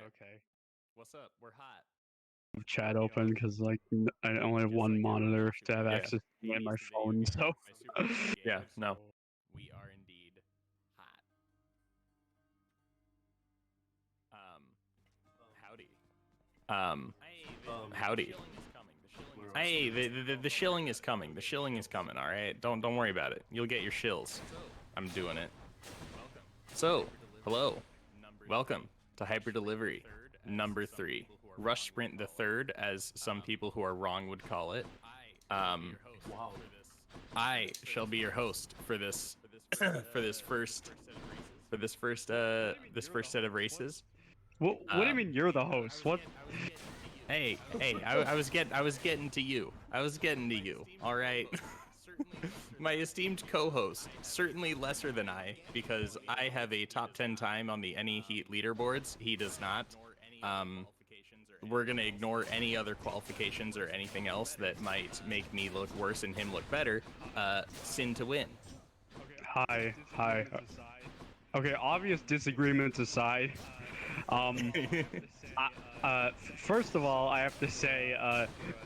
Okay. What's up? We're hot. Chat open because I only have one monitor to have access to my phone. So Yeah, no. We are indeed hot. Howdy. Hey, the shilling is coming. The shilling is coming. All right, don't worry about it. You'll get your shills. I'm doing it. So, hello, welcome to Hyper Delivery number 3. Rush Sprint the third, as some people who are wrong would call it. I shall be your host for this this first set of races. what do you mean you're the host? What? Hey, I was getting to you. I was getting to you. All right. My esteemed co-host, certainly lesser than I, because I have a top 10 time on the Any Heat leaderboards. He does not. We're gonna ignore any other qualifications or anything else that might make me look worse and him look better. Sin to win. Hi. Okay, obvious disagreements aside, first of all, I have to say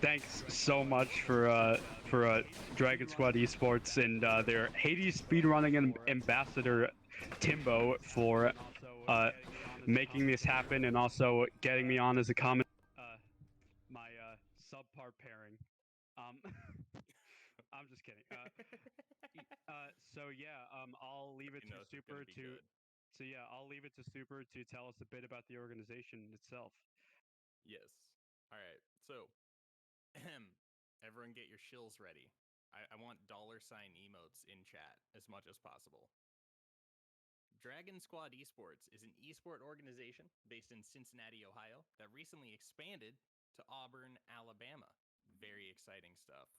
thanks so much for DragonSquad eSports and their Hades speedrunning ambassador Timbo for making this happen and also getting me on as a comment. My subpar pairing. I'm just kidding. So yeah, I'll leave it to Super to. So yeah, I'll leave it to Super to tell us a bit about the organization itself. Yes. All right. So, everyone get your shills ready. I want $sign emotes in chat as much as possible. DragonSquad Esports is an esport organization based in Cincinnati, Ohio, that recently expanded to Auburn, Alabama. Very exciting stuff.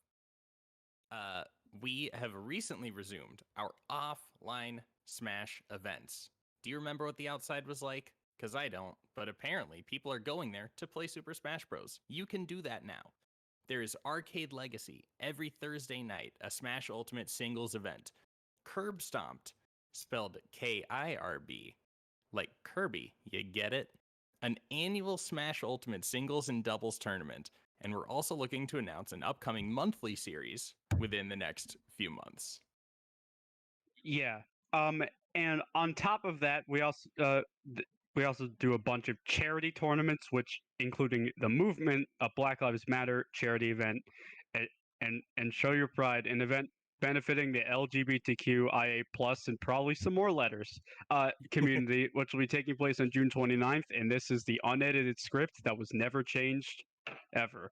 We have recently resumed our offline Smash events. Do you remember what the outside was like? Because I don't, but apparently people are going there to play Super Smash Bros. You can do that now. There is Arcade Legacy every Thursday night, a Smash Ultimate singles event. Curb Stomped, spelled Kirb, like Kirby, you get it? An annual Smash Ultimate singles and doubles tournament. And we're also looking to announce an upcoming monthly series within the next few months. Yeah. And on top of that, we also do a bunch of charity tournaments, which including the movement, a Black Lives Matter charity event, and Show Your Pride, an event benefiting the LGBTQIA plus and probably some more letters community, which will be taking place on June 29th. And this is the unedited script that was never changed ever.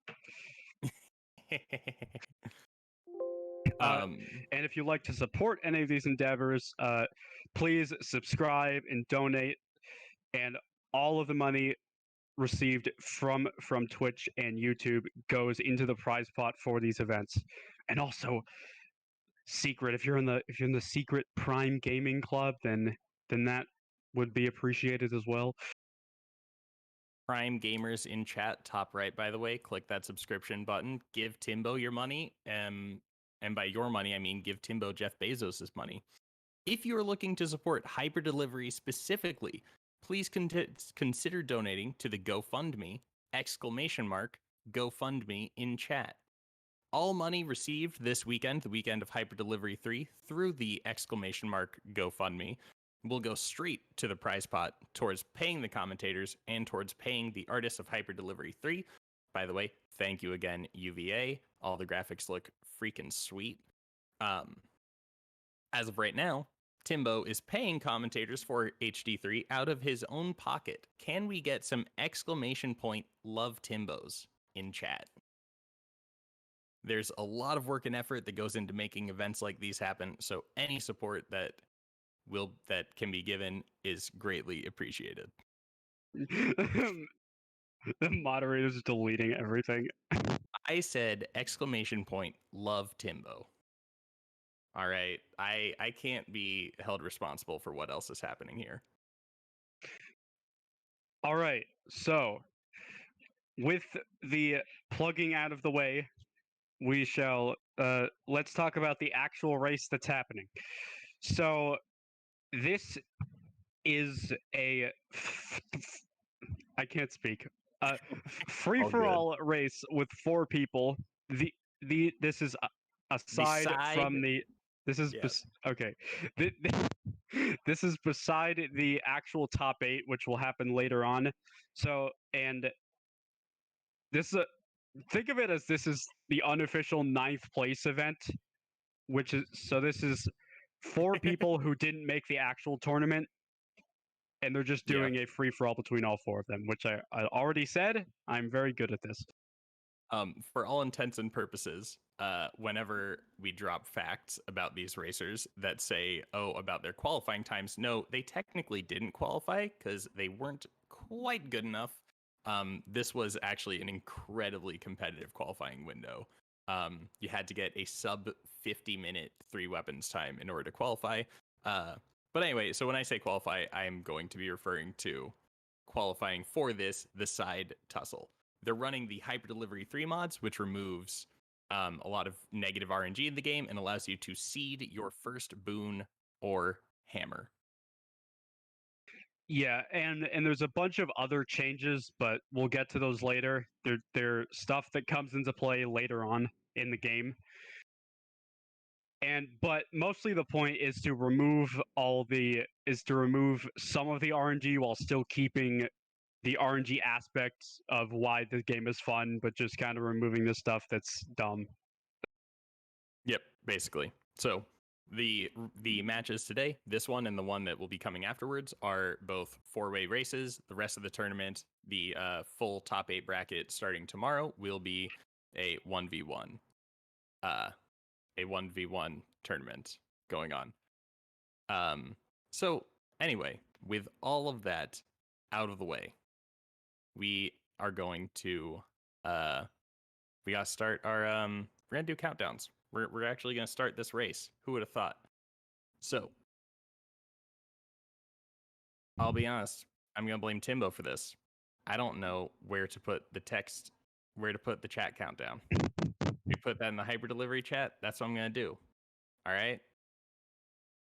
And if you'd like to support any of these endeavors, please subscribe and donate. And all of the money received from Twitch and YouTube goes into the prize pot for these events. And also, secret, if you're in the secret Prime Gaming Club, then that would be appreciated as well. Prime gamers in chat, top right, by the way, click that subscription button. Give Timbo your money. And by your money, I mean give Timbo Jeff Bezos' money. If you are looking to support Hyper Delivery specifically, please consider donating to the GoFundMe, !GoFundMe in chat. All money received this weekend, the weekend of Hyper Delivery 3, through the !GoFundMe, will go straight to the prize pot towards paying the commentators and towards paying the artists of Hyper Delivery 3. By the way, thank you again, UVA. All the graphics look freaking sweet. As of right now, Timbo is paying commentators for HD3 out of his own pocket. Can we get some !Love Timbos in chat? There's a lot of work and effort that goes into making events like these happen, so any support that can be given is greatly appreciated. The moderator's deleting everything. I said !Love Timbo. All right, I can't be held responsible for what else is happening here. All right, so with the plugging out of the way, we shall let's talk about the actual race that's happening. So this is a I can't speak. Free All for good. all race with 4 people. This is aside from Beside, the. This is yeah, okay. This is beside the actual top 8, which will happen later on. So and this think of it as this is the unofficial 9th place event, which is so this is 4 people who didn't make the actual tournament, and they're just yeah. doing a free for all between all 4 of them, which I already said I'm very good at this. For all intents and purposes, whenever we drop facts about these racers that say, oh, about their qualifying times, no, they technically didn't qualify because they weren't quite good enough. This was actually an incredibly competitive qualifying window. You had to get a sub 50-minute 3 weapons time in order to qualify. But anyway, so when I say qualify, I'm going to be referring to qualifying for the side tussle. They're running the Hyper Delivery 3 mods, which removes a lot of negative RNG in the game and allows you to seed your first boon or hammer. Yeah, and there's a bunch of other changes, but we'll get to those later. They're stuff that comes into play later on in the game. But mostly the point is to remove some of the RNG while still keeping the RNG aspects of why the game is fun, but just kind of removing the stuff that's dumb. Yep, basically. So the matches today, this one and the one that will be coming afterwards, are both 4-way races. The rest of the tournament, the full top 8 bracket starting tomorrow, will be a 1v1 tournament going on. So anyway, with all of that out of the way, we are going to we gotta start our we're gonna do countdowns. We're actually gonna start this race. Who would have thought? So I'll be honest, I'm gonna blame Timbo for this. I don't know where to put the chat countdown. We put that in the hyper delivery chat. That's what I'm gonna do. All right.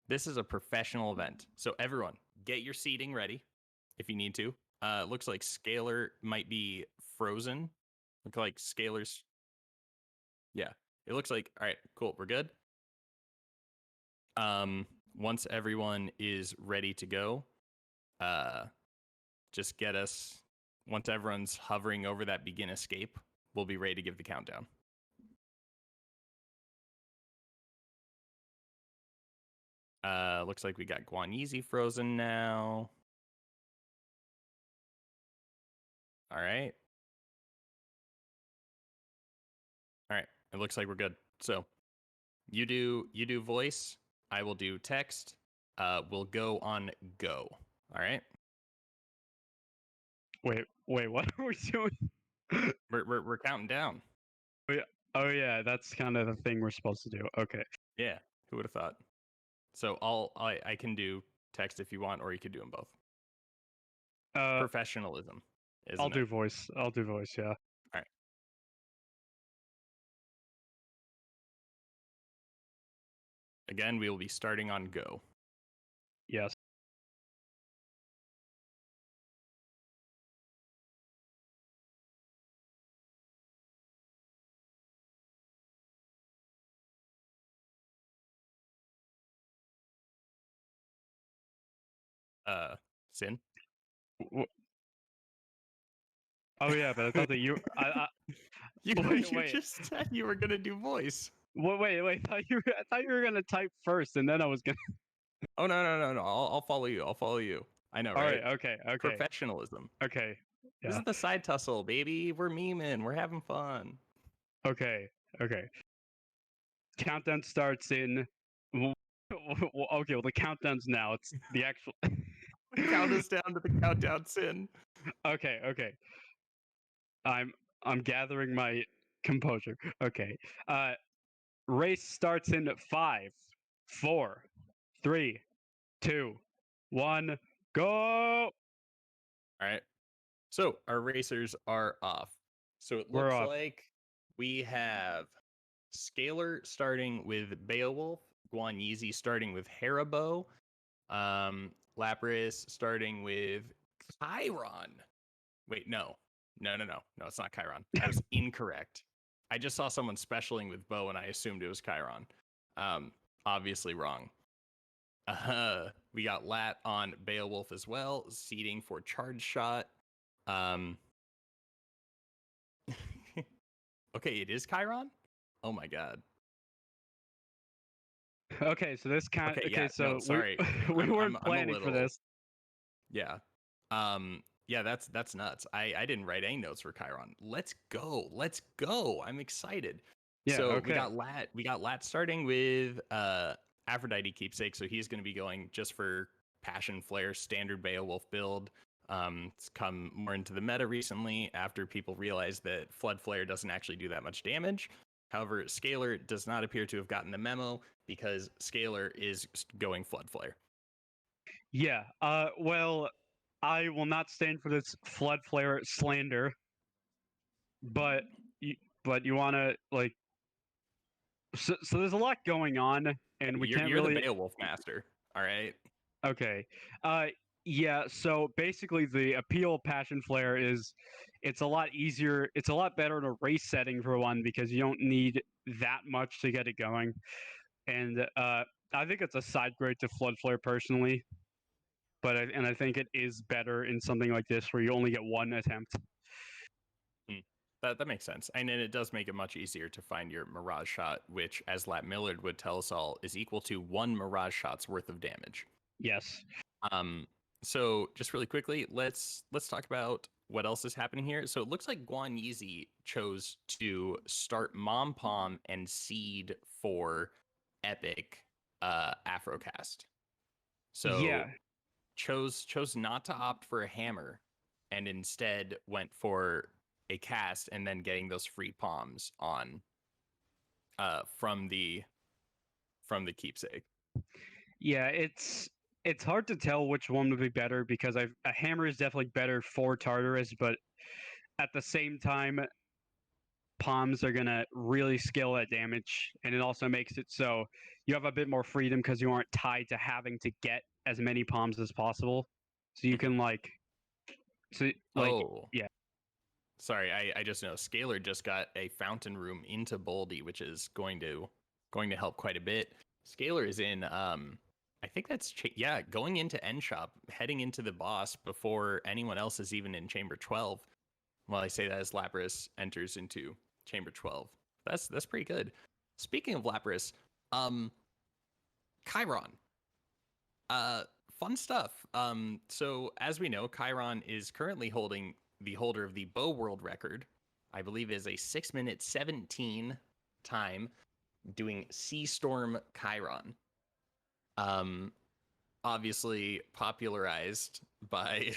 This is a professional event, so everyone get your seating ready if you need to. Looks like Scalar might be frozen. Look like Scalar's. Yeah, it looks like. All right, cool. We're good. Once everyone is ready to go, just get us. Once everyone's hovering over that begin escape, we'll be ready to give the countdown. Looks like we got Guanyizi frozen now. All right. All right. It looks like we're good. So you do voice. I will do text. We'll go on go. All right. Wait, what are we doing? We're counting down. Oh yeah, that's kind of the thing we're supposed to do. Okay. Yeah. Who would have thought? So I can do text if you want, or you could do them both. Professionalism. I'll do voice. I'll do voice. Yeah. All right. Again, we will be starting on go. Yes. Sin. Oh yeah, but I thought that you. You just said you were gonna do voice. Wait. I thought you were gonna type first, and then I was gonna. Oh no. I'll follow you. I'll follow you. I know, All right? Okay. Professionalism. Okay. Yeah. This is the side tussle, baby. We're memeing. We're having fun. Okay. Countdown starts in. Okay. Well, the countdown's now. It's the actual. Count us down to the countdown, Sin. Okay. I'm gathering my composure. Okay. Race starts in 5, 4, 3, 2, 1, go! All right. So our racers are off. So it We're looks off. like we have Scalar starting with Beowulf, Guanyizi starting with Haribo, Lapras starting with Chiron. Wait, no. No, it's not Chiron. I was incorrect. I just saw someone specialing with bow and I assumed it was Chiron. Obviously wrong. We got Lat on Beowulf as well, seeding for charge shot. Um, okay, it is Chiron? Oh my god. Okay, so this kind. Okay, Okay, yeah, no, so we sorry. we weren't I'm a planning for little, this. yeah. Yeah, that's nuts. I didn't write any notes for Chiron. Let's go. Let's go. I'm excited. Yeah. So Okay. we got Lat starting with Aphrodite keepsake, so he's gonna be going just for Passion Flare standard Beowulf build. It's come more into the meta recently after people realized that Flood Flare doesn't actually do that much damage. However, Scalar does not appear to have gotten the memo because Scalar is going Flood Flare. Yeah. Well, I will not stand for this flood flare slander, but you want to like. So there's a lot going on, and we can't You're the really. Beowulf master, all right? Okay. Yeah, so basically the appeal of Passion Flare is it's a lot easier, it's a lot better in a race setting for one because you don't need that much to get it going. And I think it's a side grade to Flood Flare personally, but I think it is better in something like this where you only get one attempt. That makes sense. And then it does make it much easier to find your Mirage shot, which, as Lat Millard would tell us all, is equal to one Mirage shot's worth of damage. Yes. Um, so just really quickly, let's talk about what else is happening here. So it looks like Guan Yizi chose to start Mom Pom and seed for Epic Afrocast. So Yeah. chose not to opt for a hammer and instead went for a cast and then getting those free palms on from the keepsake. Yeah, it's hard to tell which one would be better because a hammer is definitely better for Tartarus, but at the same time palms are going to really scale that damage, and it also makes it so you have a bit more freedom because you aren't tied to having to get as many palms as possible, so you can Oh, yeah. sorry, I just know Scalar just got a fountain room into Boldy, which is going to help quite a bit. Scalar is in I think that's going into End Shop, heading into the boss before anyone else is even in Chamber 12. Well, I say that as Lapras enters into Chamber 12. That's pretty good. Speaking of Lapras, Chiron. Fun stuff. So as we know, Chiron is currently holding the holder of the Bow World record. I believe is a 6-minute 17 time doing Sea Storm Chiron. Obviously popularized by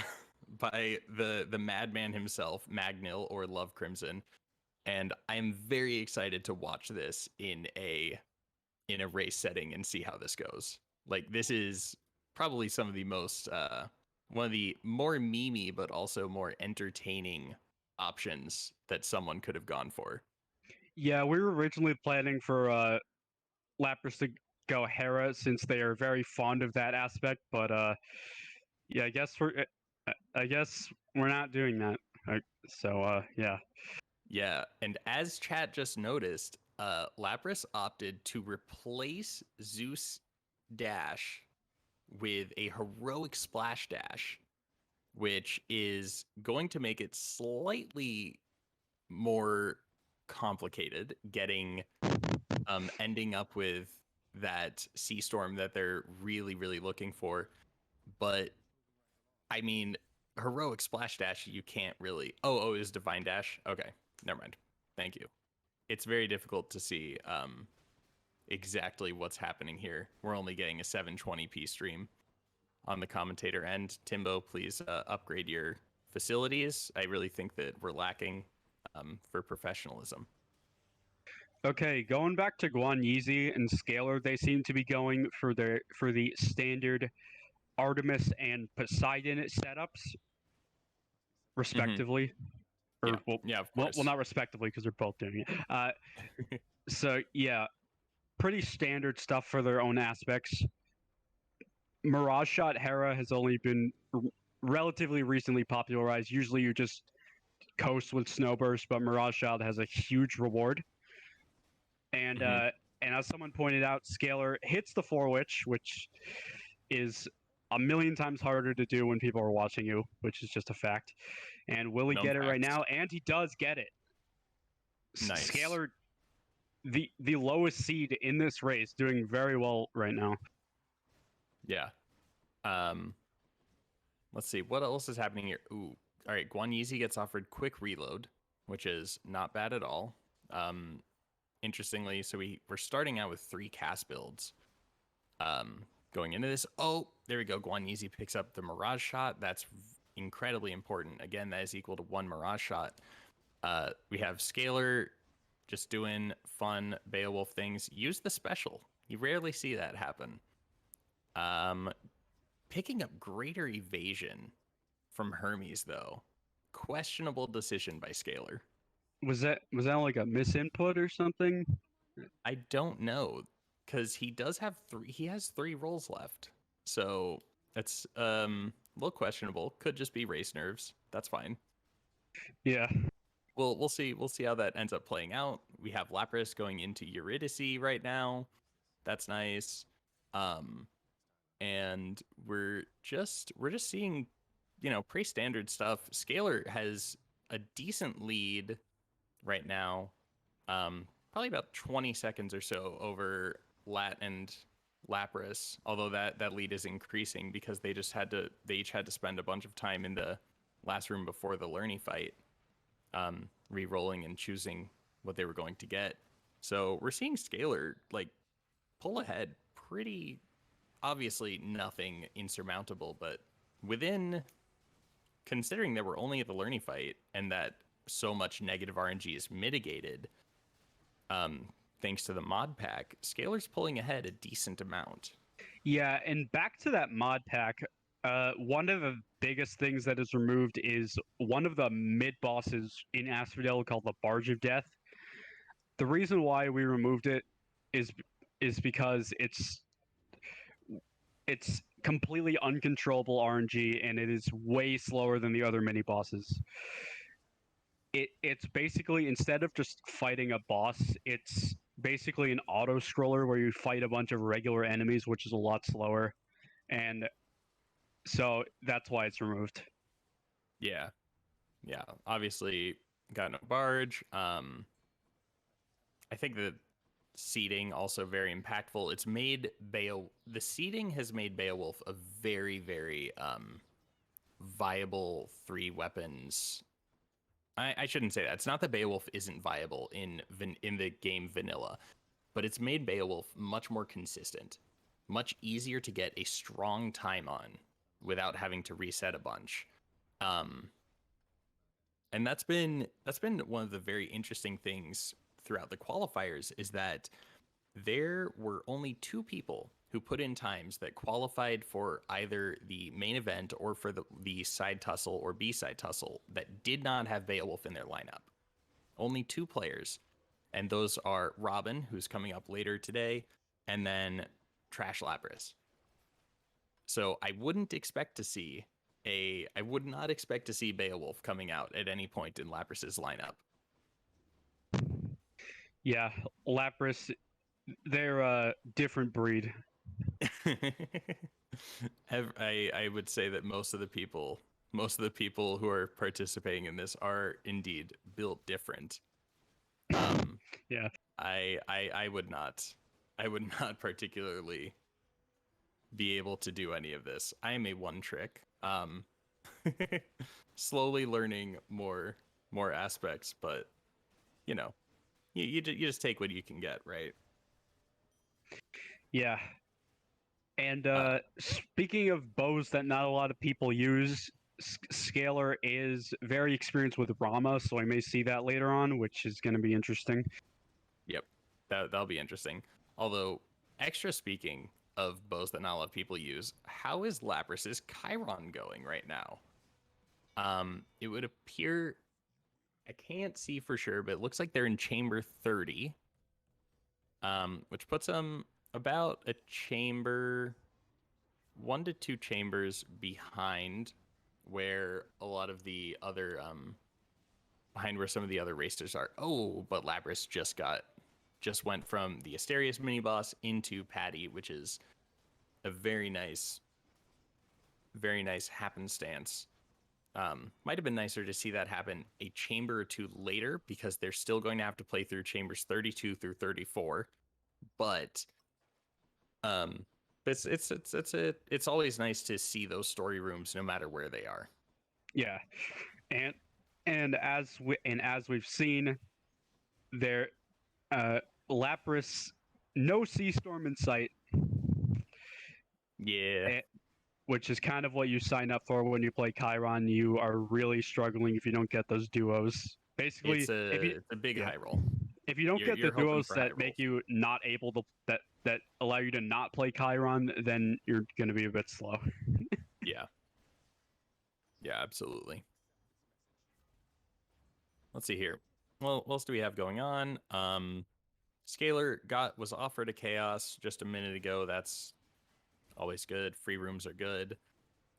the madman himself, Magnil or Love Crimson, and I am very excited to watch this in a race setting and see how this goes. Like, this is probably some of the most one of the more memey but also more entertaining options that someone could have gone for. Yeah, we were originally planning for Lapras to go Hera since they are very fond of that aspect, but yeah, I guess we're not doing that. So yeah. Yeah, and as chat just noticed, Lapras opted to replace Zeus Dash with a heroic Splash Dash, which is going to make it slightly more complicated getting ending up with that Sea Storm that they're really, really looking for. But I mean, heroic Splash Dash, you can't really. Oh, is Divine Dash? Okay, never mind. Thank you. It's very difficult to see exactly what's happening here. We're only getting a 720p stream on the commentator end. Timbo, please upgrade your facilities. I really think that we're lacking for professionalism. Okay, going back to Guan Yizi and Scalar, they seem to be going for the standard Artemis and Poseidon setups, respectively. Yeah, Or yeah, of course. not respectively because they're both doing it. So yeah, pretty standard stuff for their own aspects. Mirage Shot Hera has only been relatively recently popularized. Usually you just coast with Snowburst, but Mirage Shot has a huge reward. And Mhm. and as someone pointed out, Scalar hits the 4-witch, which is a million times harder to do when people are watching you, which is just a fact. And will he Known get it right facts. now? And he does get it. Nice. Scalar, the lowest seed in this race, doing very well right now. Yeah. Let's see what else is happening here. Ooh, all right. Guan Yizi gets offered quick reload, which is not bad at all. Interestingly, so we're starting out with 3 cast builds. Going into this, oh, there we go. Guan Yizi picks up the Mirage Shot. That's incredibly important. Again, that is equal to 1 Mirage Shot. We have Scalar just doing fun Beowulf things. Use the special. You rarely see that happen. Picking up greater evasion from Hermes, though. Questionable decision by Scalar. Was that like a misinput or something? I don't know, because he does have 3. He has 3 rolls left, so that's a little questionable. Could just be race nerves. That's fine. Yeah. We'll see. We'll see how that ends up playing out. We have Lapras going into Eurydice right now. That's nice. And we're just seeing, pretty standard stuff. Scalar has a decent lead right now. Probably about 20 seconds or so over Lat and Lapras, although that lead is increasing because they each had to spend a bunch of time in the last room before the Lerny fight, re-rolling and choosing what they were going to get. So we're seeing Scalar like pull ahead pretty, obviously nothing insurmountable, but within, considering that we're only at the Lerny fight and that so much negative RNG is mitigated, thanks to the mod pack, Scalar's pulling ahead a decent amount. Yeah, and back to that mod pack, one of the biggest things that is removed is one of the mid bosses in Asphodel called the Barge of Death. The reason why we removed it is because it's completely uncontrollable RNG and it is way slower than the other mini bosses. It's basically, instead of just fighting a boss, it's basically an auto scroller where you fight a bunch of regular enemies, which is a lot slower. And so that's why it's removed. Yeah. Obviously, got no barge. I think the seeding also very impactful. It's made the seeding has made Beowulf a very, very viable 3 weapons. I shouldn't say that. It's not that Beowulf isn't viable in the game vanilla, but it's made Beowulf much more consistent, much easier to get a strong time on without having to reset a bunch. And that's been one of the very interesting things throughout the qualifiers, is that there were only 2 people who put in times that qualified for either the main event or for the side tussle or B-side tussle that did not have Beowulf in their lineup. Only 2 players. And those are Robin, who's coming up later today, and then Trash Lapras. So I would not expect to see Beowulf coming out at any point in Lapras's lineup. Yeah, Lapras, they're a different breed. I would say that most of the people who are participating in this are indeed built different. Yeah. I would not particularly be able to do any of this. I am a one trick. Slowly learning more aspects, but you just take what you can get, right? Yeah. And speaking of bows that not a lot of people use, Scalar is very experienced with Rama, so I may see that later on, which is going to be interesting. Yep, that'll be interesting. Although, extra speaking of bows that not a lot of people use, how is Lapras's Chiron going right now? It would appear, I can't see for sure, but it looks like they're in chamber 30, which puts them about a chamber, 1 to 2 chambers behind where a lot of the other behind where some of the other racers are. Oh, but Lapras just went from the Asterius mini boss into Patty, which is a very nice happenstance. Might have been nicer to see that happen a chamber or two later, because they're still going to have to play through chambers 32 through 34. But it's always nice to see those story rooms no matter where they are. Yeah, and as we've seen, there, Lapras, no Sea Storm in sight. Yeah, Which is kind of what you sign up for when you play Chiron. You are really struggling if you don't get those duos. Basically, it's a big high roll. if you don't get the You're hoping duos for high that make rolls. you not able to that allow you to not play Chiron, then you're going to be a bit slow. Yeah, absolutely. Let's see here. Well, what else do we have going on? Scalar was offered a Chaos just a minute ago. That's always good. Free rooms are good.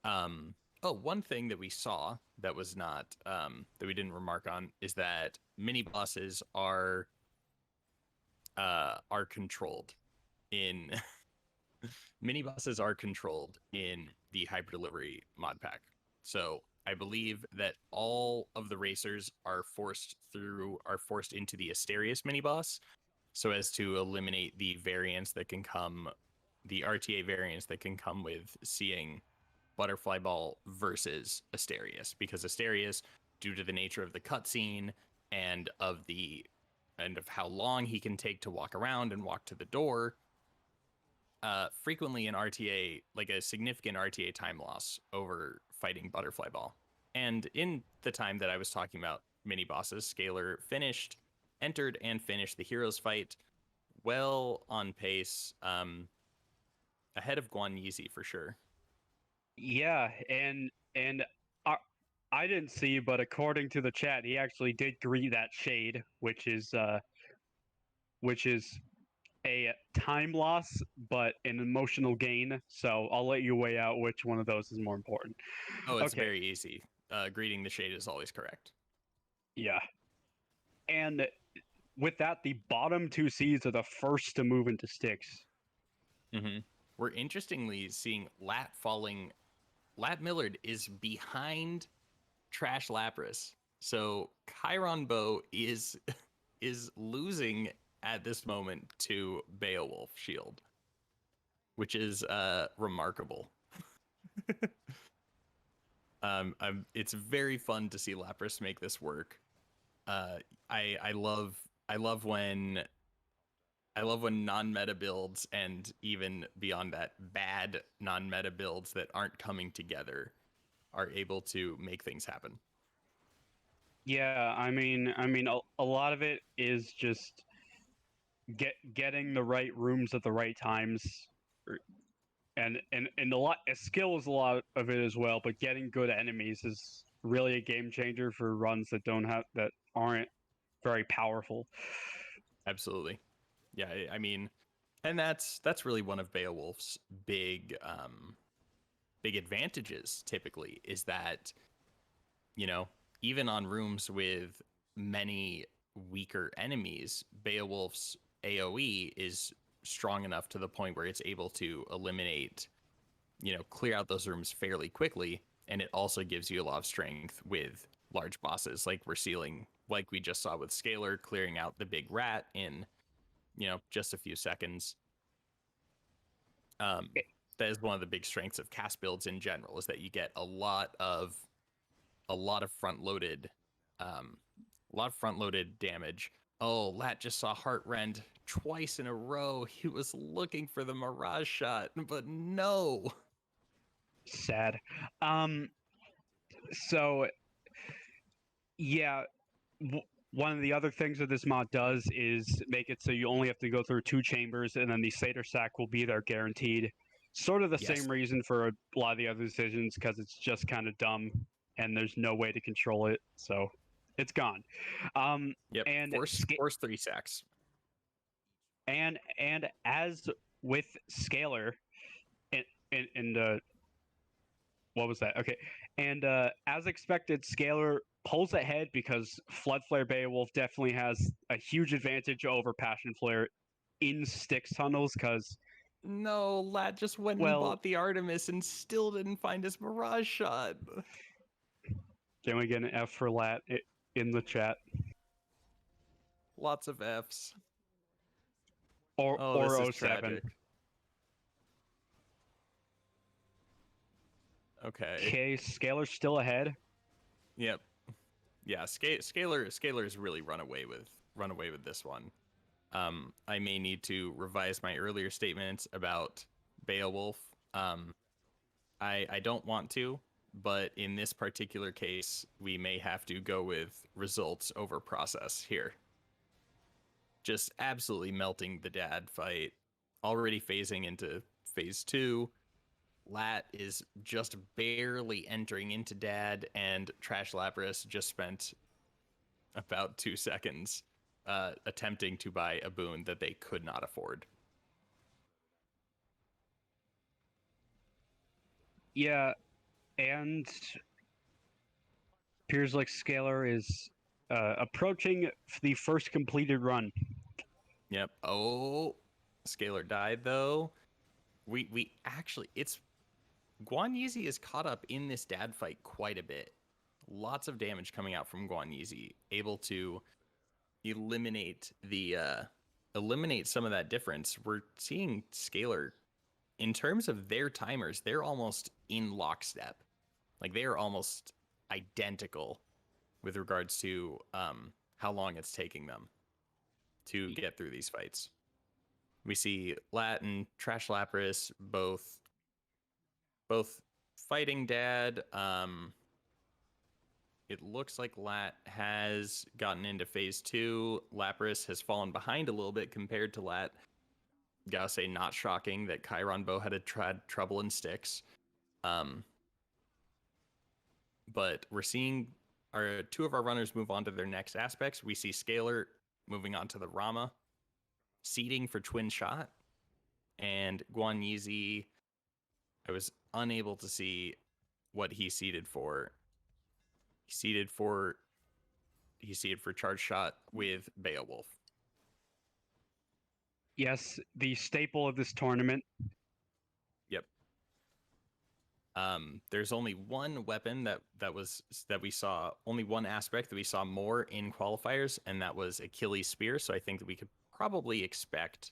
One thing that we saw that was not that we didn't remark on is that mini bosses are controlled in mini bosses are controlled in the Hyper Delivery mod pack. So I believe that all of the racers are forced into the Asterius mini boss, so as to eliminate the variance that can come, the RTA variance that can come with seeing Butterfly Ball versus Asterius, because Asterius, due to the nature of the cutscene and of how long he can take to walk around and walk to the door, frequently an RTA, like a significant RTA time loss over fighting Butterfly Ball. And in the time that I was talking about mini bosses, Scalar entered and finished the heroes fight well on pace, ahead of Guan Yizi for sure. Yeah, and I didn't see, but according to the chat, he actually did greet that shade, which is a time loss, but an emotional gain. So I'll let you weigh out which one of those is more important. Oh, it's Okay. very easy. Greeting the shade is always correct. Yeah. And with that, the bottom two seeds are the first to move into Styx. Mm-hmm. We're interestingly seeing Lat falling. Lat Millard is behind Trash Lapras. So Chiron Bow is losing at this moment to Beowulf Shield, which is remarkable. It's very fun to see Lapras make this work. I love when non-meta builds, and even beyond that, bad non-meta builds that aren't coming together, are able to make things happen. Yeah, I mean, a lot of it is just getting the right rooms at the right times, and a lot skill is a lot of it as well. But getting good enemies is really a game changer for runs that aren't very powerful. Absolutely. Yeah, I mean, and that's really one of Beowulf's big advantages typically, is that, even on rooms with many weaker enemies, Beowulf's AoE is strong enough to the point where it's able to eliminate, clear out those rooms fairly quickly. And it also gives you a lot of strength with large bosses, like like we just saw with Scalar clearing out the big rat in, just a few seconds. That is one of the big strengths of cast builds in general, is that you get a lot of front loaded damage. Oh, Lat just saw Heart Rend twice in a row. He was looking for the Mirage shot, but no. Sad. So yeah, one of the other things that this mod does is make it so you only have to go through 2 chambers, and then the Satyr Sack will be there guaranteed. Sort of the Yes. same reason for a lot of the other decisions, because it's just kind of dumb, and there's no way to control it, so it's gone. Yep. And force 3 sacks. And as with Scalar, in the what was that? Okay. And as expected, Scalar pulls ahead because Flood Flare Beowulf definitely has a huge advantage over Passion Flare in Styx tunnels because, No, Lat just went and well, bought the Artemis and still didn't find his Mirage shot. can we get an F for Lat in the chat? Lots of Fs. Or Oh, this or is oh 07. tragic. Okay. Okay, Scalar's still ahead. Yep. Yeah, Scalar's really run away with this one. I may need to revise my earlier statements about Beowulf. I don't want to, but in this particular case, we may have to go with results over process here. Just absolutely melting the dad fight, already phasing into phase 2. Lat is just barely entering into dad, and Trash Lapras just spent about 2 seconds attempting to buy a boon that they could not afford. Yeah, and appears like Scalar is approaching the first completed run. Yep. Oh, Scalar died though. We actually, it's Guan Yizi is caught up in this dad fight quite a bit. Lots of damage coming out from Guan Yizi, able to eliminate some of that difference. We're seeing Scalar, in terms of their timers, they're almost in lockstep. Like they are almost identical with regards to how long it's taking them to get through these fights. We see Lat and Trash Lapras both fighting dad. It looks like Lat has gotten into phase 2. Lapras has fallen behind a little bit compared to Lat. Gotta say, not shocking that Chiron Bow had tried trouble in Styx. But we're seeing our 2 of our runners move on to their next aspects. We see Scalar moving on to the Rama, seeding for Twin Shot, and Guan Yizi, I was unable to see what he seeded for. He seeded for Charge Shot with Beowulf. Yes, the staple of this tournament. Yep. There's only one weapon that we saw, only one aspect that we saw more in qualifiers, and that was Achilles' Spear. So I think that we could probably expect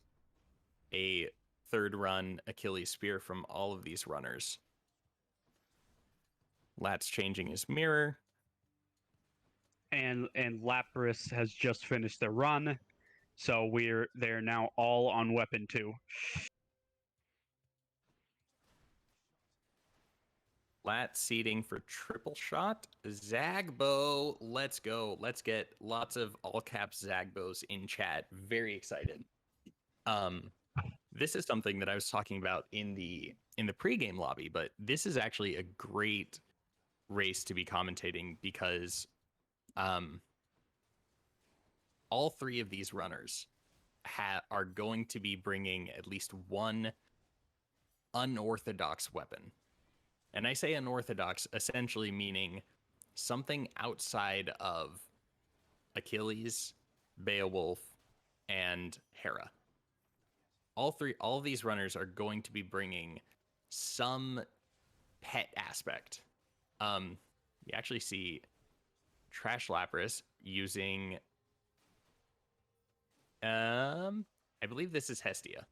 a 3rd run Achilles' Spear from all of these runners. Lat's changing his mirror. And Lapras has just finished their run, so they're now all on weapon 2. Lat seeding for Triple Shot. Zagbo, let's go. Let's get lots of all caps Zagbos in chat. Very excited. This is something that I was talking about in the pregame lobby, but this is actually a great race to be commentating because all 3 of these runners are going to be bringing at least one unorthodox weapon. And I say unorthodox, essentially meaning something outside of Achilles, Beowulf, and Hera. All of these runners are going to be bringing some pet aspect. You actually see Trash Lapras using, I believe this is Hestia.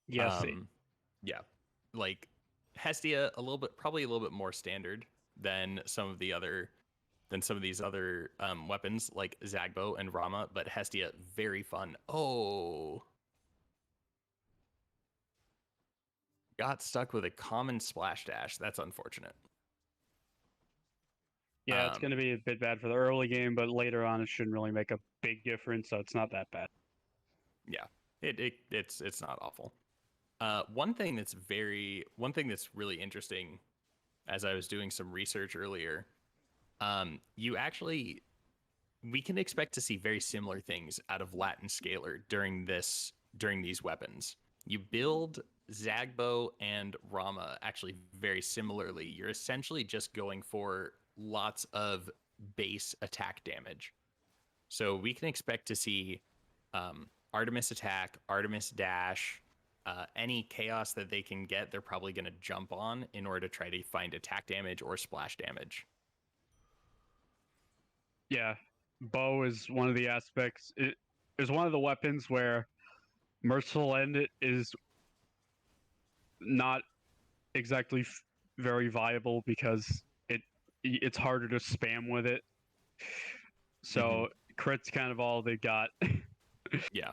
Yes. Yeah, like Hestia, probably a little bit more standard than some of these other weapons like Zagbo and Rama, but Hestia, very fun. Oh, got stuck with a common splash dash. That's unfortunate. Yeah, it's going to be a bit bad for the early game, but later on it shouldn't really make a big difference, so it's not that bad. Yeah, it's not awful. One thing that's really interesting, as I was doing some research earlier, we can expect to see very similar things out of Lat and Scalar during these weapons. You build Zagbo and Rama actually very similarly. You're essentially just going for lots of base attack damage. So we can expect to see Artemis attack, Artemis dash, any chaos that they can get, they're probably going to jump on in order to try to find attack damage or splash damage. Yeah, bow is one of the aspects. It is one of the weapons where Merciful End is not exactly very viable because it's harder to spam with it. So crit's kind of all they got. Yeah.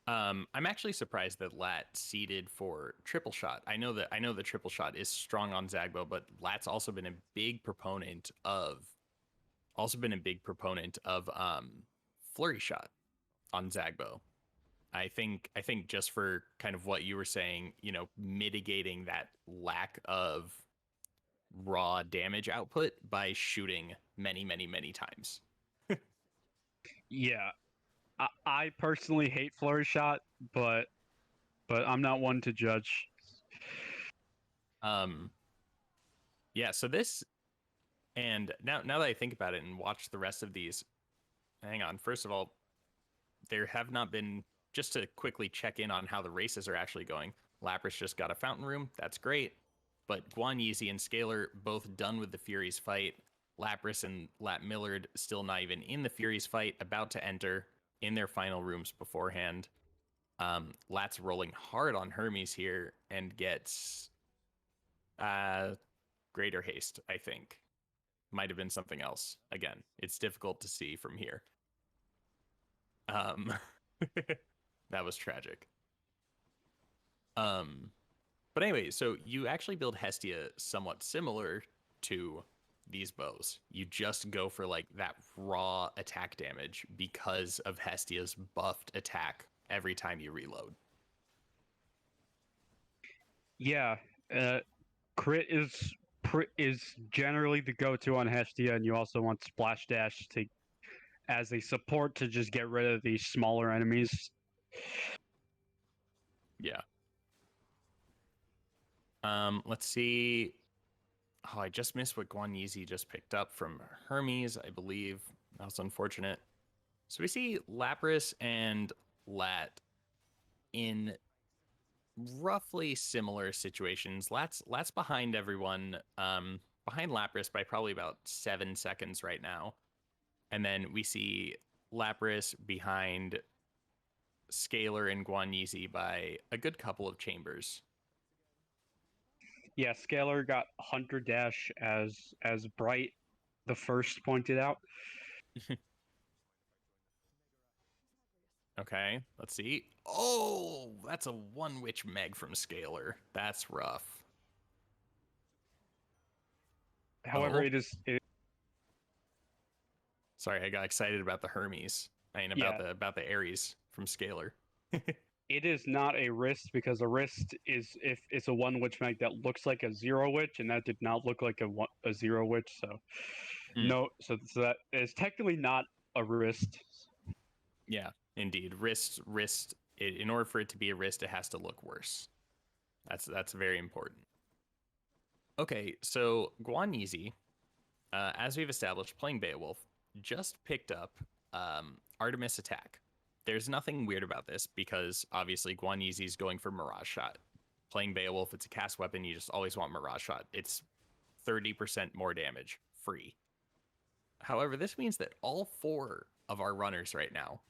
I'm actually surprised that Lat seeded for triple shot. I know the triple shot is strong on Zagbo, but Lat's also been a big proponent of flurry shot on Zagbo. I think just for kind of what you were saying, mitigating that lack of raw damage output by shooting many, many, many times. Yeah, I personally hate flurry shot, but I'm not one to judge. Yeah. So this, and now that I think about it and watch the rest of these, hang on. First of all, there have not been, just to quickly check in on how the races are actually going. Lapras just got a fountain room. That's great. But Guan Yeezy and Scalar both done with the Furies fight. Lapras and Lat Millard still not even in the Furies fight, about to enter in their final rooms beforehand. Lat's rolling hard on Hermes here and gets greater haste, I think. Might have been something else. Again, it's difficult to see from here. That was tragic. But anyway, so you actually build Hestia somewhat similar to these bows. You just go for like that raw attack damage because of Hestia's buffed attack every time you reload. Yeah, crit is generally the go-to on Hestia, and you also want Splash Dash to as a support to just get rid of these smaller enemies. Yeah. Let's see. Oh, I just missed what Guan Yeezy just picked up from Hermes, I believe. That's unfortunate. So we see Lapras and Lat in roughly similar situations. Lat's behind everyone, behind Lapras by probably about 7 seconds right now. And then we see Lapras behind Scalar and Guan Yeezy by a good couple of chambers. Yeah, Scalar got Hunter Dash as Bright the first pointed out. Okay, let's see. Oh, that's a one witch meg from Scalar. That's rough. However, Oh. it is. Sorry, I got excited about the Hermes. I mean, about the Ares from Scalar. It is not a wrist because a wrist is if it's a one witch mag that looks like a zero witch, and that did not look like a zero witch. So no, so that is technically not a wrist. Yeah, indeed. Wrist. In order for it to be a wrist, it has to look worse. That's very important. Okay, so Guan Yeezy, as we've established, playing Beowulf, just picked up Artemis Attack. There's nothing weird about this because obviously Guan Yeezy is going for Mirage Shot. Playing Beowulf, it's a cast weapon. You just always want Mirage Shot. It's 30% more damage, free. However, this means that all 4 of our runners right now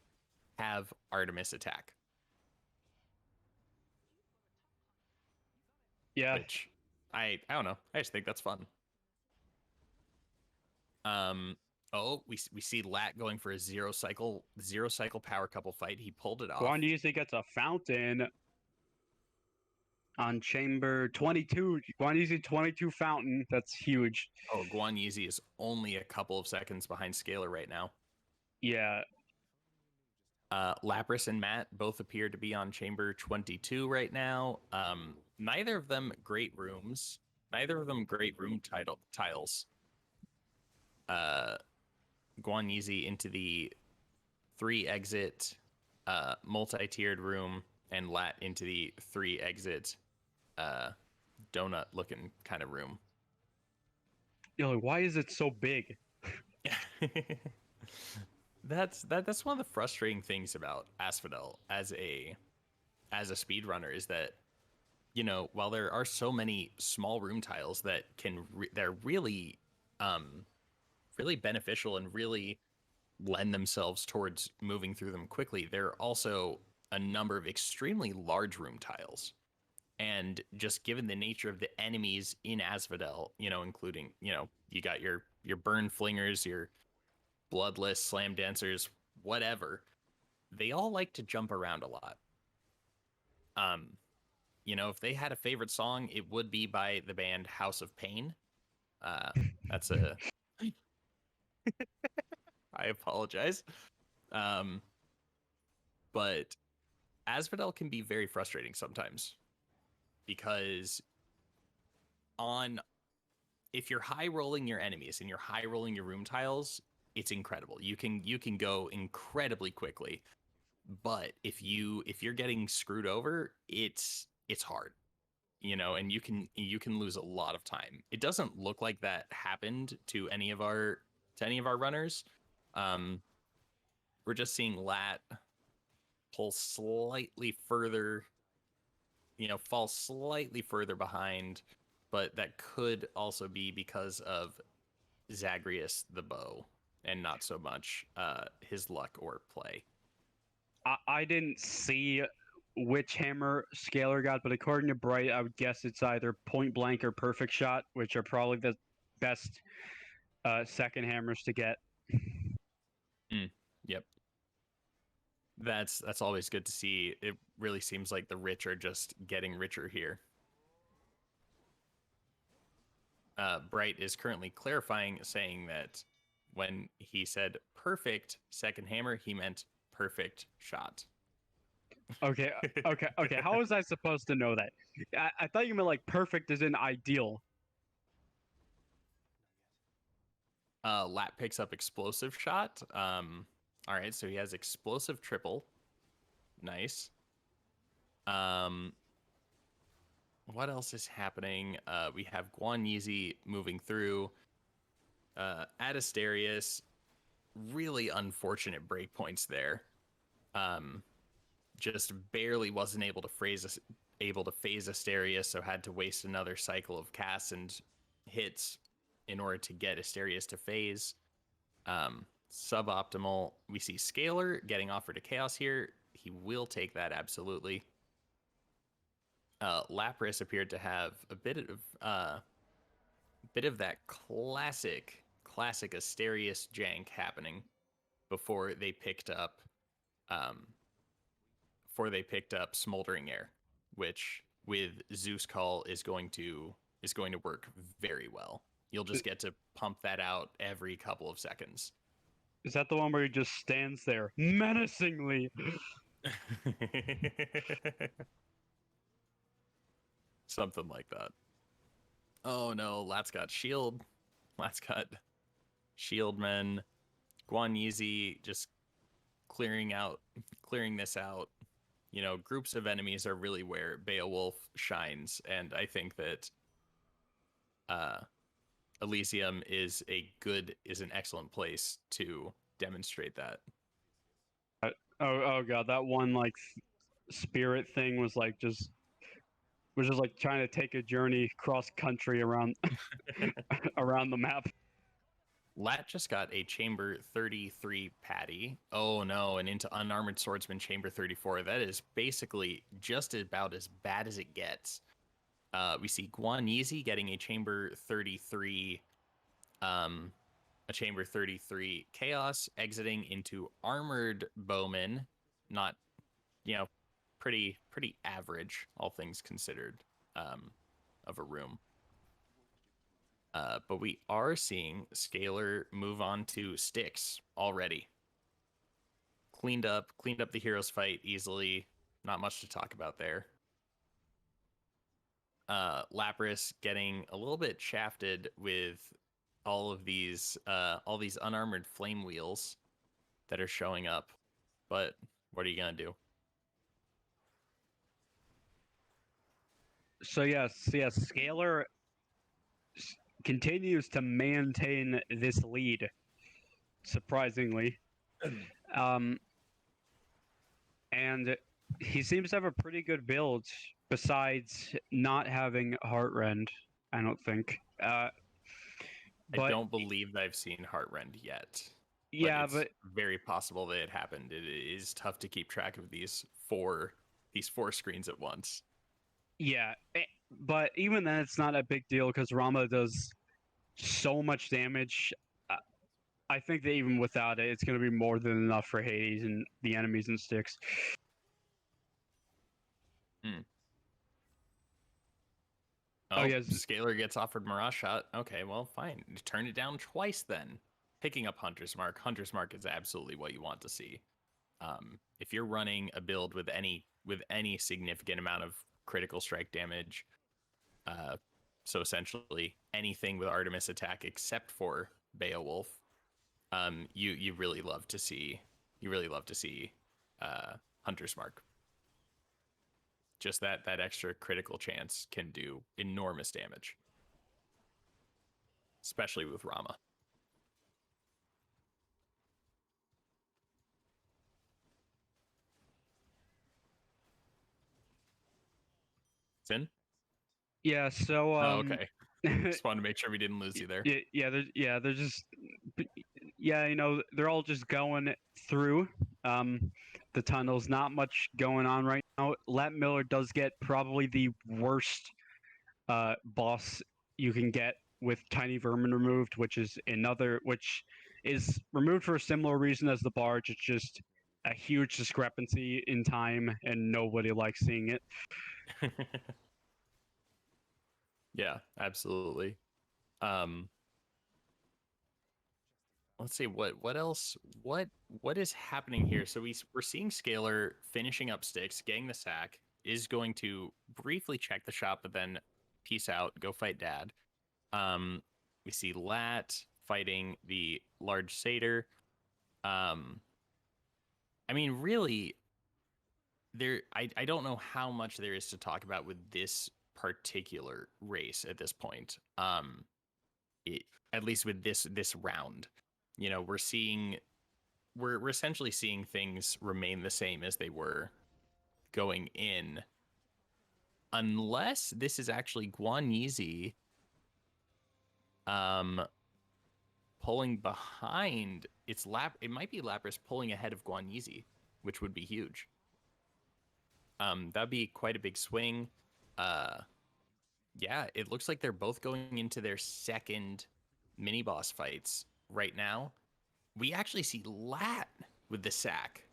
have Artemis Attack. Yeah. Which I don't know. I just think that's fun. Oh, we see Lat going for a zero cycle power couple fight. He pulled it off. Guan Yeezy gets a fountain on chamber 22. Guan Yeezy 22 fountain. That's huge. Oh, Guan Yeezy is only a couple of seconds behind Scalar right now. Yeah. Lapras and Matt both appear to be on chamber 22 right now. Neither of them great rooms. Neither of them great room tiles. Guan Yeezy into the 3 exit multi-tiered room. and Lat into the 3 exit donut looking kind of room. Like, why is it so big? That's one of the frustrating things about Asphodel as a speedrunner is that, you know, while there are so many small room tiles that they're really really beneficial and really lend themselves towards moving through them quickly, there are also a number of extremely large room tiles. And just given the nature of the enemies in Asphodel, you know, including, you know, you got your burn flingers, your bloodless slam dancers, whatever, they all like to jump around a lot. You know, if they had a favorite song, it would be by the band House of Pain. That's a I apologize. But Asphodel can be very frustrating sometimes because on if you're high rolling your enemies and you're high rolling your room tiles, it's incredible. You can go incredibly quickly. But if you're getting screwed over, it's hard. You know, and you can lose a lot of time. It doesn't look like that happened to any of our runners. We're just seeing Lat pull slightly further, you know, fall slightly further behind, but that could also be because of Zagreus the bow and not so much his luck or play. I didn't see which hammer Scalar got, but according to Bright, I would guess it's either point blank or perfect shot, which are probably the best second hammers to get. Yep. That's always good to see. It really seems like the rich are just getting richer here. Bright is currently clarifying, saying that when he said perfect second hammer, he meant perfect shot. Okay, okay. How was I supposed to know that? I thought you meant like perfect as in ideal. Lat picks up explosive shot. All right, so he has explosive triple. Nice. What else is happening? We have Guan Yizi moving through. Adasterius, really unfortunate breakpoints there. Just barely wasn't able to phase Asterius, so had to waste another cycle of casts and hits in order to get Asterius to phase. Suboptimal. We see Scalar getting offered to Chaos here. He will take that absolutely. Lapras appeared to have a bit of that classic Asterius jank happening before they picked up Smoldering Air, which with Zeus Call is going to work very well. You'll just get to pump that out every couple of seconds. Is that the one where he just stands there menacingly? Something like that. Oh no, Lat's got shield. Lat's got shieldmen. Guan Yizi just clearing this out. You know, groups of enemies are really where Beowulf shines, and I think that Elysium is an excellent place to demonstrate that. Oh god, that one like spirit thing was just like trying to take a journey cross country around around the map. Lat just got a Chamber 33 patty. Oh no, and into Unarmored Swordsman Chamber 34. That is basically just about as bad as it gets. We see Guan Yizi getting a Chamber 33 Chaos, exiting into Armored Bowman. Not, you know, pretty average, all things considered, of a room. But we are seeing Scalar move on to Styx already. Cleaned up the heroes fight easily. Not much to talk about there. Lapras getting a little bit shafted with all these unarmored flame wheels that are showing up. But what are you gonna do? So yes, Scalar continues to maintain this lead, surprisingly. Um, and he seems to have a pretty good build, besides not having Heartrend, I don't think. I But don't believe I've seen Heartrend yet, but yeah, it's but very possible that it happened. It is tough to keep track of these four screens at once. yeah, but even then, it's not a big deal because Rama does so much damage. Uh, I think that even without it, it's going to be more than enough for Hades and the enemies and sticks. Hmm. Oh Oh, yes, Scalar gets offered Mirage Shot. Okay, well, fine. Turn it down twice then. Picking up Hunter's Mark. Hunter's Mark is absolutely what you want to see. If you're running a build with any significant amount of critical strike damage, uh, so essentially anything with Artemis attack except for Beowulf, you really love to see Hunter's Mark. Just that extra critical chance can do enormous damage, especially with Rama. Sin? yeah. So Oh, okay. Just wanted to make sure we didn't lose you there. they're just yeah, they're all just going through the tunnels. Not much going on right now. Lat Miller does get probably the worst boss you can get with Tiny Vermin removed, which is removed for a similar reason as the barge. It's just a huge discrepancy in time, and nobody likes seeing it. Yeah, absolutely. Um, let's see what else what is happening here. So we're seeing Scalar finishing up sticks, getting the sack, is going to briefly check the shop, but then peace out, go fight dad. Um, we see Lat fighting the large satyr. Um, I mean, really, I don't know how much there is to talk about with this particular race at this point. It, at least with this round, we're essentially seeing things remain the same as they were going in, unless this is actually Guan Yizi um pulling behind. It might be Lapras pulling ahead of Guan Yizi, which would be huge. That'd be quite a big swing. Uh, yeah, it looks like they're both going into their second mini boss fights right now. We actually see Lat with the sack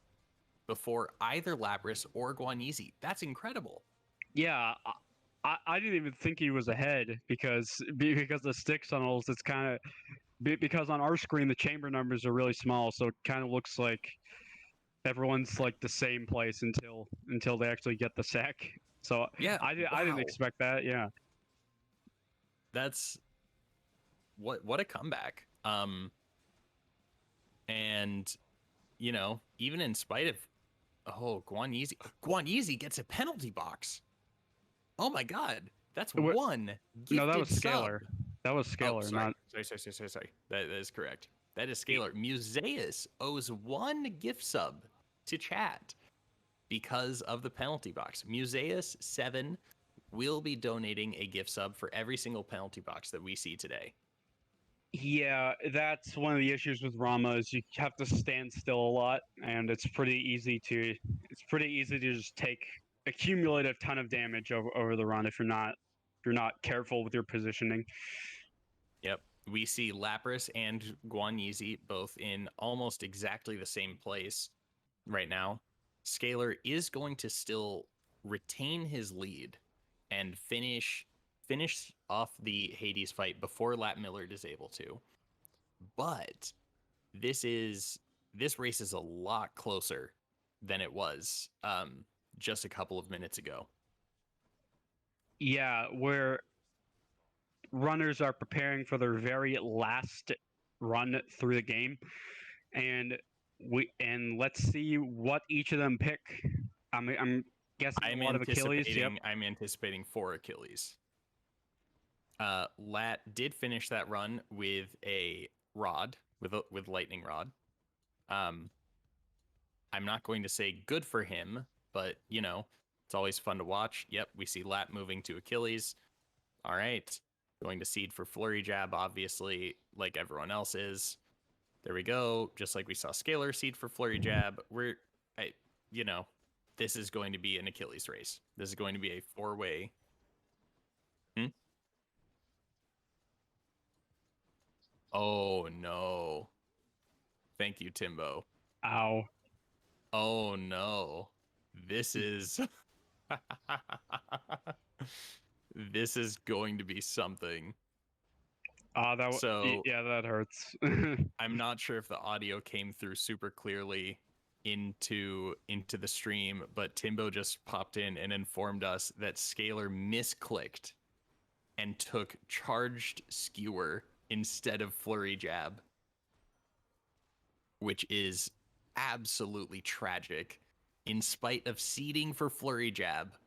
before either Lapras or Guan Yizi. That's incredible. Yeah, I didn't even think he was ahead because the stick tunnels. It's kind of because on our screen the chamber numbers are really small, so it kind of looks like everyone's like the same place until they actually get the sack. So Yeah, I didn't wow. expect that. Yeah. That's what a comeback. And even in spite of Guan Yizi gets a penalty box. Oh my god. That's one No, that was gifted sub. Scalar. That was Oh, Scalar, sorry. not. Sorry. That is correct. That is Scalar. Museus owes one gift sub to chat because of the penalty box. Museus7 will be donating a gift sub for every single penalty box that we see today. Yeah, that's one of the issues with Rama is you have to stand still a lot, and it's pretty easy to just accumulate a ton of damage over the run if you're not careful with your positioning. Yep. We see Lapras and Guan Yizi both in almost exactly the same place right now. Scalar is going to still retain his lead and finish off the Hades fight before Lat Millard is able to. But this race is a lot closer than it was just a couple of minutes ago. Yeah, where runners are preparing for their very last run through the game, and let's see what each of them pick. I'm guessing a lot of Achilles. Yep. I'm anticipating 4 Achilles. Lat did finish that run with a rod, with lightning rod. I'm not going to say good for him, but it's always fun to watch. Yep, we see Lat moving to Achilles. All right, going to seed for Flurry Jab, obviously, like everyone else is. There we go. Just like we saw Scalar seed for Flurry Jab. This is going to be an Achilles race. This is going to be a 4-way. Oh no. Thank you, Timbo. Ow. Oh no. This is this is going to be something. That hurts. I'm not sure if the audio came through super clearly into the stream, but Timbo just popped in and informed us that Scalar misclicked and took charged skewer instead of Flurry Jab, which is absolutely tragic. In spite of seeding for Flurry Jab,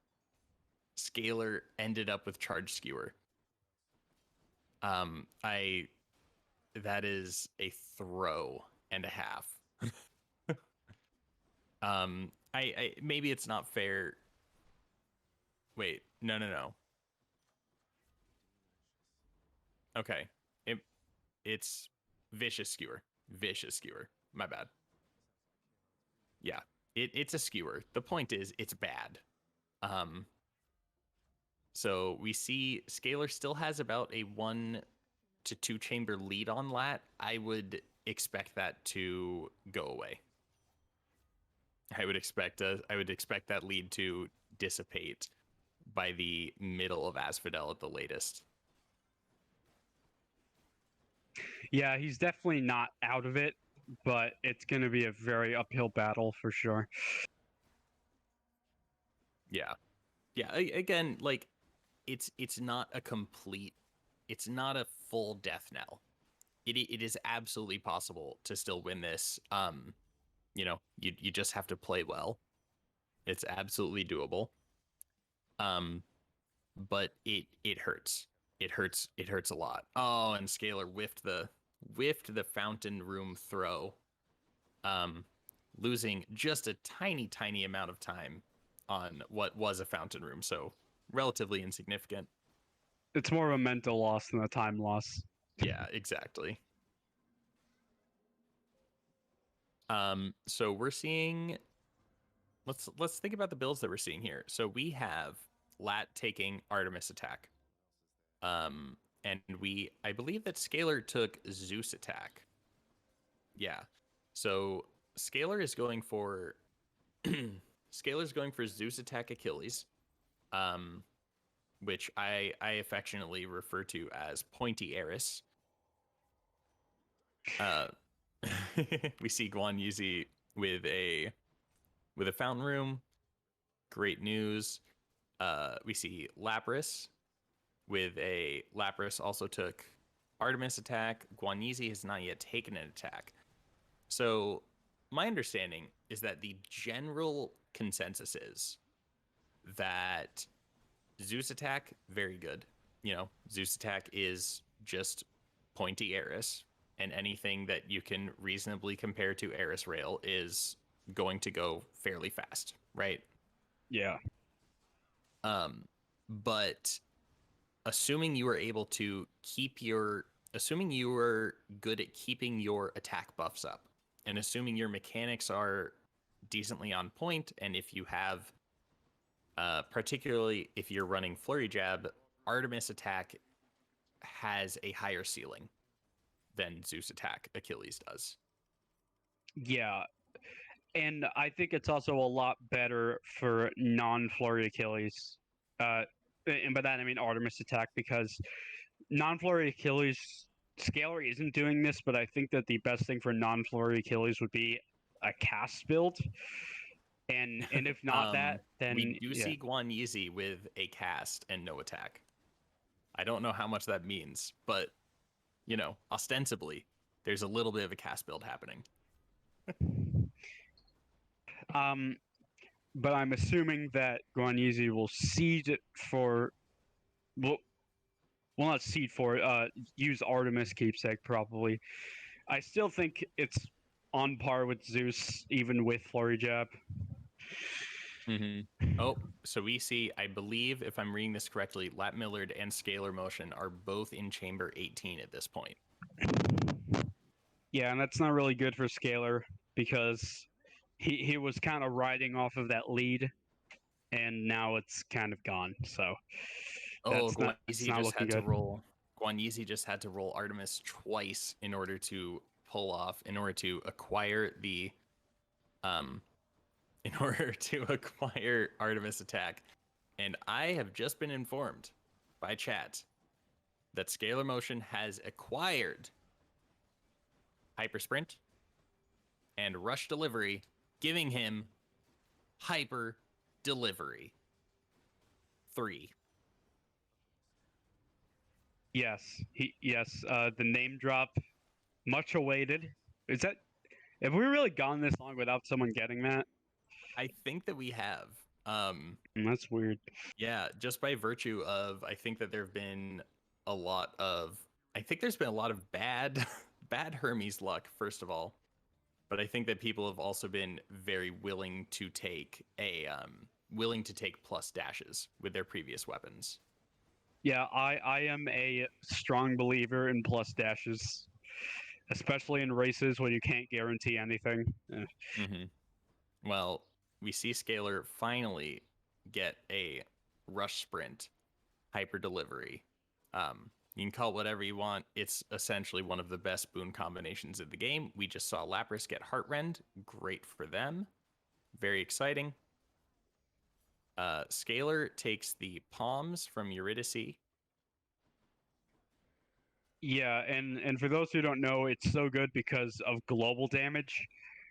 Scalar ended up with charged skewer. That is a throw and a half. I maybe it's not fair. Wait, no. Okay, it's vicious skewer. My bad. Yeah, it's a skewer. The point is, it's bad. So we see Scalar still has about a 1 to 2 chamber lead on Lat. I would expect that to go away. I would expect that lead to dissipate by the middle of Asphodel at the latest. Yeah, he's definitely not out of it, but it's going to be a very uphill battle for sure. Yeah. Again, like it's not a full death knell. It is absolutely possible to still win this. You just have to play well. It's absolutely doable. But it hurts. It hurts a lot. Oh, and Scalar whiffed the fountain room throw. Losing just a tiny amount of time on what was a fountain room, so relatively insignificant. It's more of a mental loss than a time loss. Yeah, exactly. So we're seeing. Let's think about the builds that we're seeing here. So we have Lat taking Artemis attack. And I believe that Scalar took Zeus attack. Yeah. So Scalar is going for Zeus attack Achilles, which I affectionately refer to as Pointy Eris. We see Guan Yuzi with a fountain room. Great news. We see Lapras with a Lapras also took Artemis attack. Guan Yuzi has not yet taken an attack. So my understanding is that the general consensus is that Zeus attack, very good. Zeus attack is just Pointy Eris, and anything that you can reasonably compare to Eris Rail is going to go fairly fast, right? Yeah. But assuming you were able to assuming you were good at keeping your attack buffs up, and assuming your mechanics are decently on point, and if you have, particularly if you're running Flurry Jab, Artemis attack has a higher ceiling than Zeus attack Achilles does. Yeah. And I think it's also a lot better for non-flurry Achilles. And by that I mean Artemis attack, because non-flurry Achilles, Scalar isn't doing this, but I think that the best thing for non-flurry Achilles would be a cast build. And if not that, then we do see Guan Yuzi with a cast and no attack. I don't know how much that means, but ostensibly there's a little bit of a cast build happening. but I'm assuming that Guanyuzi will seed for, well, not seed for, use Artemis keepsake probably. I still think it's on par with Zeus, even with Flurry Jab. Oh, so we see, I believe, if I'm reading this correctly, Lat Millard and Scalar Motion are both in Chamber 18 at this point. Yeah, and that's not really good for Scalar because he was kind of riding off of that lead, and now it's kind of gone. So Oh, it's Guanyuzi not just looking had to good. roll. Guanyuzi just had to roll Artemis twice in order to acquire the, in order to acquire Artemis attack. And I have just been informed by chat that Scalar Motion has acquired Hyper Sprint and Rush Delivery, giving him Hyper Delivery 3. Yes, the name drop, much awaited. Is that, have we really gone this long without someone getting that? I think that we have. That's weird. Yeah, just by virtue of, I think that there have been a lot of, I think there's been a lot of bad, bad Hermes luck, first of all. But I think that people have also been very willing to take plus dashes with their previous weapons. Yeah, I am a strong believer in plus dashes, especially in races when you can't guarantee anything. Well, we see Scalar finally get a rush sprint hyper delivery. You can call it whatever you want. It's essentially one of the best boon combinations in the game. We just saw Lapras get Heartrend. Great for them. Very exciting. Scalar takes the Palms from Eurydice. Yeah, and for those who don't know, it's so good because of global damage,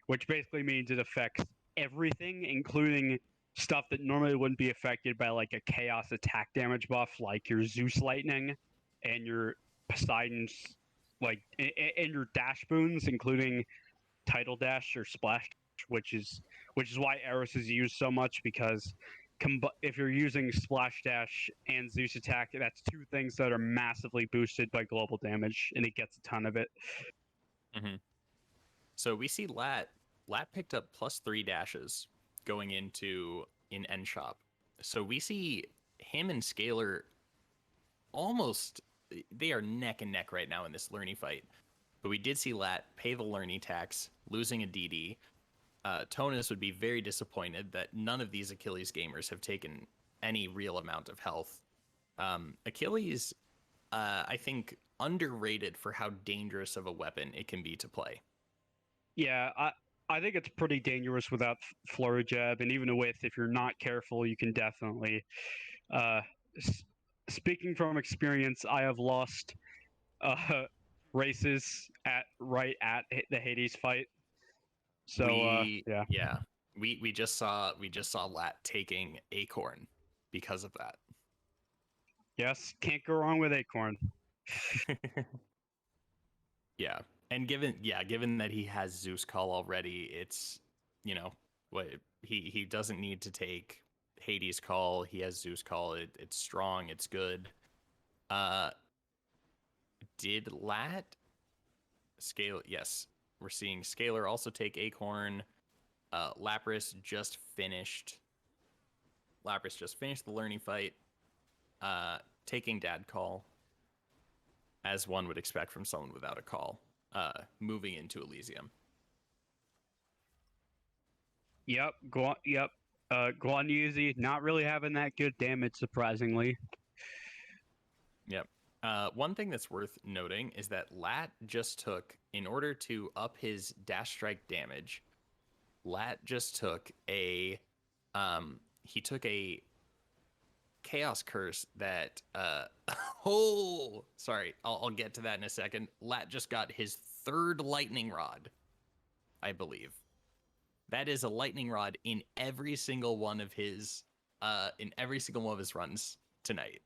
which basically means it affects everything, including stuff that normally wouldn't be affected by like a chaos attack damage buff, like your Zeus Lightning and your Poseidon's, like, and your dash boons, including Tidal Dash or Splash, which is why Eris is used so much, because if you're using Splash Dash and Zeus Attack, that's two things that are massively boosted by global damage, and it gets a ton of it. So we see Lat picked up +3 dashes going into in End Shop. So we see him and Scalar almost, they are neck and neck right now in this Learny fight. But we did see Lat pay the Learny tax, losing a DD. Tonus would be very disappointed that none of these Achilles gamers have taken any real amount of health. Achilles, I think, underrated for how dangerous of a weapon it can be to play. Yeah, I think it's pretty dangerous without Flurry Jab, and even with, if you're not careful, you can definitely. Speaking from experience, I have lost races right at the Hades fight. So yeah, we just saw Lat taking Acorn because of that. Yes, can't go wrong with Acorn. Yeah, and given that he has Zeus Call already, it's, you know, what, he doesn't need to take Hades Call. He has Zeus Call. It's strong. It's good. Did Lat scale? Yes, we're seeing Scalar also take Acorn. Lapras just finished the learning fight, taking Dad Call, as one would expect from someone without a call, moving into Elysium. Yep, Guanyuzi not really having that good damage, surprisingly. Yep. One thing that's worth noting is that Lat just took, in order to up his dash strike damage, Lat just took a Chaos Curse that oh, sorry, I'll get to that in a second. Lat just got his 3rd Lightning Rod, I believe. That is a Lightning Rod in every single one of his runs tonight.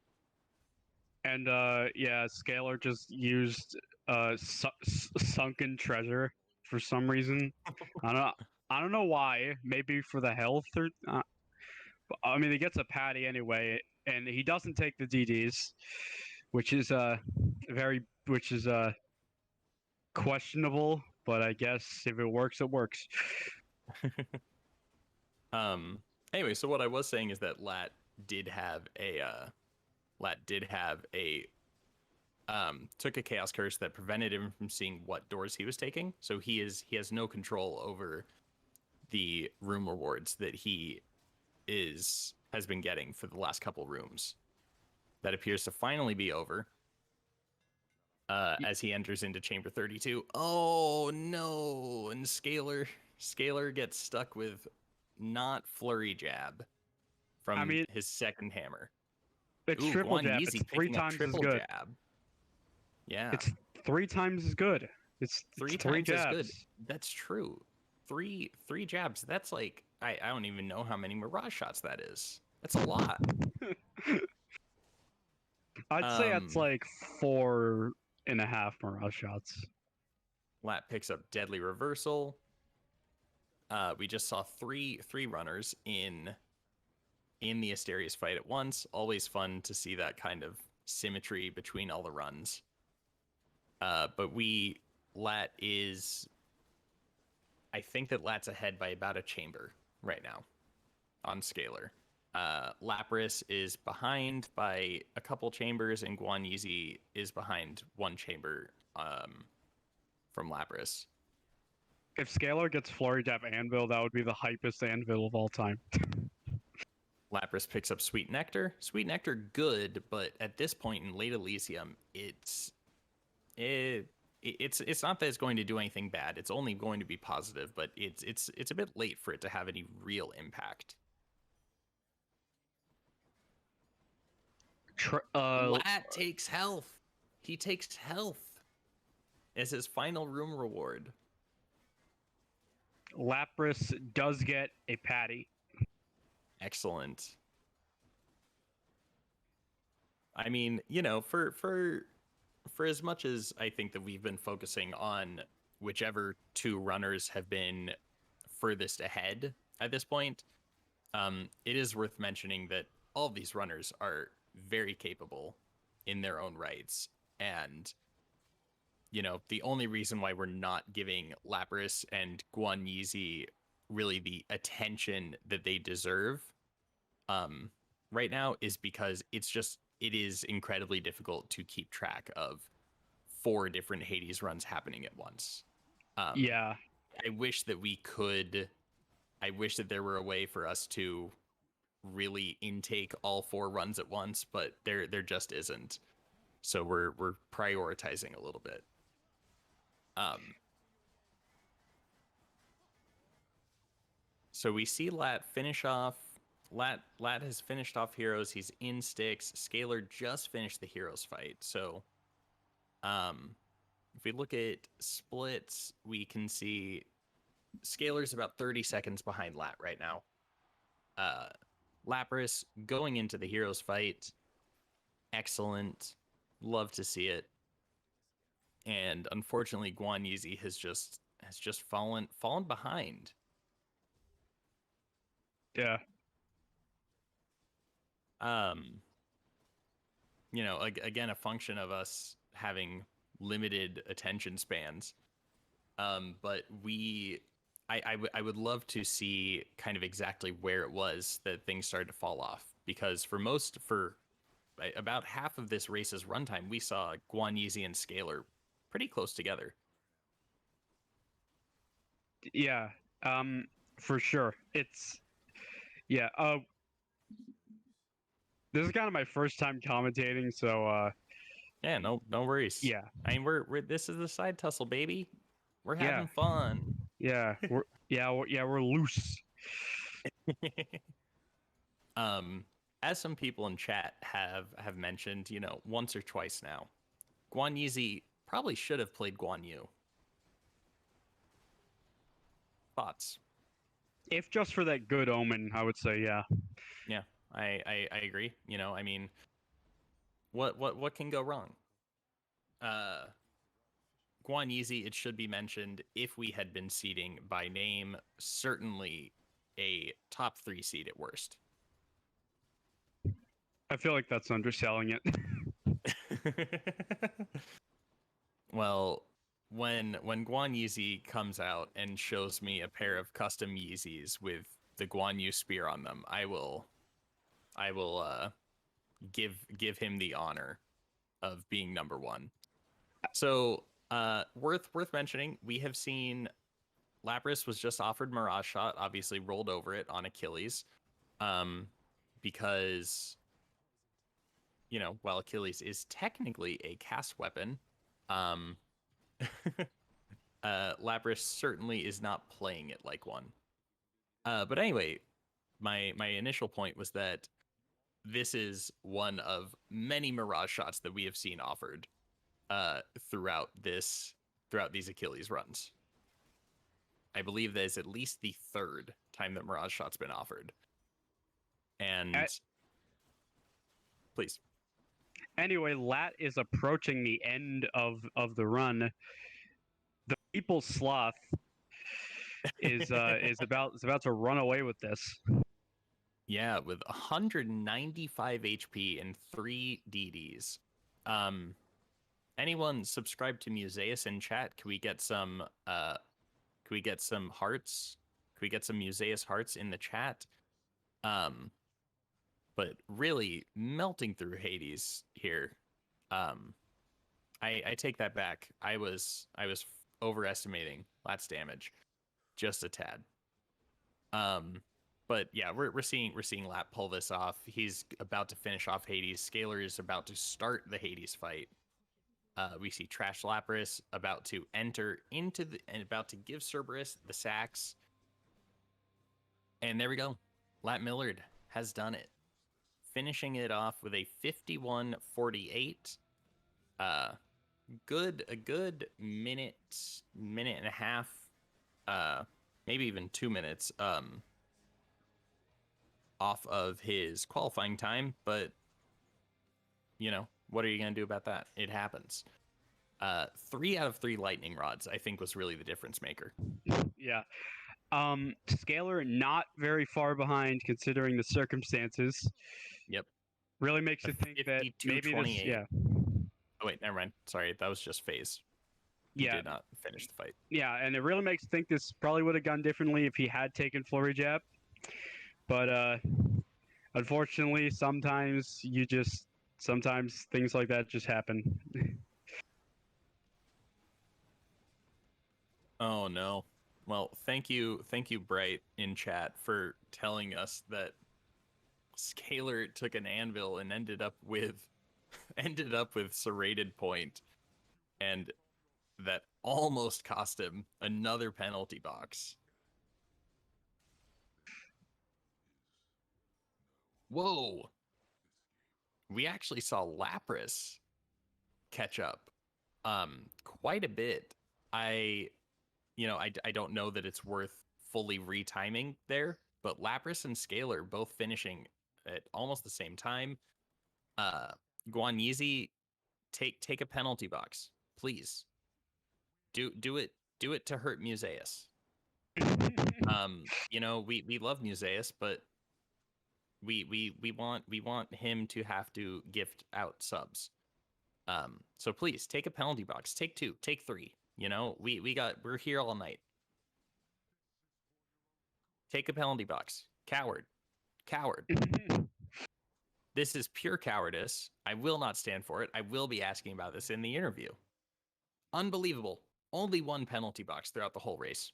And yeah, Scalar just used Sunken Treasure for some reason. I I don't know why. Maybe for the health or. I mean, he gets a patty anyway, and he doesn't take the DDs, which is questionable. But I guess if it works, it works. Um. Anyway, so what I was saying is that Lat did have a took a chaos curse that prevented him from seeing what doors he was taking. So he has no control over the room rewards that he has been getting for the last couple rooms. That appears to finally be over. As he enters into chamber 32. Oh no! And Scalar gets stuck with not flurry jab from his second hammer. It's Ooh, triple Guan jab. Yizi It's three picking up times as triple good. jab. Yeah. It's 3 times as good. It's three three times as good. jabs. That's true. Three jabs. That's like I don't even know how many Mirage shots that is. That's a lot. I'd say that's like 4.5 Mirage shots. Lat picks up Deadly Reversal. We just saw three runners in the Asterius fight at once. Always fun to see that kind of symmetry between all the runs. But Lat is, I think that Lat's ahead by about a chamber right now on Scalar. Lapras is behind by a couple chambers, and Guan Yizi is behind one chamber from Lapras. If Scalar gets Flurry Jab Anvil, that would be the hypest Anvil of all time. Lapras picks up Sweet Nectar. Sweet Nectar, good, but at this point in late Elysium, it's not that it's going to do anything bad. It's only going to be positive, but it's a bit late for it to have any real impact. Lat takes health. He takes health as his final room reward. Lapras does get a patty. Excellent. I mean, for as much as I think that we've been focusing on whichever two runners have been furthest ahead at this point, it is worth mentioning that all of these runners are very capable in their own rights. And, the only reason why we're not giving Lapras and Guan Yizi really the attention that they deserve right now is because it is incredibly difficult to keep track of 4 different Hades runs happening at once. Yeah. I wish that there were a way for us to really intake all 4 runs at once, but there just isn't. So we're prioritizing a little bit. So we see Lat finish off. Lat has finished off heroes. He's in Styx. Scalar just finished the heroes fight. So, if we look at splits, we can see Scalar's about 30 seconds behind Lat right now. Lapras going into the heroes fight. Excellent. Love to see it. And unfortunately, Guan Yizi has just fallen behind. Yeah. Again, a function of us having limited attention spans. But I would love to see kind of exactly where it was that things started to fall off, because for about half of this race's runtime, we saw Guan Yizi and Scalar pretty close together. Yeah. For sure. This is kind of my first time commentating, so yeah, no worries. Yeah. I mean, we're this is the side tussle, baby. We're having fun. Yeah, we're loose. As some people in chat have mentioned, once or twice now, Guan Yizi probably should have played Guan Yu. Thoughts? If just for that good omen, I would say yeah. Yeah, I agree. I mean, what can go wrong? Guan Yizi, it should be mentioned, if we had been seeding by name, certainly a top 3 seed at worst. I feel like that's underselling it. Well, when Guan Yizi comes out and shows me a pair of custom Yeezys with the Guan Yu spear on them, I will give him the honor of being number 1. So, worth mentioning, we have seen Lapras was just offered Mirage Shot, obviously rolled over it on Achilles, because, you know, while Achilles is technically a cast weapon, Lapras certainly is not playing it like one. But anyway, my initial point was that this is one of many Mirage Shots that we have seen offered throughout these Achilles runs. I believe that is at least the 3rd time that Mirage Shot's been offered. And please. Anyway, Lat is approaching the end of the run. The People's Sloth is about to run away with this. Yeah, with 195 HP and 3 DDs. Anyone subscribe to Museus in chat? Can we get some hearts? Can we get some Museus hearts in the chat? But really melting through Hades here. I take that back. I was overestimating Lat's damage just a tad. But yeah, we're seeing Lat pull this off. He's about to finish off Hades. Scalar is about to start the Hades fight. We see Trash Lapras about to enter into and about to give Cerberus the sacks. And there we go. Lat Millard has done it, finishing it off with a 51-48. A good minute and a half, maybe even 2 minutes, off of his qualifying time. But you know, what are you gonna do about that? It happens. 3 out of 3 lightning rods, I think, was really the difference maker. Yeah. Scalar not very far behind considering the circumstances. Yep. Really makes you think that maybe this, yeah. Oh wait, never mind. Sorry, that was just phase. He did not finish the fight. Yeah, and it really makes you think this probably would have gone differently if he had taken Flurry Jab. But unfortunately, sometimes things like that just happen. Oh no. Well, thank you, Bright in chat, for telling us that Scalar took an anvil and ended up with serrated point, and that almost cost him another penalty box. Whoa. We actually saw Lapras catch up quite a bit. I don't know that it's worth fully retiming there, but Lapras and Scalar both finishing at almost the same time. Guan Yizi, take a penalty box, please. Do it to hurt Museus. We love Museus, but we want him to have to gift out subs. So please take a penalty box. Take 2, take 3. You know, we're here all night. Take a penalty box. Coward. This is pure cowardice. I will not stand for it. I will be asking about this in the interview. Unbelievable. Only 1 penalty box throughout the whole race.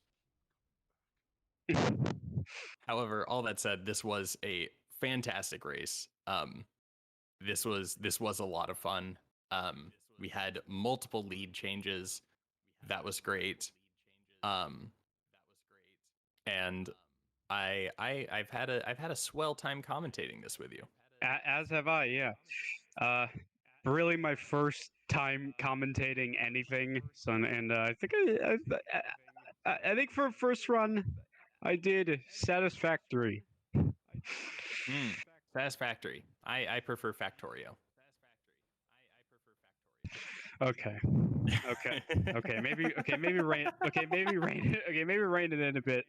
However, all that said, this was a fantastic race. This was a lot of fun. We had multiple lead changes. That was great. And I've had a swell time commentating this with you. As have I, yeah. Really my first time commentating anything. So, and I think I think for a first run, I did satisfactory. Satisfactory. I prefer Factorio. Okay. Maybe rein it in a bit.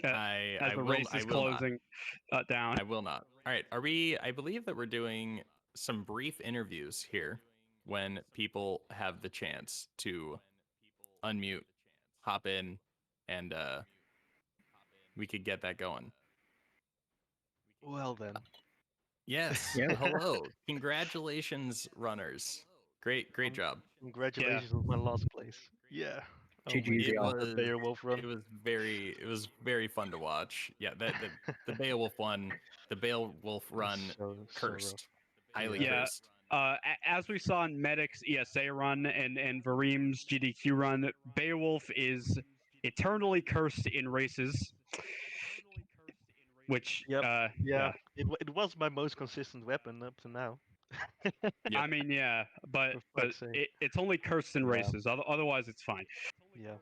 As the race is closing down. I will not. All right, I believe that we're doing some brief interviews here when people have the chance to unmute, hop in, and we could get that going. Well then. Yes. Yeah. Hello. Congratulations, runners. Great job. Congratulations on my last place. Yeah. GG's, It y'all. was Beowulf run. it was very fun to watch. Yeah, the Beowulf one, the Beowulf run, So cursed, rough. highly Yeah. cursed. As we saw in Medic's ESA run and Vareem's GDQ run, Beowulf is eternally cursed in races. Which, Yep. yeah. It was my most consistent weapon up to now. Yep. I mean, yeah, but For fuck's sake. it's only cursed in Yeah. races. Otherwise, it's fine. Yeah.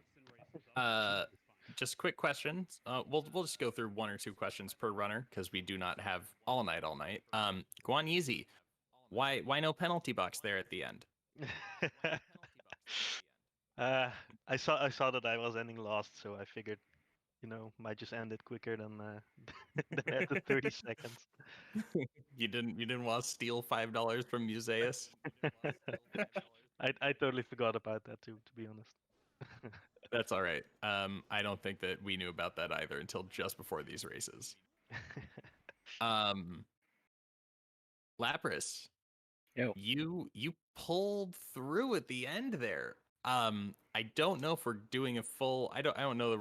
Just quick questions. We'll just go through one or two questions per runner because we do not have all night. Guan Easy, why no penalty box there at the end? I saw that I was ending last, so I figured, might just end it quicker than than at the 30 seconds. You didn't want to steal $5 from Museus? I totally forgot about that too, to be honest. That's all right. I don't think that we knew about that either until just before these races. Lapras, Yo. you pulled through at the end there. I don't know if we're doing a full. I don't know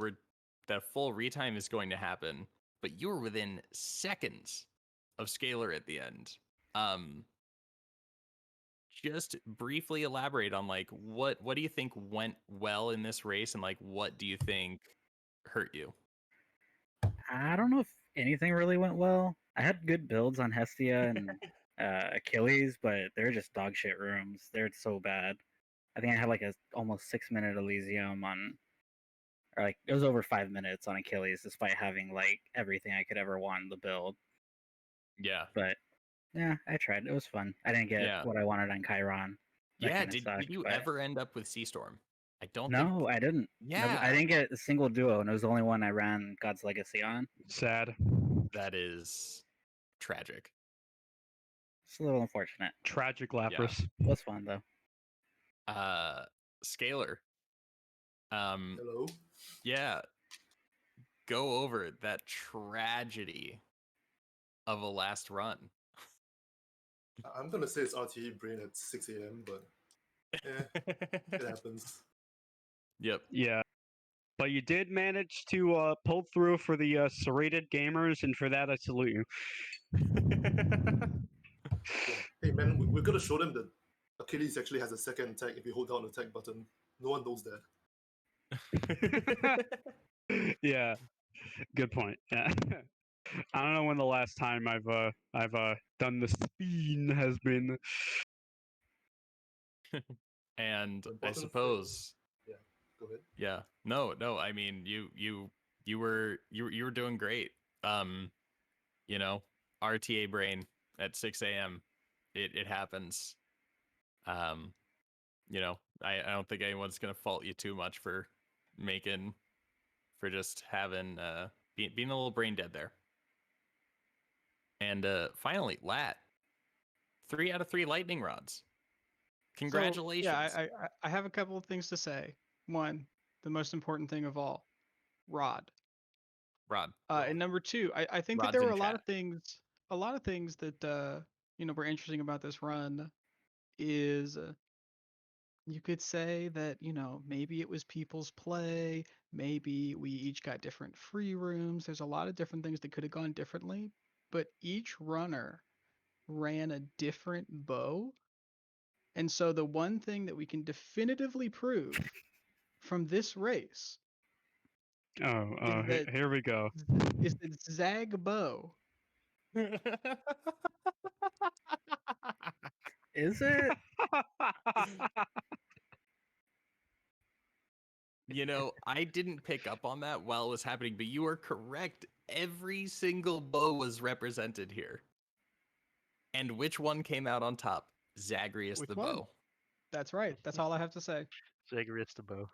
that full retime is going to happen, but you were within seconds of Scalar at the end. Just briefly elaborate on like what do you think went well in this race, and like what do you think hurt you? I don't know if anything really went well. I had good builds on Hestia and Achilles, but they're just dog shit rooms. They're so bad. I think I had like a almost 6-minute Elysium on, or like it was over 5 minutes on Achilles, despite having like everything I could ever want in the build. Yeah. But yeah, I tried. It was fun. I didn't get what I wanted on Chiron. That Did you but... ever end up with Sea Storm? I don't No, think... I didn't. Yeah. I didn't get a single duo, and it was the only one I ran God's Legacy on. Sad. That is tragic. It's a little unfortunate. Tragic Lapras. It was fun though. Scalar. Hello. Yeah. Go over that tragedy of a last run. I'm gonna say it's RTE brain at 6 a.m., but it happens. Yep. Yeah. But you did manage to pull through for the serrated gamers, and for that I salute you. Yeah. Hey man, we're gonna show them that Achilles actually has a second attack if you hold down the attack button. No one knows that. Yeah. Good point. Yeah. I don't know when the last time I've done the spin has been. And The I button suppose. Yeah. Go ahead. Yeah. No. I mean, you were doing great. RTA brain at 6 a.m. It happens. I don't think anyone's gonna fault you too much for just having being a little brain dead there. And finally, Lat, 3 out of 3 lightning rods. Congratulations. So, yeah, I have a couple of things to say. One, the most important thing of all, Rod. And number two, I think that there were a lot of things that were interesting about this run. Is you could say that maybe it was people's play, maybe we each got different free rooms. There's a lot of different things that could have gone differently, but each runner ran a different bow. And so the one thing that we can definitively prove from this race here we go. Is that Zag bow. Is it? I didn't pick up on that while it was happening, but you are correct. Every single bow was represented here. And which one came out on top? Zagreus the bow. That's right. That's all I have to say. Jaeger is the bow.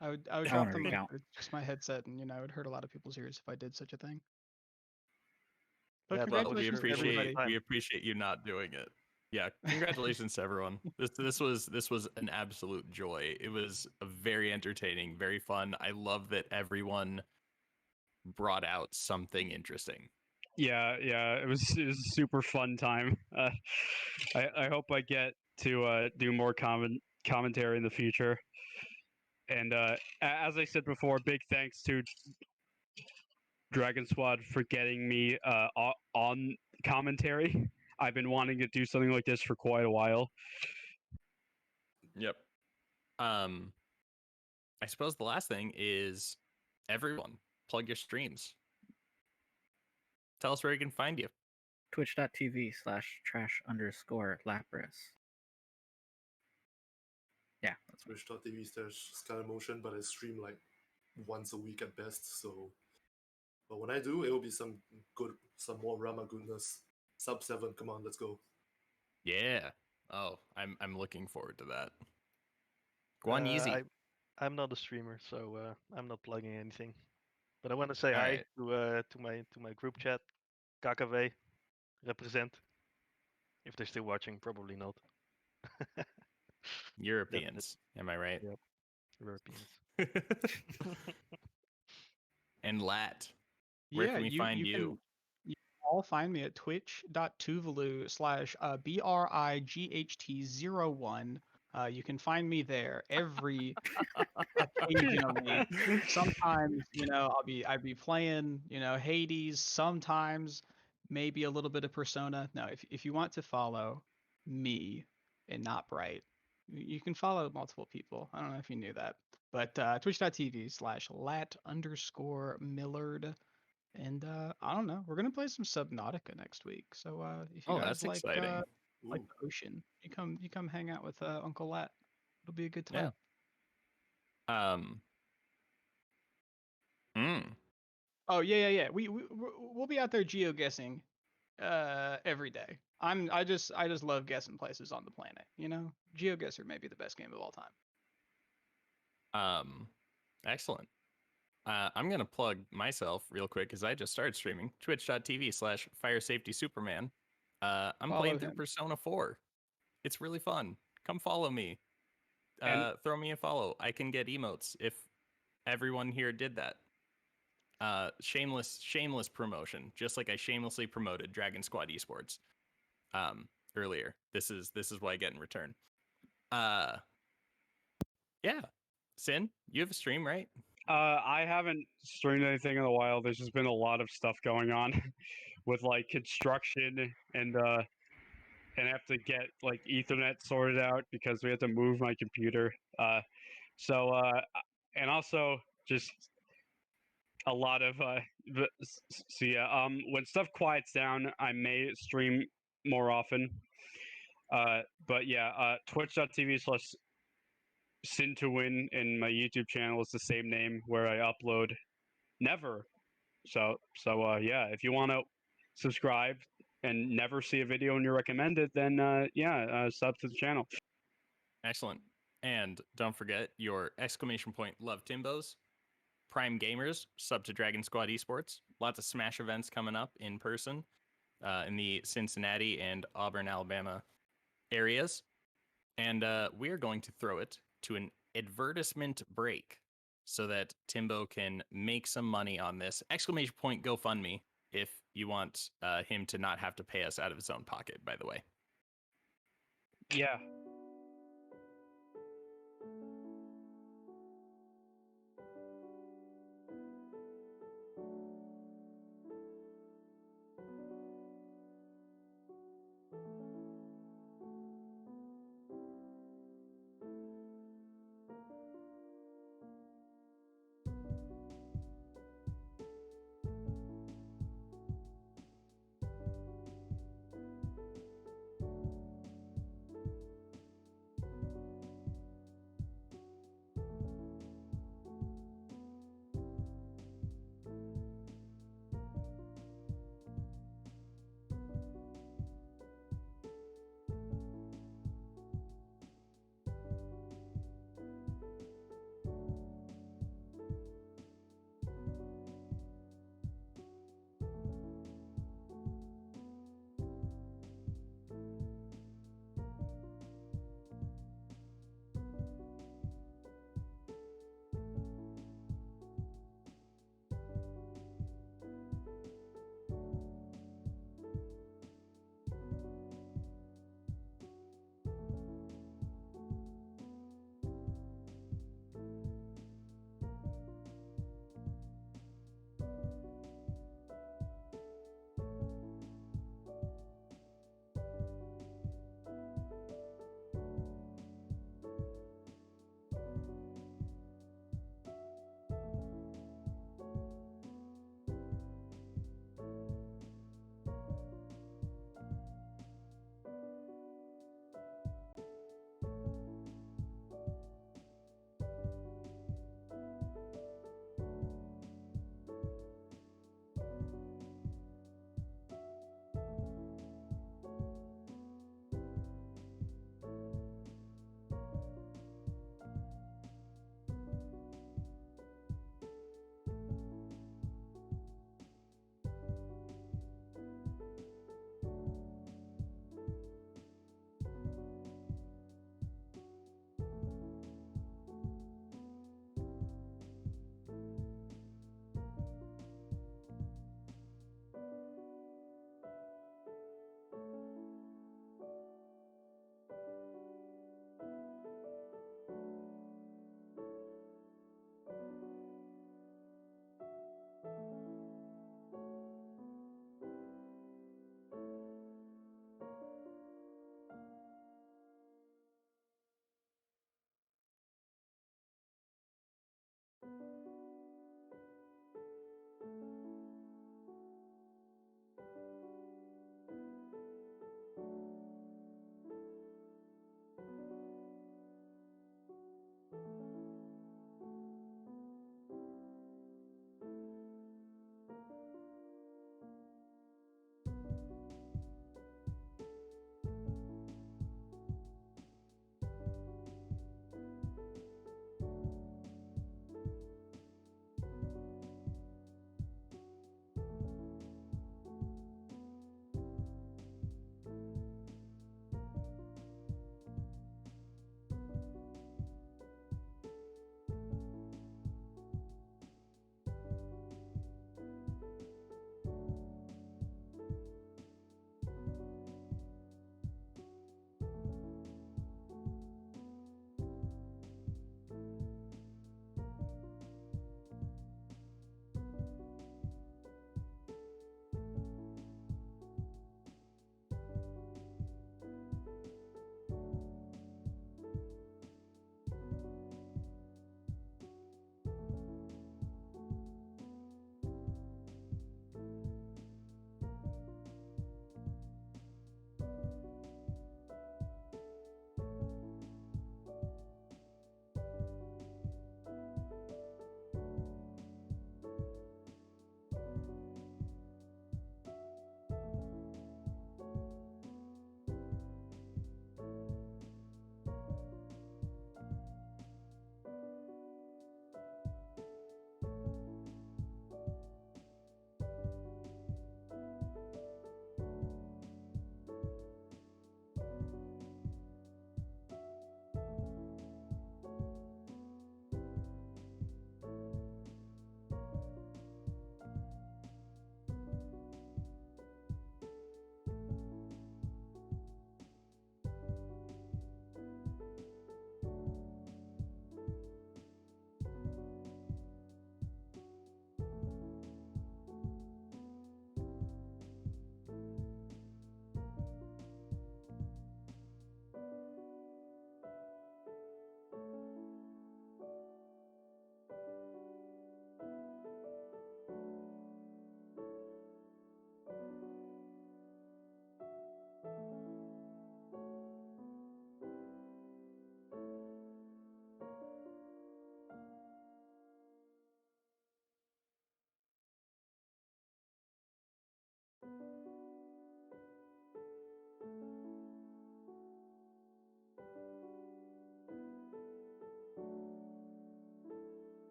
I would I drop wanna them recount. with just my headset, and it would hurt a lot of people's ears if I did such a thing. But Yeah, Well, congratulations to every everybody. time. we appreciate you not doing it. Yeah, congratulations to everyone. This was an absolute joy. It was a very entertaining, very fun. I love that everyone brought out something interesting. Yeah, it was a super fun time. I hope I get to do more commentary in the future. And as I said before, big thanks to DragonSquad for getting me on commentary. I've been wanting to do something like this for quite a while. Yep. I suppose the last thing is everyone plug your streams. Tell us where you can find you. Twitch.tv/trash_Lapras. Yeah, that's what. Twitch.tv/SkyMotion, but I stream like once a week at best. So, but when I do, it will be some more Rama goodness. Sub 7, come on, let's go. Yeah. Oh, I'm looking forward to that. Go on, Yeezy. I'm not a streamer, so I'm not plugging anything. But I want to say All hi right. to my group chat. KKV, represent. If they're still watching, probably not. Europeans, am I right? Yep, Europeans. And Lat, where can we find you? You can all find me at twitch.tuvalu/BRIGHT01. You can find me there every occasionally. Sometimes, I'd be playing, Hades. Sometimes, maybe a little bit of Persona. No, if you want to follow me and not Bright, you can follow multiple people. I don't know if you knew that, but twitch.tv/lat_Millard. And I don't know. We're gonna play some Subnautica next week. So if you Oh, guys that's exciting. like the ocean, you come hang out with Uncle Lat. It'll be a good time. Yeah. Oh yeah. We'll be out there geoguessing every day. I just love guessing places on the planet. GeoGuessr may be the best game of all time. Excellent. I'm gonna plug myself real quick because I just started streaming twitch.tv/FireSafetySuperman. I'm Follow playing through him. Persona 4. It's really fun. Come follow me. And- Throw me a follow. I can get emotes if everyone here did that. Shameless promotion, just like I shamelessly promoted DragonSquad eSports earlier. This is what I get in return. Yeah. Sin, you have a stream, right? I haven't streamed anything in a while. There's just been a lot of stuff going on with like construction and I have to get like Ethernet sorted out because we have to move my computer. And also just a lot of when stuff quiets down, I may stream more often. But yeah, twitch.tv/sin to win, and my YouTube channel is the same name where I upload never. So yeah, if you want to subscribe and never see a video and you're recommended, then sub to the channel. Excellent. And don't forget your ! Love Timbos. Prime Gamers, sub to DragonSquad Esports. Lots of Smash events coming up in person in the Cincinnati and Auburn, Alabama areas. And we are going to throw it to an advertisement break so that Timbo can make some money on this ! GoFundMe if you want him to not have to pay us out of his own pocket, by the way. Yeah.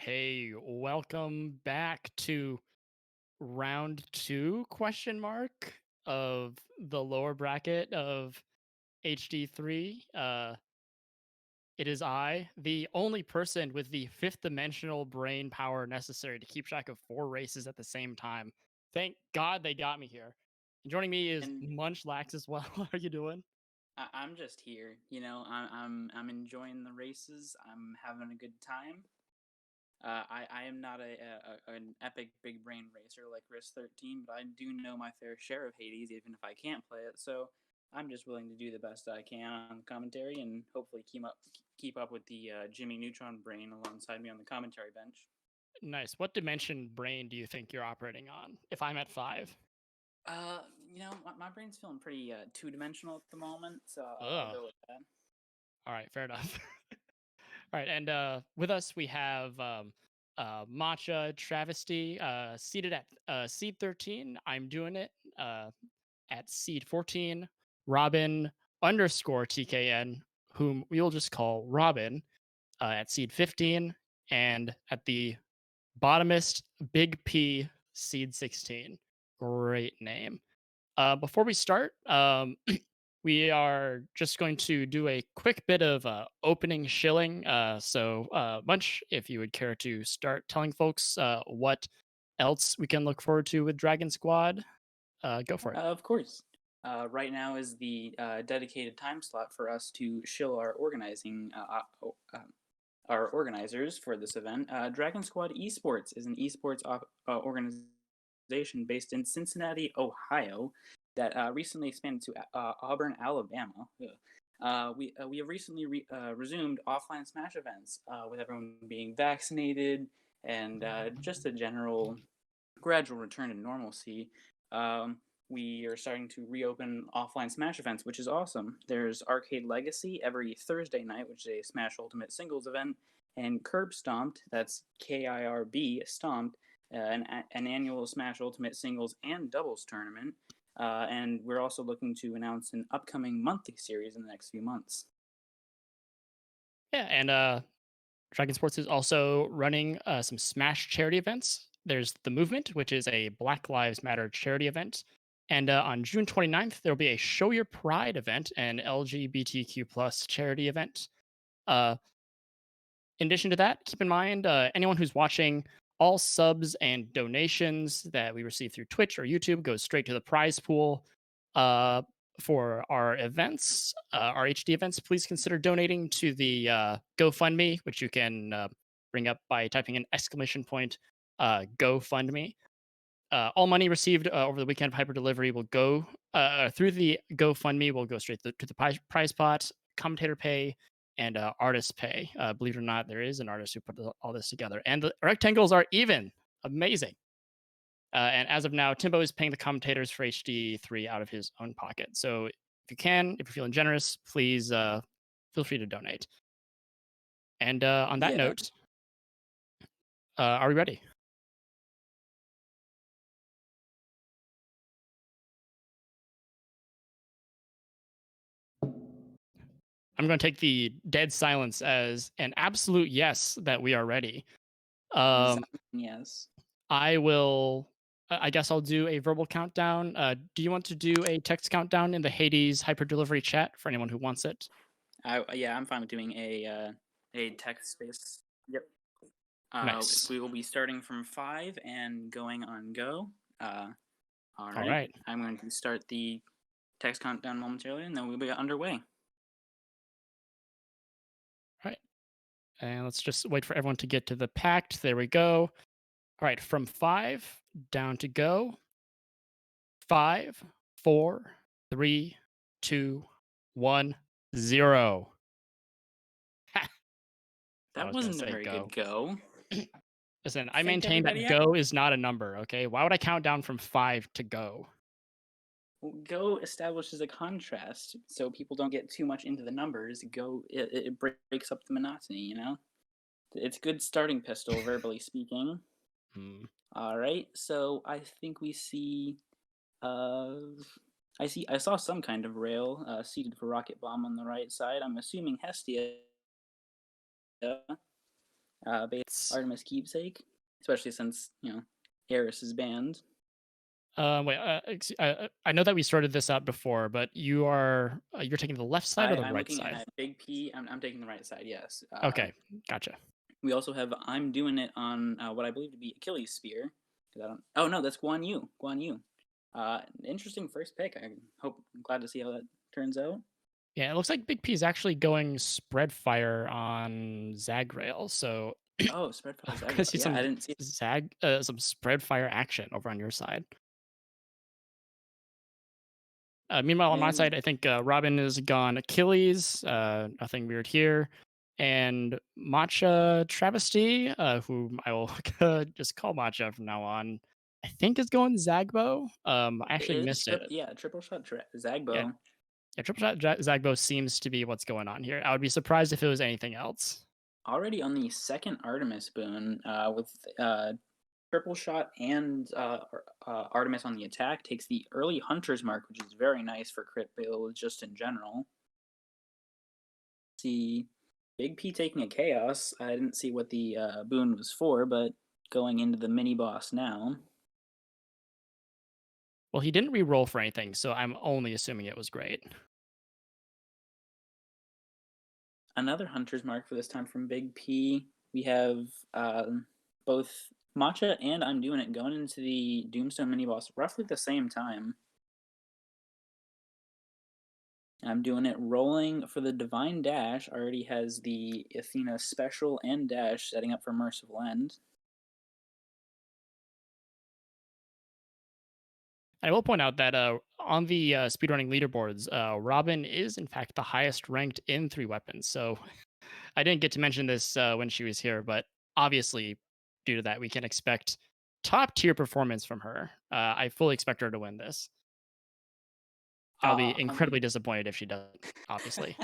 Hey, welcome back to round 2 question mark of the lower bracket of HD3. It is I, the only person with the fifth dimensional brain power necessary to keep track of 4 races at the same time. Thank God they got me here. And joining me is And Munchlax as well. How are you doing? I'm just here, you know. I'm enjoying the races. I'm having a good time. I am not an epic big brain racer like Risk 13, but I do know my fair share of Hades, even if I can't play it. So I'm just willing to do the best I can on commentary and hopefully keep up with the Jimmy Neutron brain alongside me on the commentary bench. Nice. What dimension brain do you think you're operating on? If I'm at 5. You know, my brain's feeling pretty two-dimensional at the moment, so I'll Ugh. go with that. All right, fair enough. All right, and with us we have Matcha Travesty seated at seed 13. I'm doing it at seed 14. Robin underscore TKN, whom we will just call Robin, at seed 15, and at the bottomest Big P seed 16. Great name. Before we start, we are just going to do a quick bit of opening shilling. Munch, if you would care to start telling folks what else we can look forward to with Dragon Squad, go for it. Of course. Right now is the dedicated time slot for us to shill our our organizers for this event. Dragon Squad eSports is an eSports organization based in Cincinnati, Ohio, that recently expanded to Auburn, Alabama. We have recently resumed offline Smash events with everyone being vaccinated and just a general gradual return to normalcy. We are starting to reopen offline Smash events, which is awesome. There's Arcade Legacy every Thursday night, which is a Smash Ultimate Singles event, and Curb Stomped, that's KIRB Stomped, an annual Smash Ultimate Singles and Doubles tournament. And we're also looking to announce an upcoming monthly series in the next few months. Yeah, and Dragon Sports is also running some Smash charity events. There's The Movement, which is a Black Lives Matter charity event. And on June 29th, there will be a Show Your Pride event, an LGBTQ plus charity event. In addition to that, keep in mind anyone who's watching, all subs and donations that we receive through Twitch or YouTube goes straight to the prize pool. For our events, our HD events, please consider donating to the GoFundMe, which you can bring up by typing in !GoFundMe. All money received over the weekend of hyper delivery will go through the GoFundMe, will go straight to the prize pot, commentator pay, and artist pay. Believe it or not, there is an artist who put all this together. And the rectangles are even. Amazing. And as of now, Timbo is paying the commentators for HD3 out of his own pocket. So if you can, if you're feeling generous, please feel free to donate. And on that note, are we ready? I'm going to take the dead silence as an absolute yes that we are ready. Yes. I will. I guess I'll do a verbal countdown. Do you want to do a text countdown in the Hades hyper delivery chat for anyone who wants it? Yeah, I'm fine with doing a text space. Yep. Nice. We will be starting from 5 and going on go. All All right. I'm going to start the text countdown momentarily, and then we'll be underway. All right. And let's just wait for everyone to get to the pact. There we go. All right. From 5 down to go. 5, 4, 3, 2, 1, 0. That wasn't a very good go. Listen, I maintain that go is not a number, okay? Why would I count down from 5 to go? Well, go establishes a contrast, so people don't get too much into the numbers. Go, it breaks up the monotony, you know? It's good starting pistol, verbally speaking. All right, so I think we see... I saw some kind of rail seated for Rocket Bomb on the right side. I'm assuming Hestia. based Artemis Keepsake, especially since Eris is banned. I know that we started this out before, but you're taking the left side or the I'm right looking side? at Big P. I'm taking the right side. Yes. Okay, gotcha. We also have I'm doing it on what I believe to be Achilles Spear. Oh no, that's Guan Yu. Guan Yu. Interesting first pick. I'm glad to see how that turns out. Yeah, it looks like Big P is actually going spread fire on Zagrail, so Oh, spread fire I'm gonna Zagrail. see Yeah, some I didn't see some spread fire action over on your side. Meanwhile, on my side, I think Robin is gone Achilles. Nothing weird here. And Matcha Travesty, whom I will just call Matcha from now on, I think is going Zagbo. I actually missed it. Yeah, triple shot Zagbo. Yeah, triple shot Zagbo seems to be what's going on here. I would be surprised if it was anything else. Already on the second Artemis boon, with triple shot and Artemis on the attack, takes the early Hunter's Mark, which is very nice for crit builds just in general. See Big P taking a Chaos. I didn't see what the boon was for, but going into the mini boss now. Well, he didn't re-roll for anything, so I'm only assuming it was great. Another Hunter's Mark for this time from Big P. We have both Matcha and I'm Doing It going into the Doomstone mini boss roughly the same time. I'm Doing It rolling for the Divine Dash. Already has the Athena special and dash setting up for Merciful End. I will point out that on the speedrunning leaderboards, Robin is in fact the highest ranked in 3 weapons. So I didn't get to mention this when she was here, but obviously due to that, we can expect top tier performance from her. I fully expect her to win this. I'll be incredibly disappointed if she doesn't, obviously.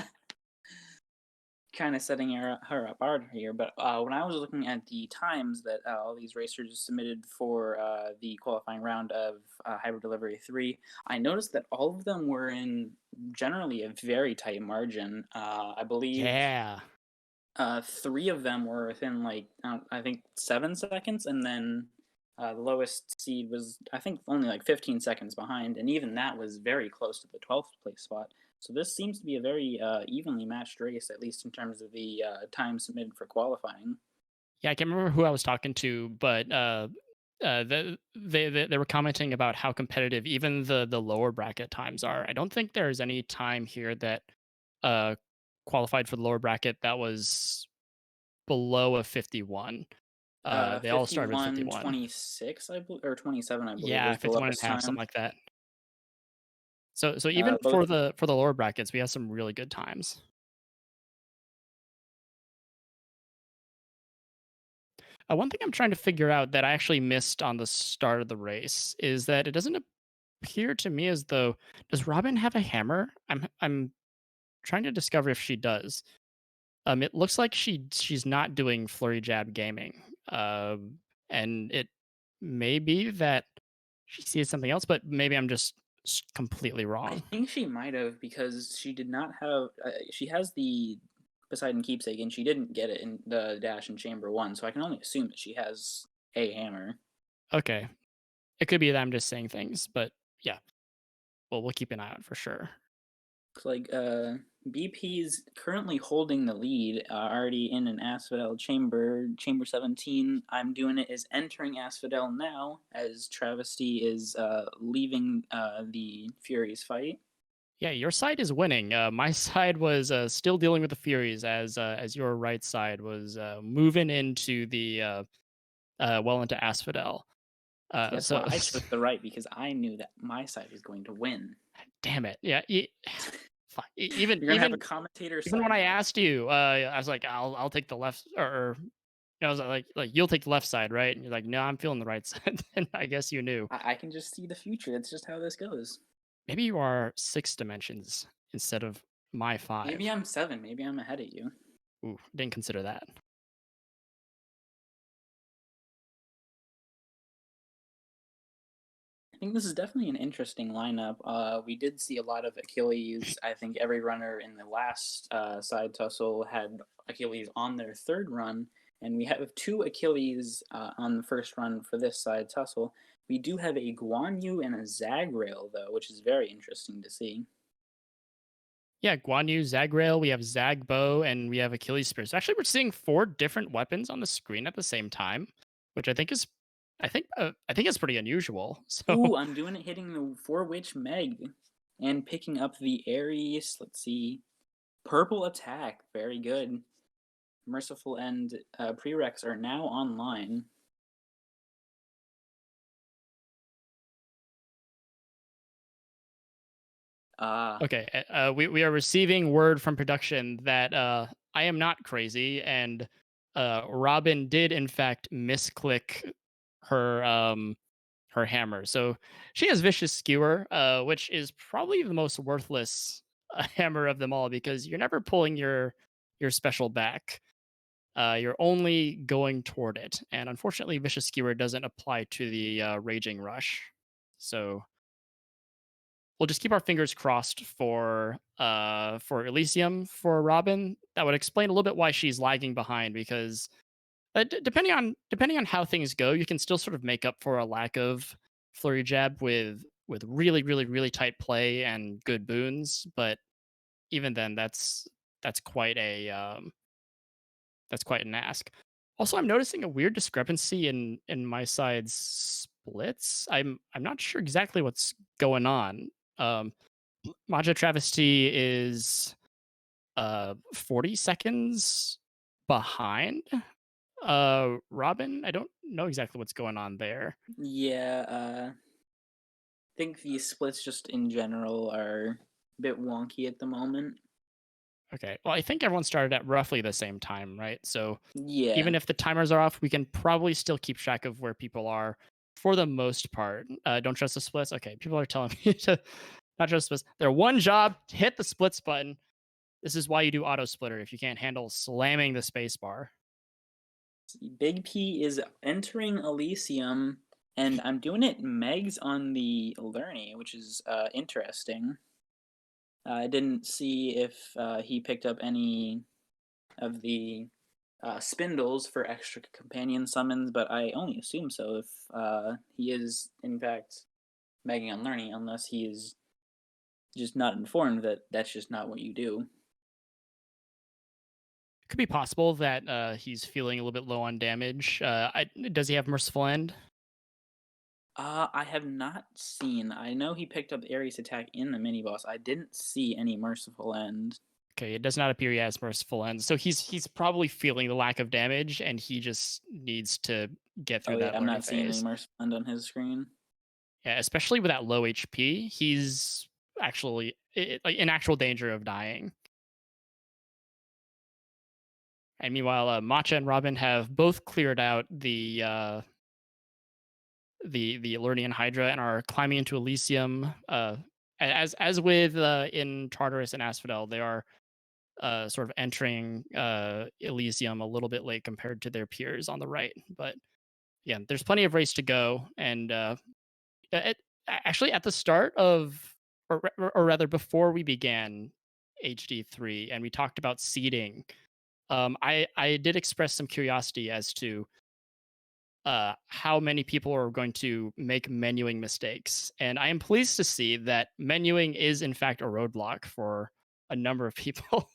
Kind of setting her up hard here, but when I was looking at the times that all these racers submitted for the qualifying round of Hybrid Delivery 3, I noticed that all of them were in generally a very tight margin. I believe 3 of them were within I think 7 seconds, and then the lowest seed was I think only like 15 seconds behind, and even that was very close to the 12th place spot. So this seems to be a very evenly matched race, at least in terms of the time submitted for qualifying. Yeah, I can't remember who I was talking to, but they were commenting about how competitive even the lower bracket times are. I don't think there's any time here that qualified for the lower bracket that was below a 51. They all started with 51. 26, I believe, or 27, I believe. Yeah, 51 and a half, something like that. So even for the lower brackets, we have some really good times. One thing I'm trying to figure out that I actually missed on the start of the race is that it doesn't appear to me as though does Robin have a hammer? I'm trying to discover if she does. It looks like she's not doing flurry jab gaming, and it may be that she sees something else, but maybe I'm just completely wrong. I think she might have, because she did not have. She has the Poseidon Keepsake, and she didn't get it in the dash in Chamber 1, so I can only assume that she has a hammer. Okay, it could be that I'm just saying things, but yeah. Well, we'll keep an eye out for sure. Like BP's currently holding the lead, already in an Asphodel chamber 17. I'm Doing It is entering Asphodel now, as Travesty is leaving the Furies fight. Yeah, your side is winning. My side was still dealing with the Furies, as your right side was moving into the well into Asphodel. That's why I took the right, because I knew that my side was going to win. Damn it! Yeah, even you're gonna have a commentator. Even when I asked you, I was like, I'll take the left, or I was like you'll take the left side, right? And you're like, no, I'm feeling the right side. And I guess you knew. I can just see the future. That's just how this goes. Maybe you are 6 dimensions instead of my 5. Maybe I'm 7. Maybe I'm ahead of you. Ooh, didn't consider that. I think this is definitely an interesting lineup. We did see a lot of Achilles. I think every runner in the last side tussle had Achilles on their third run, And we have 2 Achilles on the first run for this side tussle. We do have a Guan Yu and a Zagrail, though, which is very interesting to see. Yeah, Guan Yu, Zagrail, we have Zagbo, and we have Achilles Spear. So actually, we're seeing 4 different weapons on the screen at the same time, which I think is pretty unusual. So Ooh, I'm doing it, hitting the 4-Witch Meg and picking up the Aries. Let's see. Purple Attack. Very good. Merciful End prereqs are now online. Okay, we are receiving word from production that I am not crazy, and Robin did in fact misclick her hammer. So she has Vicious Skewer, which is probably the most worthless hammer of them all because you're never pulling your special back. You're only going toward it, and unfortunately, Vicious Skewer doesn't apply to the Raging Rush. So we'll just keep our fingers crossed for Elysium for Robin. That would explain a little bit why she's lagging behind because depending on how things go, you can still sort of make up for a lack of flurry jab with really really tight play and good boons. But even then, that's quite an ask. Also, I'm noticing a weird discrepancy in my side's splits. I'm not sure exactly what's going on. Maja Travesty is 40 seconds behind Robin. I don't know exactly what's going on there. Yeah, I think the splits just in general are a bit wonky at the moment. Okay. Well, I think everyone started at roughly the same time, right? So Yeah. even if the timers are off, we can probably still keep track of where people are for the most part. Don't trust the splits. Okay, people are telling me to not trust the splits. Their one job, hit the splits button. This is why you do auto splitter if you can't handle slamming the space bar. Big P is entering Elysium, and I'm doing it Megs on the Lerny, which is interesting. I didn't see if he picked up any of the spindles for extra companion summons, but I only assume so if he is, in fact, Megging on Lerny, unless he is just not informed that that's just not what you do. It could be possible that he's feeling a little bit low on damage. Does he have Merciful End? I have not seen. I know he picked up Aries attack in the mini boss. I didn't see any Merciful End. Okay, it does not appear he has Merciful End. So he's probably feeling the lack of damage, and he just needs to get through that. I'm not phase. seeing any Merciful End on his screen. Yeah, especially with that low HP, he's actually in actual danger of dying. And meanwhile, Matcha and Robin have both cleared out the Lernian Hydra and are climbing into Elysium. As with in Tartarus and Asphodel, they are sort of entering Elysium a little bit late compared to their peers on the right. But yeah, there's plenty of race to go. And actually, at the start of, or rather, before we began HD3 and we talked about seeding, I did express some curiosity as to how many people are going to make menuing mistakes. And I am pleased to see that menuing is, in fact, a roadblock for a number of people.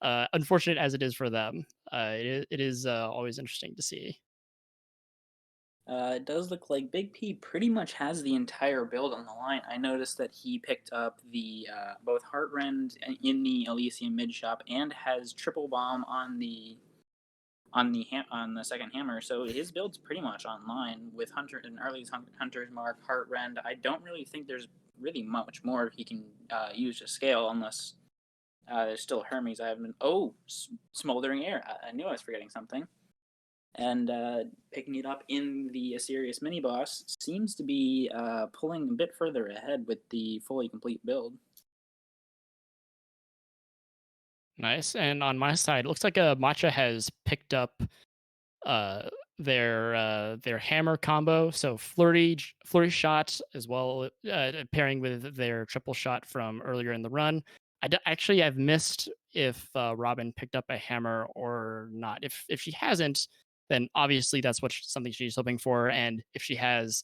Unfortunate as it is for them, it is always interesting to see. It does look like Big P pretty much has the entire build on the line. I noticed that he picked up the both Heartrend in the Elysium mid shop and has Triple Bomb on the second hammer. So his build's pretty much online with Hunter and early Hunter's Mark, Heartrend. I don't really think there's really much more he can use to scale unless there's still Hermes. I haven't. Smoldering Air. I knew I was forgetting something. And picking it up in the Asirius mini boss seems to be pulling a bit further ahead with the fully complete build. Nice. And on my side, it looks like Matcha has picked up their hammer combo. So flurry shot as well, pairing with their triple shot from earlier in the run. Actually, I've missed if Robin picked up a hammer or not. If she hasn't, then obviously that's something she's hoping for. And if she has,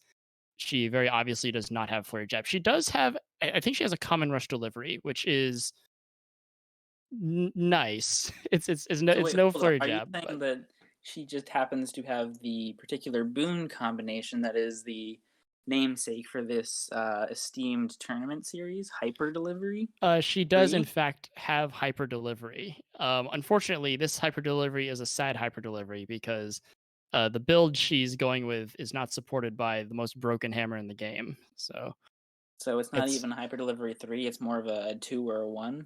she very obviously does not have flurry jab. She does have, I think she has a common rush delivery, which is nice. It's no So it's wait, no hold on. flurry Are you jab, saying but that she just happens to have the particular boon combination that is the namesake for this esteemed tournament series, Hyper Delivery? she does in 3? fact have hyper delivery. Unfortunately, this hyper delivery is a sad hyper delivery because the build she's going with is not supported by the most broken hammer in the game. So it's not it's even Hyper Delivery 3, it's more of a 2 or a 1.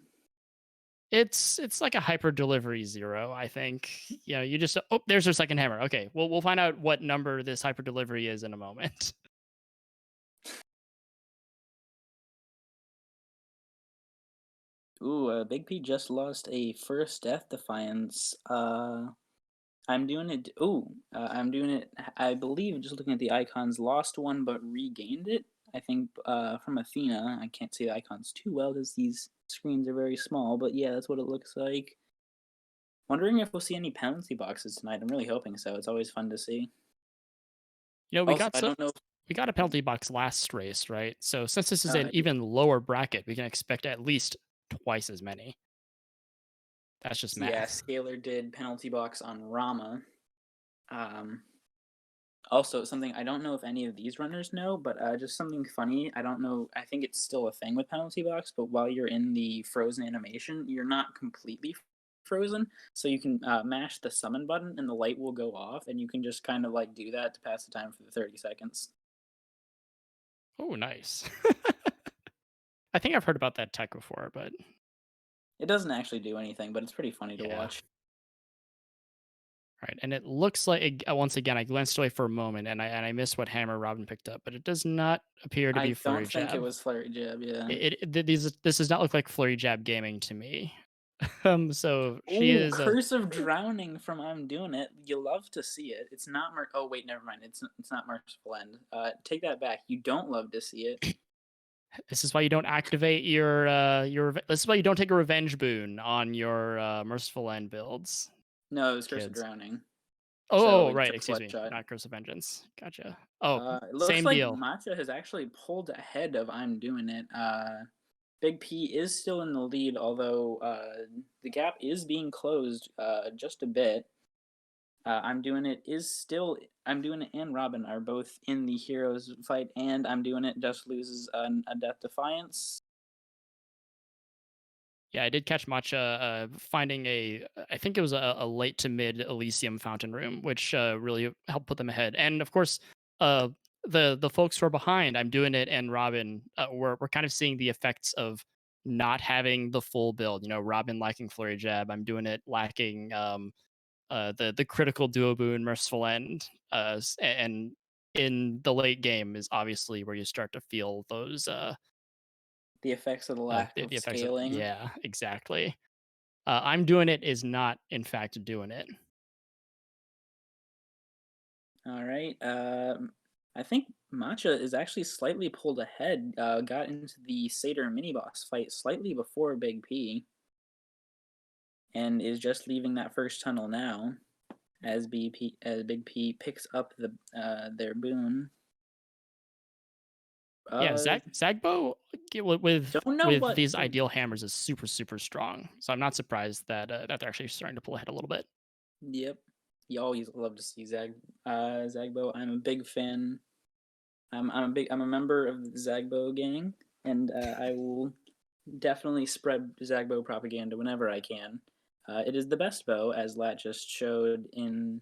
it's like a hyper delivery 0, I think. You know, you just there's her second hammer. Okay, we'll find out what number this hyper delivery is in a moment. Ooh, Big P just lost a first Death Defiance. I'm doing it. I'm doing it. I believe, just looking at the icons, lost one but regained it. I think from Athena. I can't see the icons too well because these screens are very small. But yeah, that's what it looks like. Wondering if we'll see any penalty boxes tonight. I'm really hoping so. It's always fun to see. You know, Also, I don't know. we got a penalty box last race, right? So since this is an Yeah. even lower bracket, we can expect at least twice as many. That's just math. Yeah, Scalar did penalty box on Rama. Also, something I don't know if any of these runners know, but just something funny. I don't know. I think it's still a thing with penalty box, but while you're in the frozen animation, you're not completely frozen. So you can mash the summon button and the light will go off, and you can just kind of like do that to pass the time for the 30 seconds. Oh, nice. I think I've heard about that tech before, but it doesn't actually do anything, but it's pretty funny to watch. Right, and it looks like once again I glanced away for a moment and I missed what hammer Robin picked up, but it does not appear to be flurry I don't jab. think it was flurry jab. Yeah. This does not look like flurry jab gaming to me. So she is Curse of Drowning from I'm Doing It. You love to see it. It's not oh wait, never mind. It's not Merciful End. Take that back. You don't love to see it. This is why you don't activate your this is why you don't take a revenge boon on your Merciful End builds. No, it was Curse of Drowning. Oh, so right. Excuse me. Not Curse of Vengeance. Gotcha. Oh, it looks same like deal. Matcha has actually pulled ahead of I'm Doing It. Big P is still in the lead, although the gap is being closed just a bit. I'm Doing It and Robin are both in the Heroes fight, and I'm Doing It just loses a Death Defiance. Yeah, I did catch Matcha finding I think it was a late to mid Elysium fountain room, which really helped put them ahead. And of course, the folks who are behind, I'm Doing It and Robin, we're kind of seeing the effects of not having the full build. You know, Robin lacking flurry jab, I'm Doing It lacking the critical duo boon Merciful End, and in the late game is obviously where you start to feel those the effects of the lack of scaling. Yeah, exactly. I'm Doing It is not, in fact, doing it. All right. I think Matcha is actually slightly pulled ahead. Got into the Satyr mini boss fight slightly before Big P, and is just leaving that first tunnel now, as Big P picks up their boon. Yeah, Zagbo with these ideal hammers is super, super strong. So I'm not surprised that that they're actually starting to pull ahead a little bit. Yep, you always love to see Zagbo. I'm a big fan. I'm a member of the Zagbo gang, and I will definitely spread Zagbo propaganda whenever I can. It is the best bow, as Lat just showed in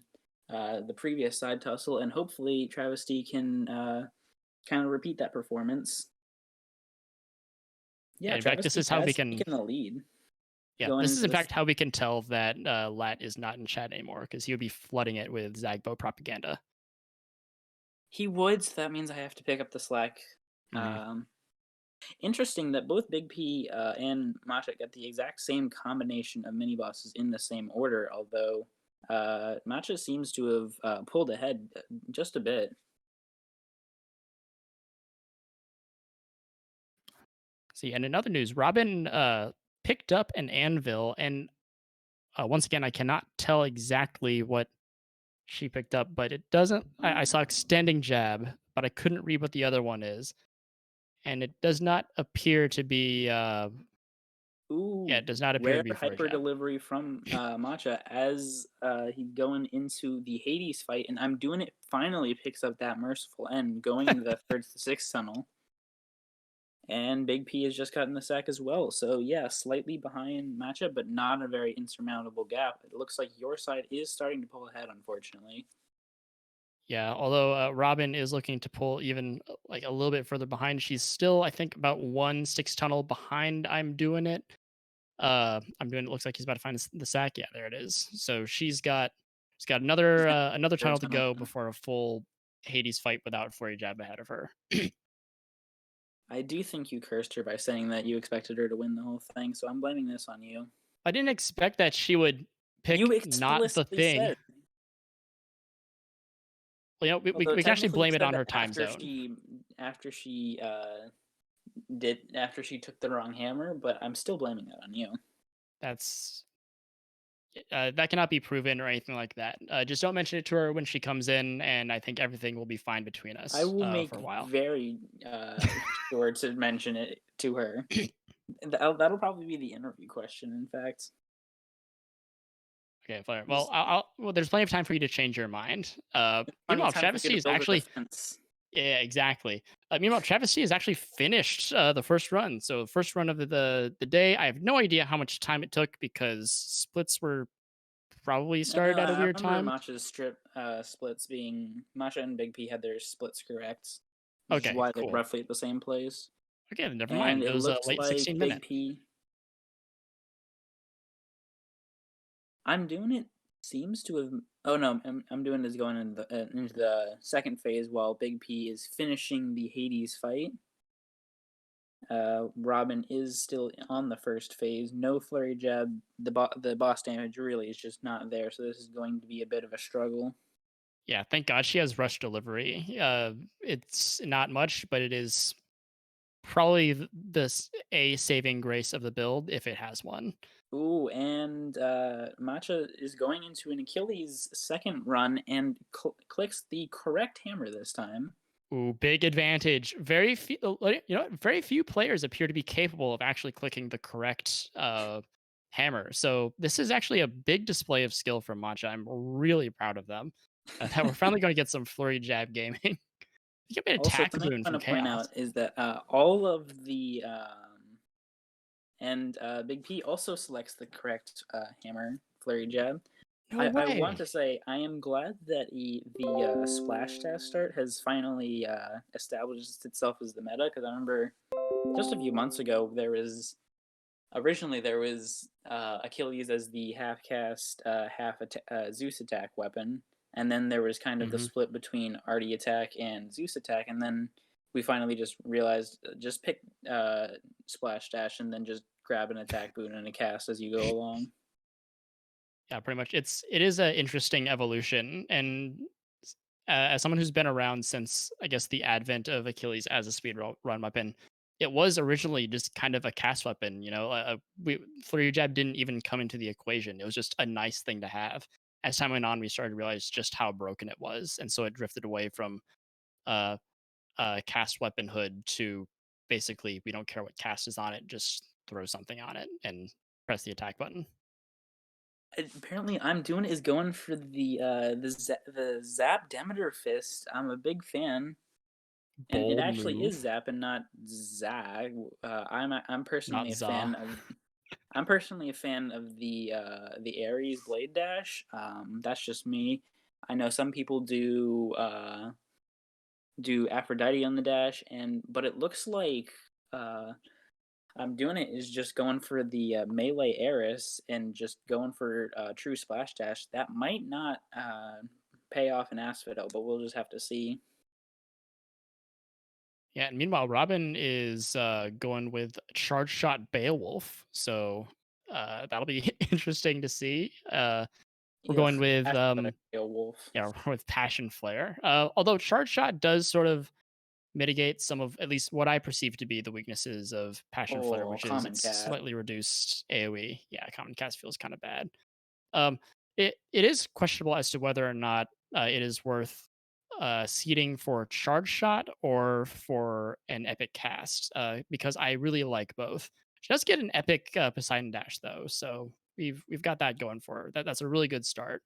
the previous side tussle, and hopefully Travesty can kind of repeat that performance. Yeah, in fact, this is how we can in the lead. Yeah, this is in fact how we can tell that Lat is not in chat anymore, because he would be flooding it with Zagbo propaganda. He would, so that means I have to pick up the slack. Interesting that both Big P and Matcha got the exact same combination of mini bosses in the same order, although Matcha seems to have pulled ahead just a bit. See, and in other news, Robin picked up an anvil, and once again, I cannot tell exactly what she picked up, but it doesn't. I saw extending jab, but I couldn't read what the other one is, and it does not appear to be. Yeah, it does not appear to Rare be flurry hyper jab. delivery from Matcha as he's going into the Hades fight, and I'm doing it. Finally picks up that merciful end, going into the 3rd to 6th tunnel. And Big P has just cut in the sack as well. So yeah, slightly behind Matcha, but not a very insurmountable gap. It looks like your side is starting to pull ahead, unfortunately. Yeah, although Robin is looking to pull even like a little bit further behind. She's still, I think, about 1 6 tunnel behind. I'm doing it. I'm doing it. Looks like he's about to find the sack. Yeah, there it is. So she's got another tunnel to go before a full Hades fight without flurry jab ahead of her. I do think you cursed her by saying that you expected her to win the whole thing, so I'm blaming this on you. I didn't expect that she would pick You not the explicitly thing. said. Well, you know, we Although can actually technically blame you it said on that her time zone. after she took the wrong hammer, but I'm still blaming that on you. That's that cannot be proven or anything like that. Just don't mention it to her when she comes in, and I think everything will be fine between us I will make for a while. very sure to mention it to her. That'll probably be the interview question, in fact. Okay, fine. Well, well, there's plenty of time for you to change your mind. Meanwhile, Travesty is actually. Yeah, exactly. Meanwhile, Travesty has actually finished the first run. So, first run of the day. I have no idea how much time it took because splits were probably started at a weird time. I remember Matcha's splits being Matcha and Big P had their splits correct, which is why cool. they're roughly at the same place. Okay, never mind. It was a late 16 minute. Big P. I'm doing it. Seems to have. Oh no, I'm doing this going into the second phase while Big P is finishing the Hades fight. Robin is still on the first phase. No flurry jab. The boss damage really is just not there, so this is going to be a bit of a struggle. Yeah, thank God she has rush delivery. It's not much, but it is probably a saving grace of the build if it has one. Ooh, and Matcha is going into an Achilles second run and clicks the correct hammer this time. Ooh, big advantage. Very few players appear to be capable of actually clicking the correct hammer. So this is actually a big display of skill from Matcha. I'm really proud of them. That we're finally going to get some flurry jab gaming. You get an attack boon from Chaos. Point out is that all of the Big P also selects the correct hammer flurry jab. No way. I want to say I am glad that the splash dash start has finally established itself as the meta, because I remember just a few months ago there was Achilles as the half cast Zeus attack weapon, and then there was kind of the split between Artie attack and Zeus attack, and then we finally just realized just pick splash dash and then just grab an attack boon and a cast as you go along. Yeah, pretty much. It is an interesting evolution, and as someone who's been around since, I guess, the advent of Achilles as a speed run weapon, it was originally just kind of a cast weapon. Flurry jab didn't even come into the equation. It was just a nice thing to have. As time went on, we started to realize just how broken it was, and so it drifted away from cast weapon hood to basically we don't care what cast is on it, just throw something on it and press the attack button. Apparently, I'm doing is going for the Zap Demeter Fist. I'm a big fan, and it actually is Zap and not Zag. I'm personally a fan of. I'm personally a fan of the Ares Blade Dash. That's just me. I know some people do Aphrodite on the dash, but it looks like I'm doing it is just going for the melee Eris and just going for true splash dash. That might not pay off in Asphodel, but we'll just have to see. Yeah, and meanwhile, Robin is going with charge shot Beowulf, so that'll be interesting to see. We're going with Beowulf. Yeah, with Passion Flare. Although charge shot does sort of mitigate some of at least what I perceive to be the weaknesses of Passion Flutter, which is Common its Cat. slightly reduced AoE. Yeah, Common Cast feels kind of bad. It is questionable as to whether or not it is worth seeding for Charge Shot or for an Epic Cast, because I really like both. She does get an Epic Poseidon Dash though, so we've got that going for her. That's a really good start.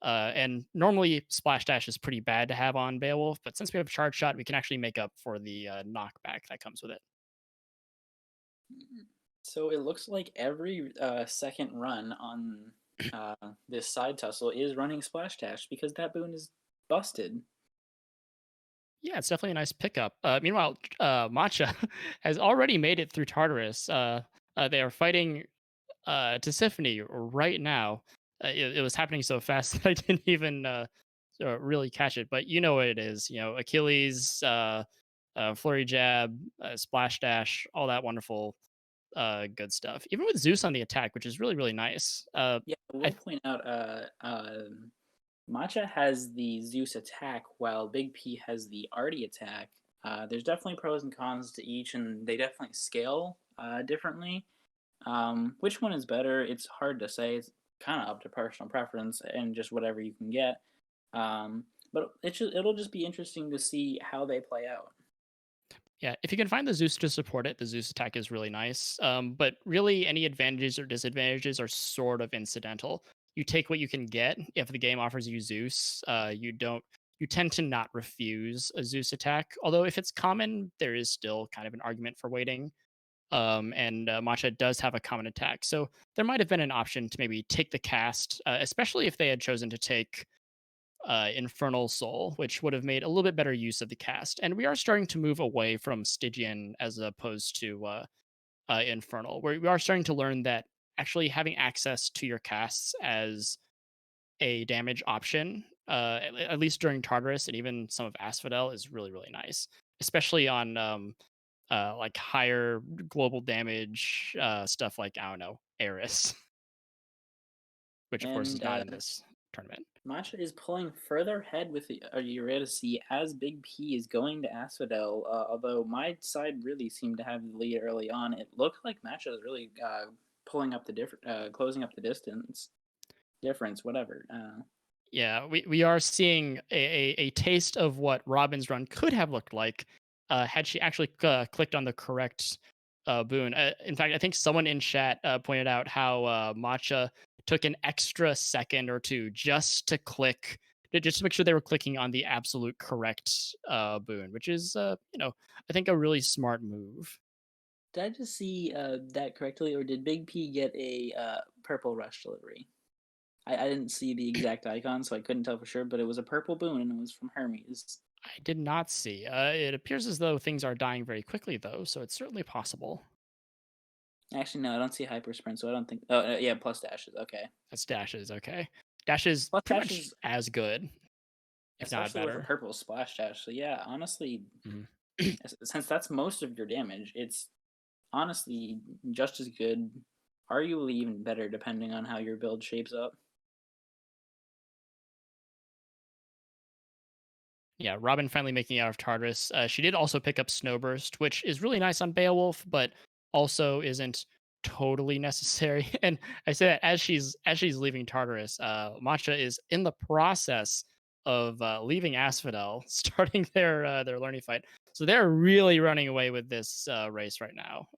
And normally Splash Dash is pretty bad to have on Beowulf, but since we have Charge Shot, we can actually make up for the knockback that comes with it. So it looks like every second run on this side tussle is running Splash Dash because that boon is busted. Yeah, it's definitely a nice pickup. Meanwhile, Matcha has already made it through Tartarus. They are fighting Tisiphone right now. It was happening so fast that I didn't even really catch it. But you know what it is. You know, Achilles, Flurry Jab, Splash Dash, all that wonderful good stuff. Even with Zeus on the attack, which is really, really nice. Yeah, I will point out Matcha has the Zeus attack while Big P has the Artie attack. There's definitely pros and cons to each, and they definitely scale differently. Which one is better? It's hard to say. It's kind of up to personal preference and just whatever you can get. But it'll just be interesting to see how they play out. Yeah, if you can find the Zeus to support it, the Zeus attack is really nice. But really, any advantages or disadvantages are sort of incidental. You take what you can get. If the game offers you Zeus, you tend to not refuse a Zeus attack. Although if it's common, there is still kind of an argument for waiting. And Matcha does have a common attack, so there might have been an option to maybe take the cast, especially if they had chosen to take Infernal Soul, which would have made a little bit better use of the cast. And we are starting to move away from Stygian as opposed to Infernal, where we are starting to learn that actually having access to your casts as a damage option, at least during Tartarus and even some of Asphodel, is really, really nice, especially on like higher global damage stuff like, I don't know, Eris, which of course is not in this tournament. Matcha is pulling further ahead with the Eurydice as Big P is going to Asphodel, although my side really seemed to have the lead early on. It looked like Matcha is really pulling up the closing up the difference, whatever. Yeah, we are seeing a taste of what Robin's run could have looked like had she actually clicked on the correct boon. In fact, I think someone in chat pointed out how Matcha took an extra second or two just to make sure they were clicking on the absolute correct boon, which is, I think a really smart move. Did I just see that correctly, or did Big P get a purple rush delivery? I didn't see the exact icon, so I couldn't tell for sure, but it was a purple boon, and it was from Hermes. I did not see. It appears as though things are dying very quickly, though, so it's certainly possible. Actually, no, I don't see hyper sprint, so I don't think. Oh, yeah, plus dashes. Okay, that's dashes. Okay, dashes plus pretty dashes much as good, if not better. With a purple splash dash. So yeah, honestly, since that's most of your damage, it's honestly just as good, arguably even better, depending on how your build shapes up. Yeah, Robin finally making it out of Tartarus. She did also pick up Snowburst, which is really nice on Beowulf, but also isn't totally necessary. And I say that as she's leaving Tartarus, Matcha is in the process of leaving Asphodel, starting their learning fight. So they're really running away with this race right now.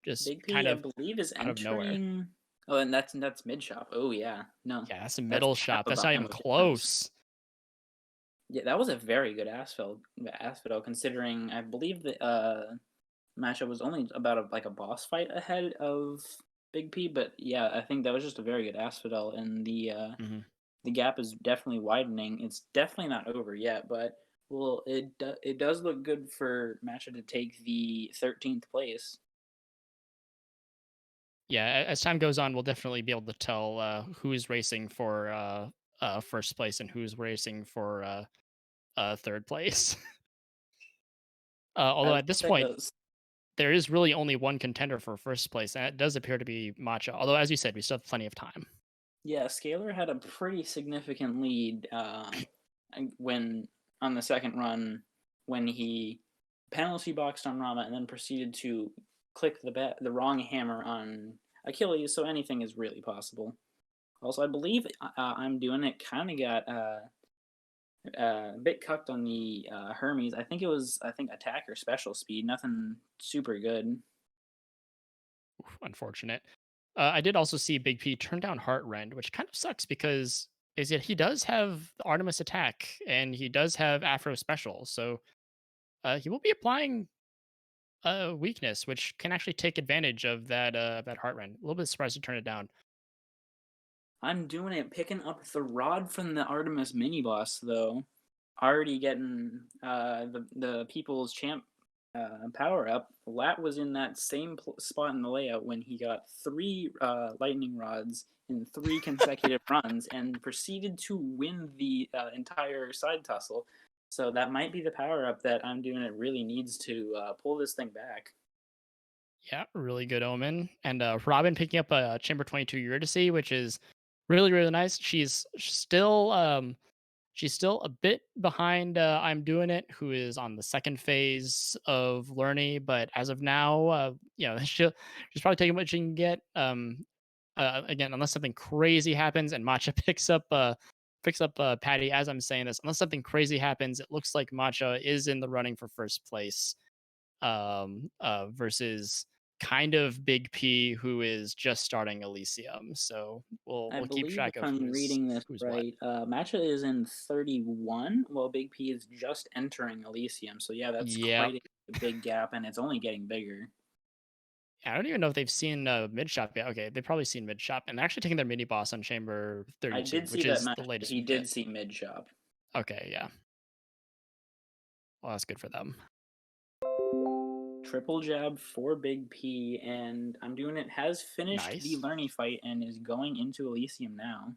Just Big P, kind of I believe, is out of nowhere. Oh, and that's mid shop. Oh yeah, no. Yeah, that's a middle shop. That's not even close. Yeah, that was a very good Asphodel, considering I believe that Matcha was only about a boss fight ahead of Big P, but yeah, I think that was just a very good Asphodel, and the gap is definitely widening. It's definitely not over yet, but well, it does look good for Matcha to take the 13th place. Yeah, as time goes on, we'll definitely be able to tell who's racing for first place and who's racing for third place. Although at this point, there is really only one contender for first place, and it does appear to be Matcha. Although, as you said, we still have plenty of time. Yeah, Scalar had a pretty significant lead when on the second run when he penalty boxed on Rama and then proceeded to click the wrong hammer on Achilles, so anything is really possible. Also, I believe I'm doing it kind of got a bit cucked on the Hermes. I think attack or special speed, nothing super good. Unfortunate. I did also see Big P turn down Heart Rend, which kind of sucks because he does have the Artemis attack and he does have Afro special, so he will be applying a weakness, which can actually take advantage of that Heart Rend. A little bit surprised to turn it down. I'm doing it, picking up the rod from the Artemis mini boss though. Already getting the People's Champ power up. Lat was in that same spot in the layout when he got 3 lightning rods in 3 consecutive runs and proceeded to win the entire side tussle. So that might be the power up that I'm doing. It really needs to pull this thing back. Yeah, really good omen. And Robin picking up a Chamber 22 Eurydice, which is really, really nice. She's still a bit behind I'm Doing It, who is on the second phase of learning, but as of now, she's probably taking what she can get. Again, unless something crazy happens and Matcha picks up Patty as I'm saying this, unless something crazy happens, it looks like Matcha is in the running for first place. Versus kind of Big P, who is just starting Elysium. So we'll keep track if of I'm reading this who's right. Matcha is in 31, while Big P is just entering Elysium. So yeah, that's quite a big gap, and it's only getting bigger. I don't even know if they've seen mid shop yet. Okay, they've probably seen mid shop, and they're actually taking their mini boss on Chamber 32, I did see which that is the latest. He did see mid shop. Okay, yeah. Well, that's good for them. Triple jab for Big P, and I'm Doing It has finished the learning fight and is going into Elysium now.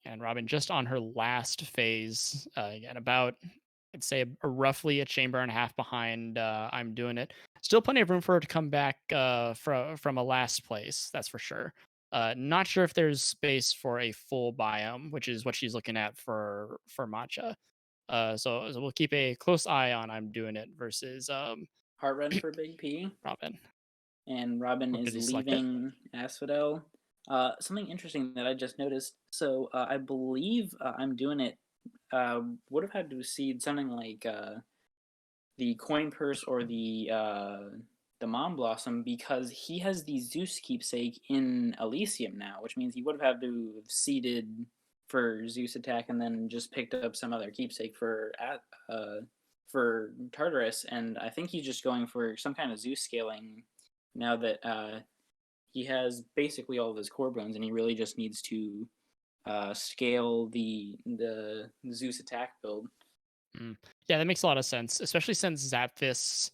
And Robin just on her last phase, again, about, I'd say, roughly a chamber and a half behind I'm Doing It. Still plenty of room for her to come back from a last place, that's for sure. Not sure if there's space for a full biome, which is what she's looking at for Matcha. So we'll keep a close eye on I'm Doing It versus Heart Rend for Big P. Robin. And Robin is leaving Asphodel. Something interesting that I just noticed. So I believe I'm Doing It would have had to seed something like the Coin Purse or the Mom Blossom, because he has the Zeus keepsake in Elysium now, which means he would have had to have seeded for Zeus attack and then just picked up some other keepsake for Tartarus. And I think he's just going for some kind of Zeus scaling now that he has basically all of his core bones, and he really just needs to scale the Zeus attack build. Yeah, that makes a lot of sense, especially since Zapfist.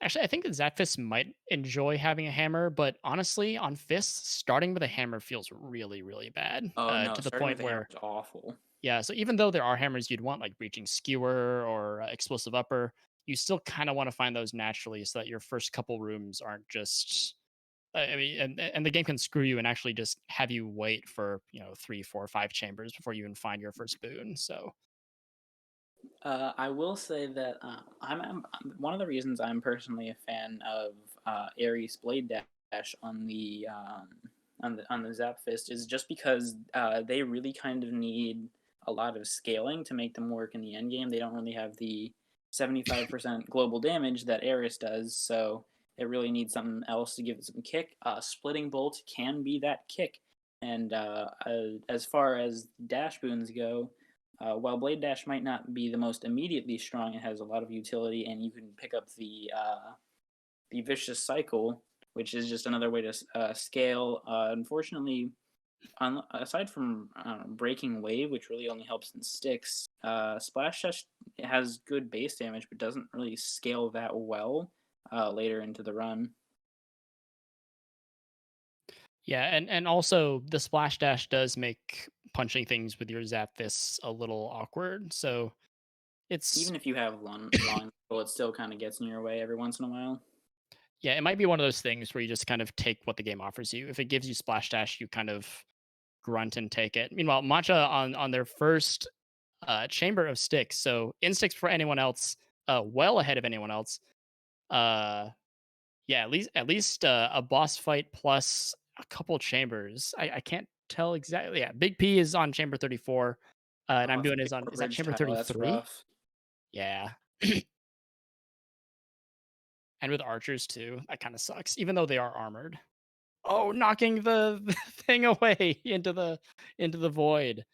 Actually, I think that Zapfist might enjoy having a hammer, but honestly, on Fist, starting with a hammer feels really, really bad. Oh no, to the point where it's awful. Yeah, so even though there are hammers you'd want, like Breaching Skewer or Explosive Upper, you still kind of want to find those naturally so that your first couple rooms aren't just. I mean, and the game can screw you and actually just have you wait for 3, 4, 5 chambers before you even find your first boon. So. I will say that I'm one of the reasons I'm personally a fan of Ares Blade Dash on the Zapfist is just because they really kind of need a lot of scaling to make them work in the end game. They don't really have the 75% global damage that Ares does, so it really needs something else to give it some kick. Splitting Bolt can be that kick, and as far as dash boons go. While Blade Dash might not be the most immediately strong, it has a lot of utility, and you can pick up the Vicious Cycle, which is just another way to scale. Unfortunately, aside from Breaking Wave, which really only helps in sticks, Splash Dash has good base damage, but doesn't really scale that well later into the run. Yeah, and also the Splash Dash does make punching things with your Zapfist a little awkward. So it's even if you have long it still kind of gets in your way every once in a while. Yeah, it might be one of those things where you just kind of take what the game offers you. If it gives you Splash Dash, you kind of grunt and take it. Meanwhile, Matcha on their first Chamber of Sticks. So in sticks for anyone else, well ahead of anyone else. Yeah, at least a boss fight plus a couple chambers. I can't tell exactly. Yeah, Big P is on chamber 34, and I'm doing his on. Is that Bridge chamber tile, that's 33? rough. Yeah. And with archers too, that kind of sucks. Even though they are armored. Oh, knocking the thing away into the void.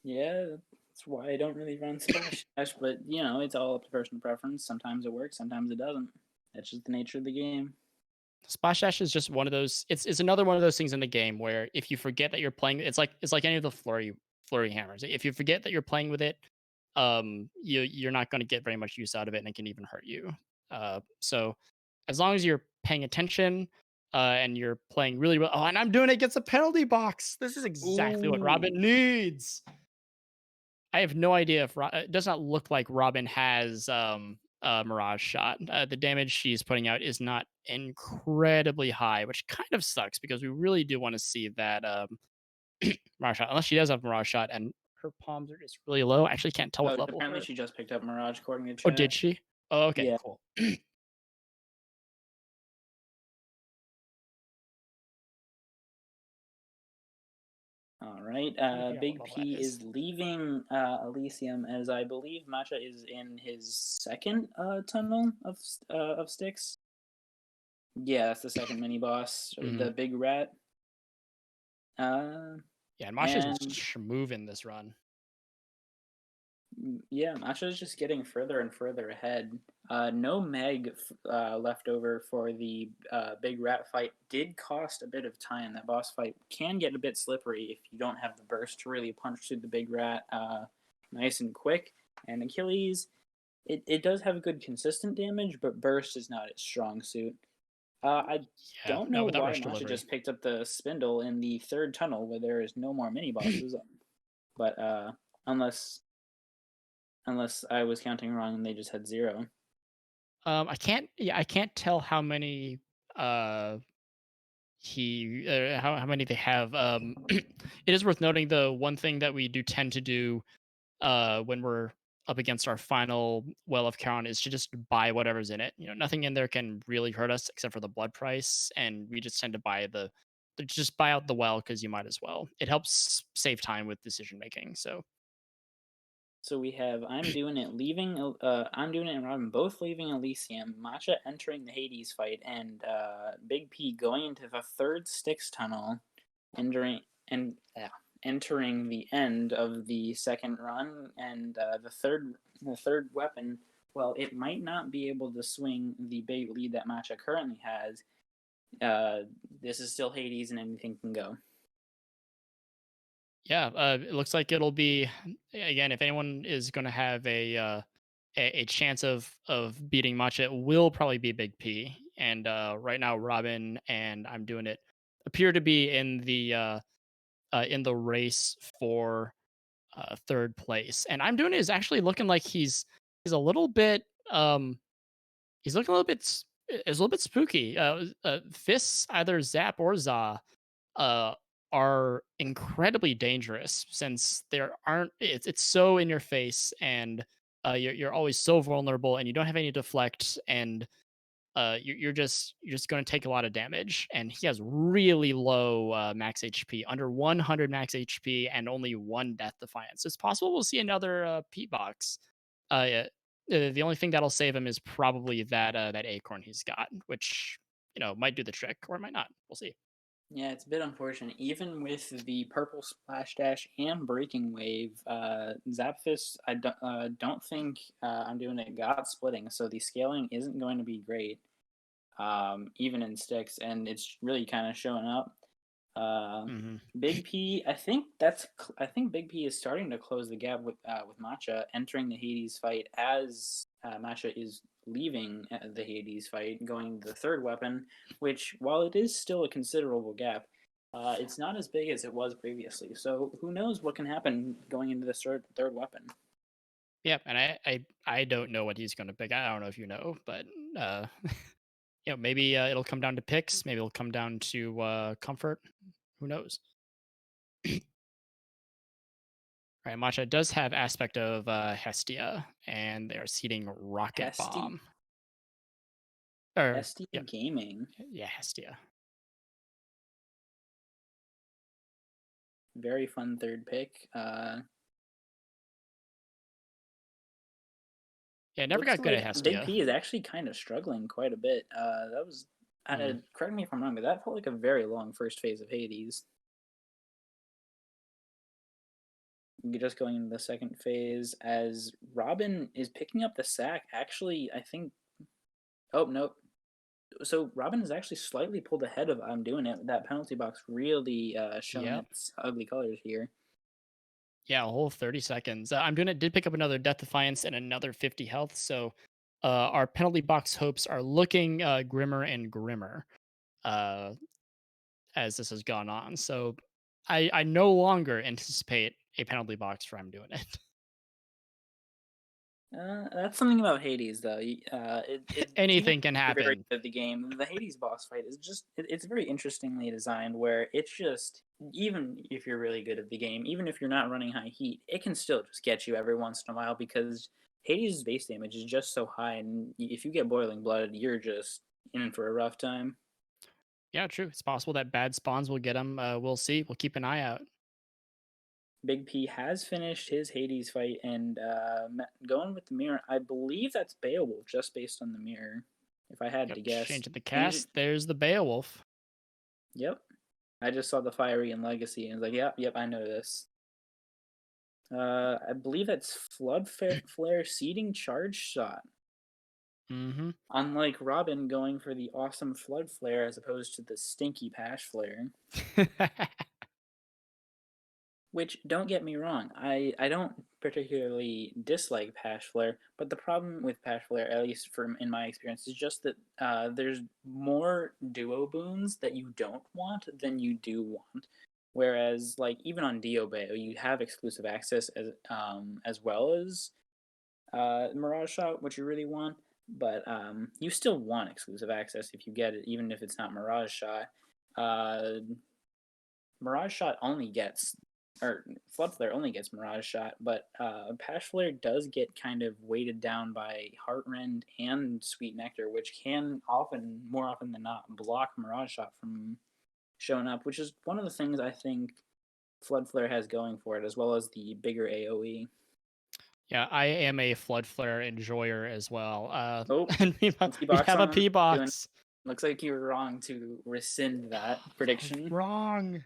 Yeah, that's why I don't really run Splash Dash, but you know, it's all up to personal preference. Sometimes it works, sometimes it doesn't. That's just the nature of the game. Splash Dash is just one of those. It's another one of those things in the game where if you forget that you're playing, it's like any of the flurry hammers. If you forget that you're playing with it, you're not going to get very much use out of it, and it can even hurt you. So as long as you're paying attention, and you're playing really well. Oh, and I'm doing it against a penalty box. This is exactly what Robin Ooh. needs. I have no idea if it does not look like Robin has a Mirage shot. The damage she's putting out is not incredibly high, which kind of sucks because we really do want to see that Mirage shot. Unless she does have Mirage shot and her palms are just really low. I actually can't tell what Oh, level. apparently she just picked up Mirage according to Oh, chat. did she? Oh, okay, Yeah. cool. All right. Big P is leaving Elysium, as I believe Matcha is in his second tunnel of sticks. Yeah, that's the second mini boss, the big rat. Yeah, and Matcha's moving this run. Yeah, Matcha is just getting further and further ahead. No Meg left over for the big rat fight. Did cost a bit of time. That boss fight can get a bit slippery if you don't have the burst to really punch through the big rat nice and quick. And Achilles, it does have good consistent damage, but burst is not its strong suit. I don't know why Matcha just picked up the spindle in the third tunnel where there is no more mini bosses, but unless I was counting wrong and they just had 0. I can't tell how many how many they have. It is worth noting the one thing that we do tend to do when we're up against our final well of count is to just buy whatever's in it. You know, nothing in there can really hurt us except for the blood price, and we just tend to buy just buy out the well because you might as well. It helps save time with decision making. So we have I'm doing it and Robin both leaving Elysium, Matcha entering the Hades fight, and Big P going into the third Styx tunnel, entering the end of the second run, and the third weapon. Well, it might not be able to swing the big lead that Matcha currently has. This is still Hades, and anything can go. Yeah, it looks like it'll be again. If anyone is going to have a chance of beating Matcha, it will probably be Big P. And right now, Robin and I'm doing it appear to be in the race for third place. And I'm doing it is actually looking like he's a little bit he's looking a little bit is a little bit spooky. Fists either Zap or Za are incredibly dangerous since there aren't it's so in your face, and you're always so vulnerable and you don't have any deflect, and you're just going to take a lot of damage, and he has really low max HP, under 100 max HP, and only 1 death defiance. It's possible we'll see another Pete box. The only thing that'll save him is probably that acorn he's got, which might do the trick or it might not. We'll see. Yeah, it's a bit unfortunate. Even with the purple splash dash and breaking wave, Zapfist, I don't think I'm doing it got splitting, so the scaling isn't going to be great, even in sticks, and it's really kind of showing up. Big P, I think Big P is starting to close the gap with Matcha entering the Hades fight as Matcha is leaving the Hades fight, going to the third weapon, which, while it is still a considerable gap, it's not as big as it was previously. So who knows what can happen going into the third weapon. Yeah, and I don't know what he's going to pick. I don't know if you know, but maybe it'll come down to picks. Maybe it'll come down to comfort. Who knows? Right, Matcha does have aspect of Hestia, and they are seeding Rocket Hestia? Bomb. Or Hestia Gaming. Yeah, Hestia. Very fun third pick. Yeah, never got good at Hestia. Big P is actually kind of struggling quite a bit. That was correct me if I'm wrong, but that felt like a very long first phase of Hades. Just going into the second phase as Robin is picking up the sack. Actually, I think. Oh no. So Robin is actually slightly pulled ahead of I'm doing it. That penalty box really showing its ugly colors here. Yeah, a whole 30 seconds. I'm doing it. Did pick up another Death Defiance and another 50 health. So our penalty box hopes are looking grimmer and grimmer as this has gone on. So I no longer anticipate a penalty box for I'm doing it. That's something about Hades, though. Anything can happen. Very good at the game. The Hades boss fight is just, it's very interestingly designed where it's just, even if you're really good at the game, even if you're not running high heat, it can still just get you every once in a while because Hades' base damage is just so high, and if you get boiling blood, you're just in for a rough time. Yeah, true. It's possible that bad spawns will get him. We'll see. We'll keep an eye out. Big P has finished his Hades fight and going with the mirror. I believe that's Beowulf just based on the mirror, if I had to guess. Changing the cast, there's the Beowulf. Yep. I just saw the Fiery and Legacy and was like, yep, I know this. I believe that's Flood Flare seeding charge shot. Mm-hmm. Unlike Robin going for the awesome Flood Flare as opposed to the stinky Pash Flare. Which, don't get me wrong, I don't particularly dislike Pash Flare, but the problem with Pash Flare, at least in my experience, is just that there's more duo boons that you don't want than you do want. Whereas, like, even on Diobeo, you have exclusive access as well as Mirage Shot, which you really want, but you still want exclusive access if you get it, even if it's not Mirage Shot. Mirage Shot only gets, or Flood Flare only gets Mirage Shot, but Pash Flare does get kind of weighted down by Heartrend and Sweet Nectar, which can more often than not, block Mirage Shot from showing up, which is one of the things I think Flood Flare has going for it, as well as the bigger AoE. Yeah, I am a Flood Flare enjoyer as well. And we have a P-box. Looks like you were wrong to rescind that prediction. Wrong.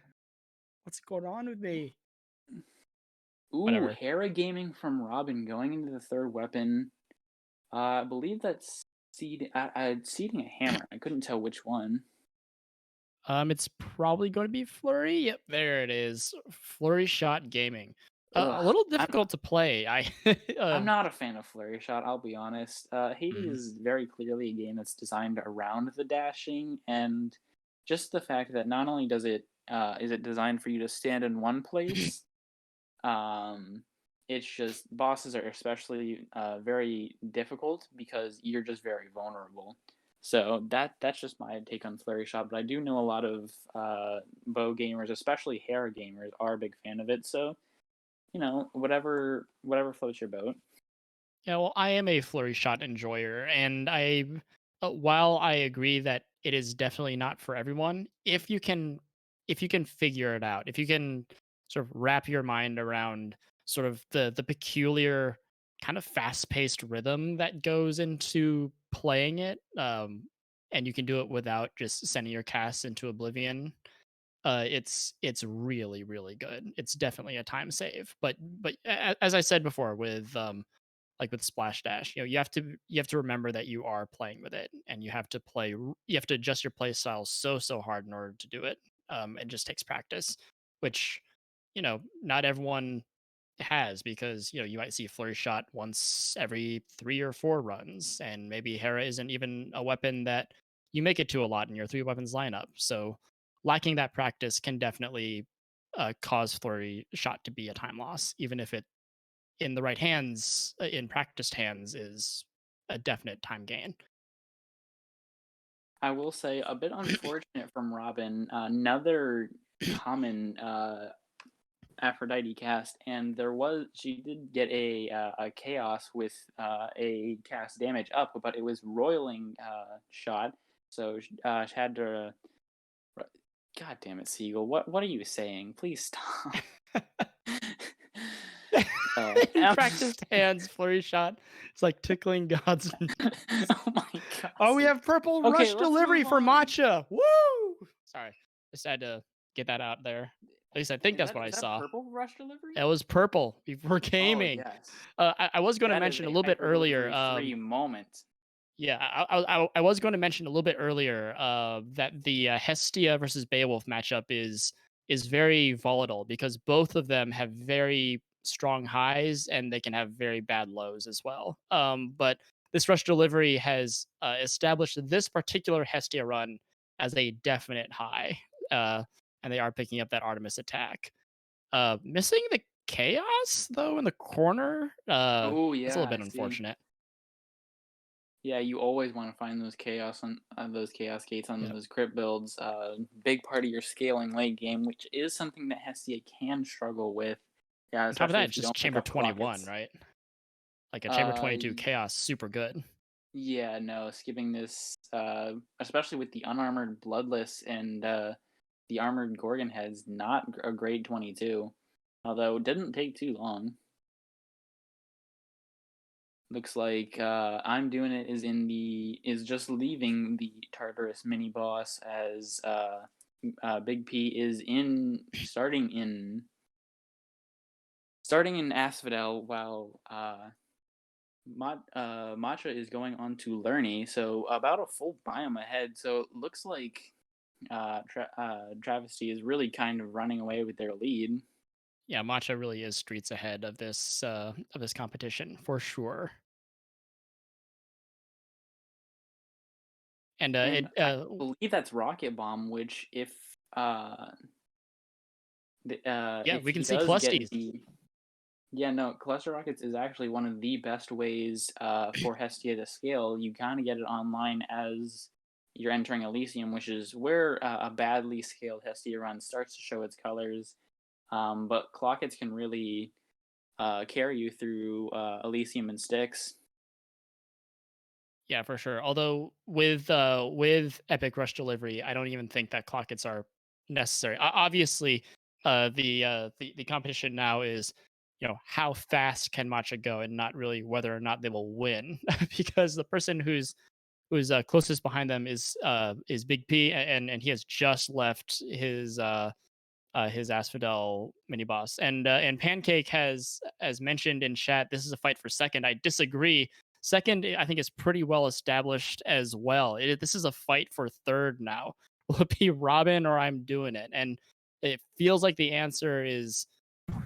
What's going on with me? Ooh, whatever. Hera Gaming from Robin going into the third weapon. I believe that's seeding a hammer. I couldn't tell which one. It's probably going to be Flurry. Yep, there it is. Flurry Shot Gaming. A little difficult to play. I'm not a fan of Flurry Shot, I'll be honest. Hades is very clearly a game that's designed around the dashing, and just the fact that not only is it designed for you to stand in one place, it's just bosses are especially very difficult because you're just very vulnerable. So that's just my take on Flurry Shot, but I do know a lot of bow gamers, especially Hera gamers, are a big fan of it. So, whatever floats your boat. Yeah, well, I am a Flurry Shot enjoyer, and while I agree that it is definitely not for everyone, if you can figure it out, if you can sort of wrap your mind around sort of the peculiar kind of fast-paced rhythm that goes into playing it, and you can do it without just sending your cast into oblivion, it's really, really good. It's definitely a time save. But as I said before, with like with Splash Dash, you have to remember that you are playing with it, and you have to adjust your play style so hard in order to do it. It just takes practice, which not everyone has, because you might see Flurry Shot once every 3 or 4 runs, and maybe Hera isn't even a weapon that you make it to a lot in your 3 weapons lineup. So lacking that practice can definitely cause Flurry Shot to be a time loss, even if it in the right hands, in practiced hands, is a definite time gain. I will say a bit unfortunate from Robin. Another common Aphrodite cast, and she did get a chaos with a cast damage up, but it was roiling shot, so she had to. God damn it, Siegel! What are you saying? Please stop. Practiced hands flurry shot. It's like tickling God's. Oh my god! Oh, we Siegel. have purple Okay, rush let's delivery move for on. Matcha. Woo! Sorry, just had to get that out there. At least I think that's what I saw. Purple rush delivery? It was purple before Oh gaming. yes. I was going to That is mention a a little bit earlier. hyper-delivery-free moment. Yeah, I was going to mention a little bit earlier that the Hestia versus Beowulf matchup is very volatile because both of them have very strong highs and they can have very bad lows as well. But this rush delivery has established this particular Hestia run as a definite high, and they are picking up that Artemis attack. Missing the chaos though in the corner. Oh That's a little yeah, bit I see. unfortunate. Yeah, you always want to find those chaos gates on those crypt builds. Big part of your scaling late game, which is something that Hestia can struggle with. Yeah, On top of especially that, if it's you just don't pick chamber up 21, clockets. right? Like a chamber Uh, 22 chaos, super good. Yeah, no, skipping this, especially with the unarmored Bloodless and the armored Gorgon heads, not a great 22. Although it didn't take too long. Looks like I'm doing it is just leaving the Tartarus mini boss as Big P is starting in Asphodel while Matcha is going on to Lerny, so about a full biome ahead. So it looks like Travesty is really kind of running away with their lead. Yeah, Matcha really is streets ahead of this competition for sure. And I believe that's Rocket Bomb, which if we can he see does Clusties. Cluster Rockets is actually one of the best ways for Hestia to scale. You kind of get it online as you're entering Elysium, which is where a badly scaled Hestia run starts to show its colors. But Clockets can really carry you through Elysium and Styx. Yeah, for sure. Although with Epic Rush Delivery, I don't even think that clockets are necessary. Obviously, the competition now is, how fast can Matcha go, and not really whether or not they will win, because the person who's closest behind them is Big P, and he has just left his Asphodel mini boss, and Pancake has, as mentioned in chat, this is a fight for second. I disagree. Second, I think, is pretty well established as well. This is a fight for third now. Will it be Robin or I'm doing it? And it feels like the answer is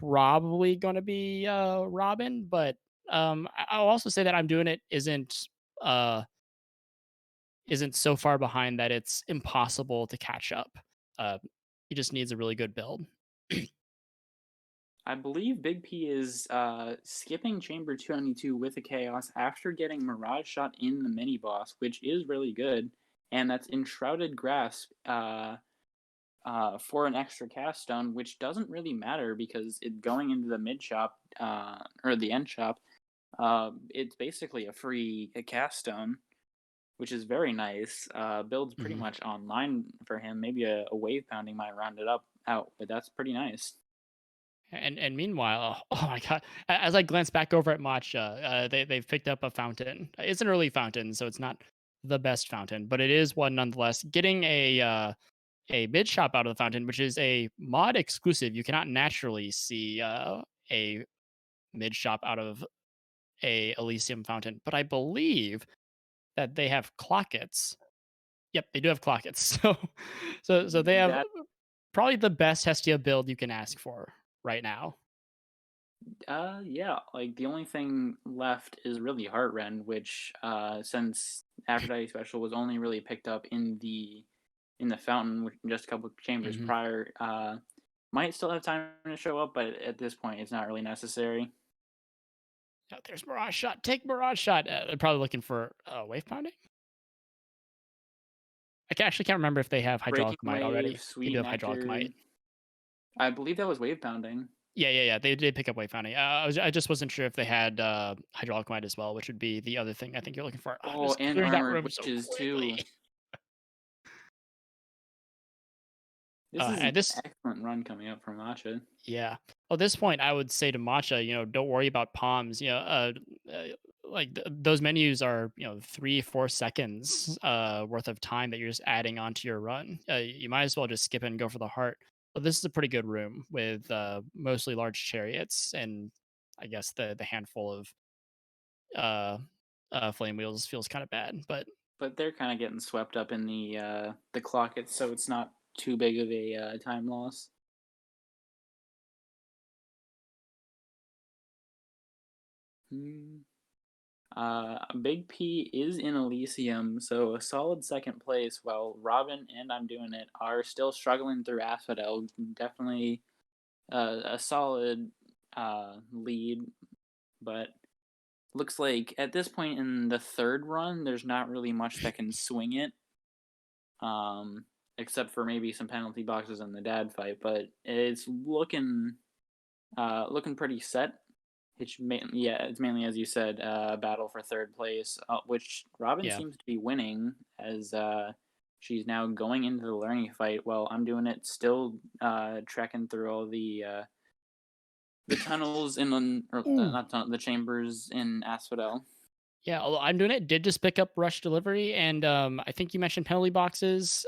probably going to be Robin, but I'll also say that I'm doing it isn't so far behind that it's impossible to catch up. He just needs a really good build. I believe Big P is skipping Chamber 292 with a Chaos after getting Mirage Shot in the mini boss, which is really good, and that's Enshrouded Grasp for an extra cast stone, which doesn't really matter because it going into the mid shop or the end shop, it's basically a free cast stone, which is very nice. Builds pretty much online for him. Maybe a wave pounding might round it out, but that's pretty nice. And meanwhile, oh my god! As I glance back over at Matcha, they've picked up a fountain. It's an early fountain, so it's not the best fountain, but it is one nonetheless. Getting a mid shop out of the fountain, which is a mod exclusive. You cannot naturally see a mid shop out of a Elysium fountain, but I believe that they have clockets. Yep, they do have clockets. So they have probably the best Hestia build you can ask for right now. Yeah, like the only thing left is really Heartrend, which since Aphrodite Special was only really picked up in the fountain just a couple chambers prior, might still have time to show up, but at this point it's not really necessary. Oh, there's Mirage Shot. Take Mirage Shot. They're probably looking for wave pounding. Actually can't remember if they have Hydraulic Might already. They do have Hydraulic Might. I believe that was wave pounding. Yeah. They did pick up wayfinding. I just wasn't sure if they had hydraulic might as well, which would be the other thing I think you're looking for. Oh, Just and clearing that armored room so witches too. quickly. This is an And this, excellent run coming up from Matcha. yeah. Well, at this point, I would say to Matcha, don't worry about palms. Like those menus are, 3-4 seconds worth of time that you're just adding onto your run. You might as well just skip it and go for the heart. But this is a pretty good room with mostly large chariots and I guess the handful of flame wheels feels kind of bad, but they're kind of getting swept up in the clock, so it's not too big of a time loss. Big P is in Elysium, so a solid second place, while Robin and I'm Doing It are still struggling through Asphodel. Definitely a solid lead, but looks like at this point in the third run, there's not really much that can swing it, except for maybe some penalty boxes in the dad fight. But it's looking pretty set. It's mainly, as you said, battle for third place, which Robin seems to be winning, as she's now going into the learning fight. While I'm Doing It still trekking through all the tunnels the chambers in Asphodel. Yeah, although I'm Doing It did just pick up rush delivery, and I think you mentioned penalty boxes.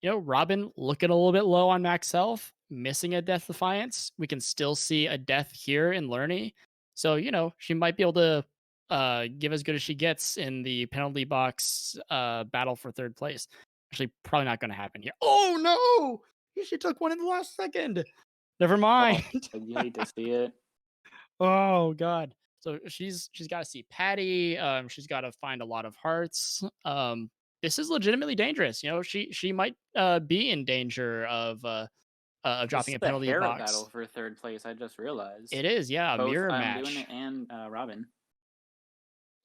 Robin looking a little bit low on max health, missing a death defiance. We can still see a death here in Lerny, so she might be able to give as good as she gets in the penalty box battle for third place. Actually, probably not going to happen here. Oh no! She took one in the last second. Never mind. You hate to see it. Oh god. So she's got to see Patty. She's got to find a lot of hearts. This is legitimately dangerous. She might be in danger of dropping a penalty box. Battle for third place. I just realized it is, yeah, both a mirror I'm match. Doing It and Robin.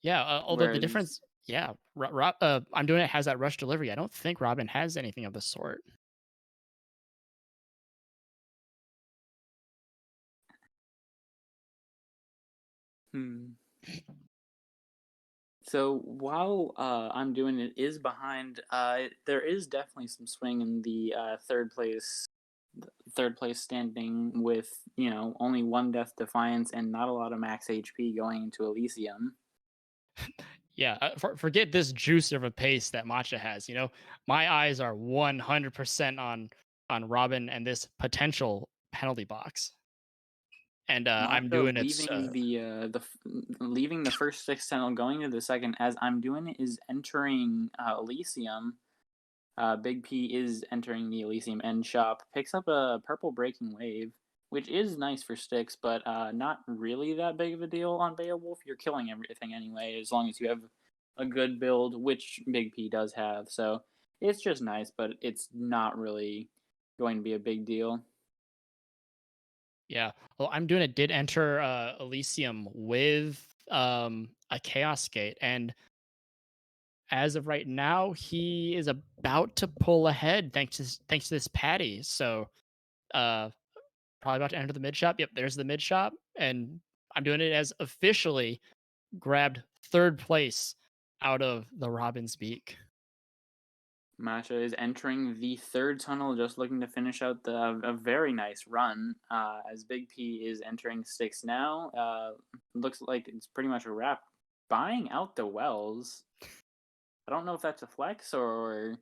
Yeah, although the difference, yeah, I'm Doing It has that rush delivery. I don't think Robin has anything of the sort. So while I'm Doing It is behind, there is definitely some swing in the third place standing with only one death defiance and not a lot of max HP going into Elysium. Yeah, forget this juice of a pace that Matcha has. My eyes are 100% on Robin and this potential penalty box. And I'm Doing It. Leaving the first 6 tunnel, going to the second. As I'm Doing It is entering Elysium. Big P is entering the Elysium end shop. Picks up a purple breaking wave, which is nice for sticks, but not really that big of a deal on Beowulf. You're killing everything anyway, as long as you have a good build, which Big P does have. So it's just nice, but it's not really going to be a big deal. Yeah. Well, I'm Doing It did enter Elysium with a Chaos Gate, and as of right now, he is about to pull ahead thanks to this Patty. So probably about to enter the mid shop. Yep, there's the mid shop, and I'm Doing It as officially grabbed third place out of the Robin's beak. Matcha is entering the third tunnel, just looking to finish out a very nice run. As Big P is entering six now, looks like it's pretty much a wrap. Buying out the wells. I don't know if that's a flex or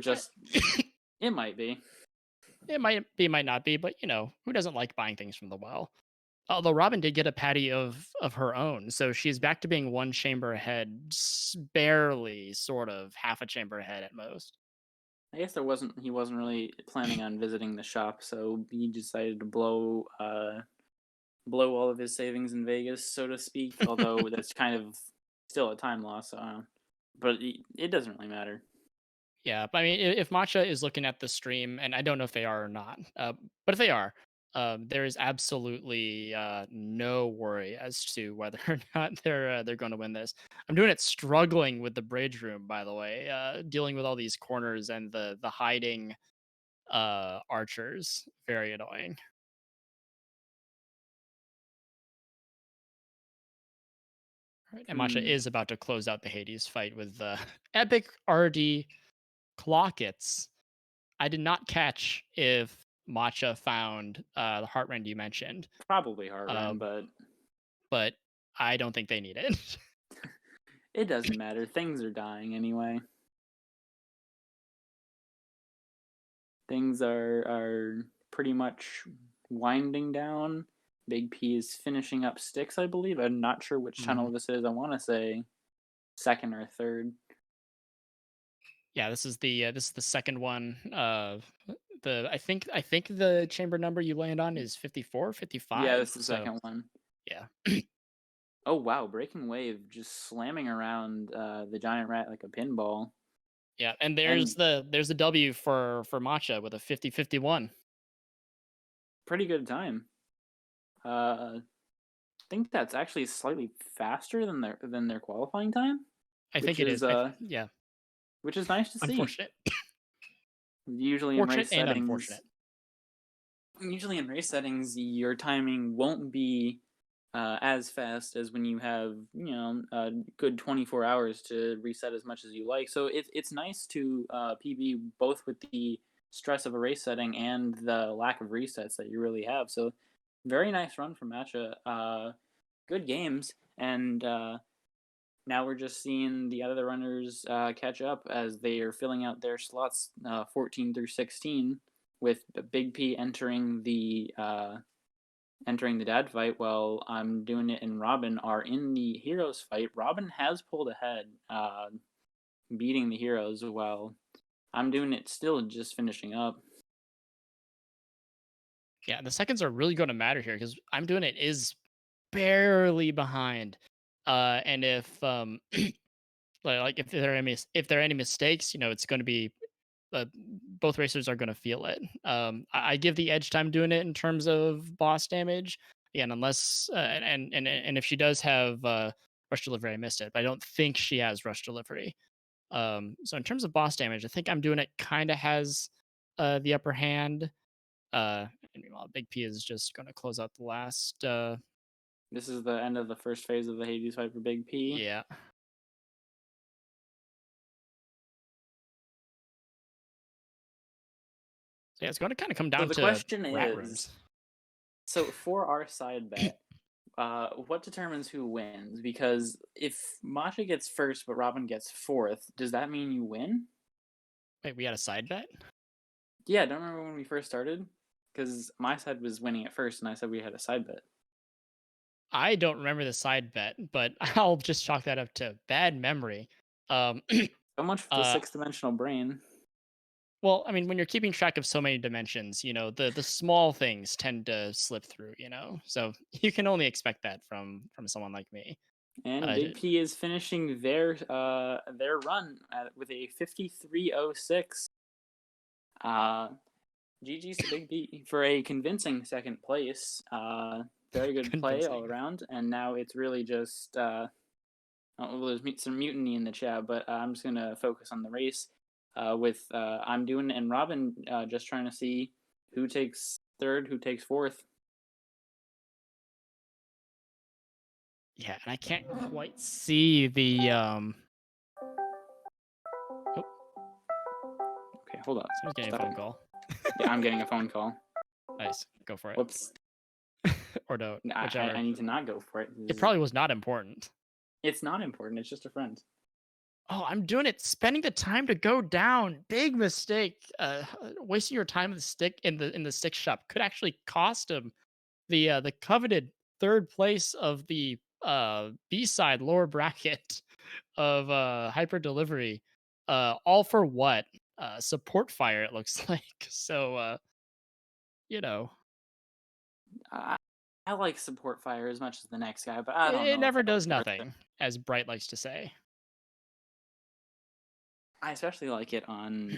just it might be. It might be, might not be, but who doesn't like buying things from the well? Although Robin did get a Patty of her own, so she's back to being one chamber ahead, barely, sort of half a chamber ahead at most. I guess he wasn't really planning on visiting the shop, so he decided to blow all of his savings in Vegas, so to speak. Although that's kind of still a time loss, but it doesn't really matter. Yeah, but I mean, if Matcha is looking at the stream, and I don't know if they are or not, but if they are, there is absolutely no worry as to whether or not they're going to win this. I'm Doing It struggling with the bridge room, by the way, dealing with all these corners and the hiding archers. Very annoying. Right, and Matcha is about to close out the Hades fight with epic RD Clockets. I did not catch if Matcha found the Heartrend you mentioned. Probably Heartrend, but I don't think they need it. It doesn't matter. Things are dying anyway. Things are pretty much winding down. Big P is finishing up Styx, I believe. I'm not sure which tunnel this is. I want to say second or third. Yeah, this is the second one. I think the chamber number you land on is 54, 55. Yeah, this is the second one. Yeah. Oh wow, Breaking Wave just slamming around the giant rat like a pinball. Yeah, and there's the W for Matcha with a 50-51. Pretty good time. I think that's actually slightly faster than their qualifying time. I think it is. Yeah. Which is nice to see. Unfortunate. Usually Fortunate and unfortunate. Usually in race settings, your timing won't be as fast as when you have a good 24 hours to reset as much as you like. So it's nice to PB both with the stress of a race setting and the lack of resets that you really have. So very nice run from Matcha. Good games, and now we're just seeing the other runners catch up as they are filling out their slots 14 through 16, with Big P entering the dad fight while I'm doing it and Robin are in the heroes fight. Robin has pulled ahead, beating the heroes while I'm doing it still just finishing up. Yeah, the seconds are really going to matter here because I'm doing it is barely behind. And if like if there are any mistakes, it's going to be both racers are going to feel it. I give the edge time doing it in terms of boss damage. Yeah, and unless and if she does have rush delivery, I missed it, but I don't think she has rush delivery. So in terms of boss damage, I think I'm doing it kind of has the upper hand. And meanwhile, Big P is just going to close out the last. This is the end of the first phase of the Hades fight for Big P. Yeah. So yeah, it's going to kind of come down to the question rat is, rooms. So for our side bet, what determines who wins? Because if Matcha gets first but Robin gets fourth, does that mean you win? Wait, we had a side bet? Yeah, don't remember when we first started? Because my side was winning at first, and I said we had a side bet. I don't remember the side bet, but I'll just chalk that up to bad memory. So much for the six-dimensional brain. Well, I mean, when you're keeping track of so many dimensions, the small things tend to slip through, so you can only expect that from someone like me. And Big P is finishing their run with a 53.06. GG's to Big P for a convincing second place. Very good play all around, and now it's really just there's some mutiny in the chat, but I'm just gonna focus on the race. With I'm doing and Robin just trying to see who takes third, who takes fourth. Yeah, and I can't quite see the Okay, hold up. Someone's getting a phone call. Yeah, I'm getting a phone call. Nice, go for it. Whoops. Or don't. I need to not go for it. It probably was not important. It's not important. It's just a friend. Oh, I'm doing it. Spending the time to go down. Big mistake. Wasting your time in the stick in the stick shop could actually cost him the coveted third place of the B-side lower bracket of hyper delivery. All for what? Support fire, it looks like. So I like support fire as much as the next guy, but I don't know. It never does nothing, as Bright likes to say. I especially like it on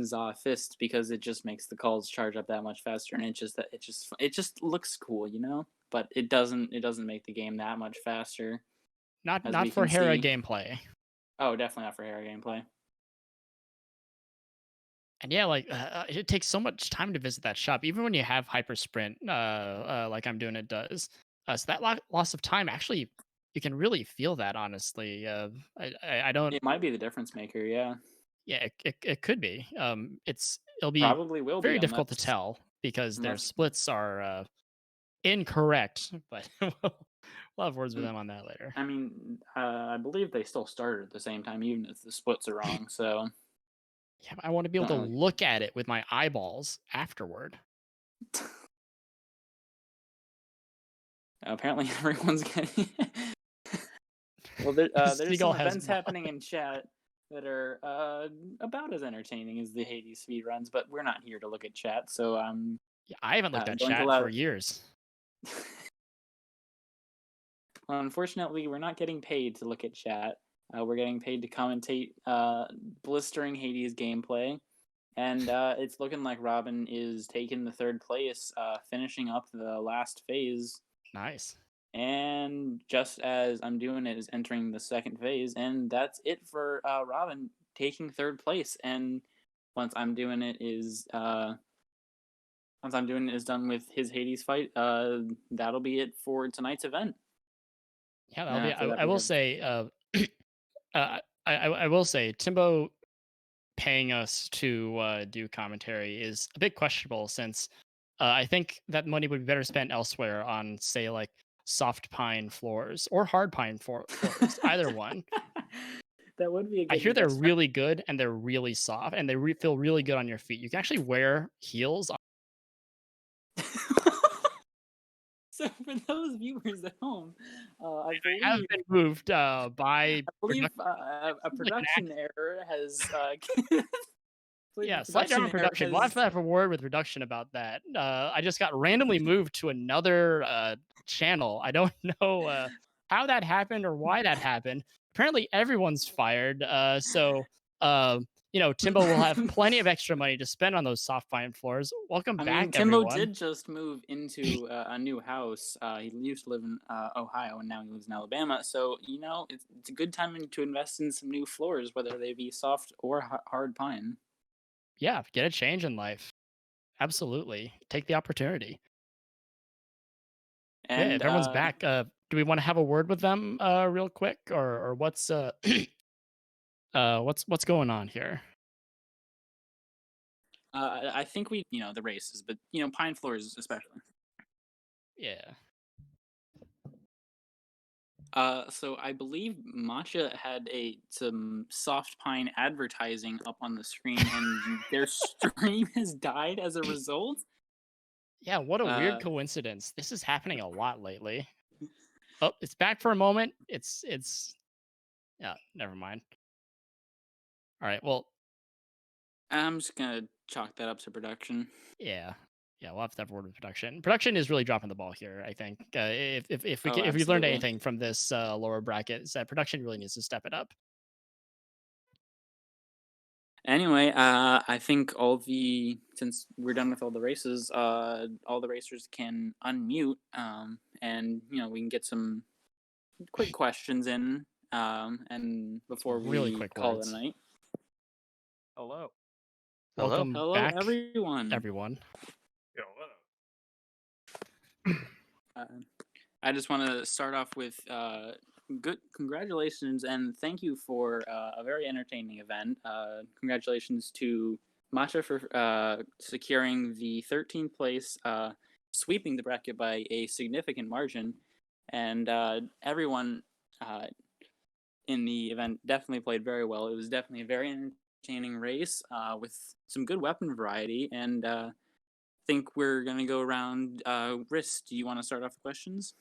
Zaw Fist because it just makes the calls charge up that much faster, and it just looks cool, But it doesn't make the game that much faster. Not for Hera gameplay. Oh, definitely not for Hera gameplay. And yeah, like it takes so much time to visit that shop, even when you have hyper sprint, like I'm doing it does. So that loss of time actually, you can really feel that. Honestly, I don't. It might be the difference maker. Yeah, Yeah, it could be. It'll be probably will be very difficult to unless tell because their unless. splits are incorrect. But we'll have words with Mm, them on that later. I mean, I believe they still started at the same time, even if the splits are wrong. So Yeah, I want to be able don't to really. look at it with my eyeballs afterward. Apparently, everyone's getting. Well, there's some Seagull has events happening in chat that are about as entertaining as the Hades speed runs, but we're not here to look at chat, so I'm Yeah, I haven't looked at going to chat allow. for years. Unfortunately, we're not getting paid to look at chat. We're getting paid to commentate blistering Hades gameplay. And it's looking like Robin is taking the third place, finishing up the last phase. Nice. And just as I'm doing it, is entering the second phase. And that's it for Robin taking third place. And once I'm doing it is done with his Hades fight, that'll be it for tonight's event. Yeah, that'll And be. after that, I we will have say. I will say Timbo paying us to do commentary is a bit questionable since I think that money would be better spent elsewhere on, say, like soft pine floors or hard pine floors, either one. That would be a I good hear they're investment. really good and they're really soft and they feel really good on your feet. You can actually wear heels. So for those viewers at home, I Have believe been moved by a production error has yeah, slight drama production. We'll have to have a word with production about that. I just got randomly moved to another channel. I don't know how that happened or why that happened. Apparently, everyone's fired. Timbo will have plenty of extra money to spend on those soft pine floors. Welcome I back, mean, Timbo everyone. did just move into a new house. He used to live in Ohio, and now he lives in Alabama. So it's a good time to invest in some new floors, whether they be soft or hard pine. Yeah, get a change in life. Absolutely, take the opportunity. Yeah, And if everyone's back, do we want to have a word with them real quick, or what's what's going on here? I think the races, but pine floors especially. Yeah. So I believe Matcha had some soft pine advertising up on the screen, and their stream has died as a result. Yeah, what a weird coincidence. This is happening a lot lately. Oh, it's back for a moment. It's yeah, never mind. All right, well, I'm just gonna chalk that up to production. yeah, we'll have to have a word with production. Production is really dropping the ball here. I think if we learned Absolutely. anything from this lower bracket, is that production really needs to step it up. Anyway, I think since we're done with all the races, all the racers can unmute, and we can get some quick questions in, and before Really we quick call words. it a night. Hello. Welcome Hello, back, everyone. I just want to start off with good congratulations and thank you for a very entertaining event. Congratulations to Matcha for securing the 13th place, sweeping the bracket by a significant margin, and everyone in the event definitely played very well. It was definitely a very entertaining race with some good weapon variety, and think we're gonna go around. Riss, do you want to start off the questions?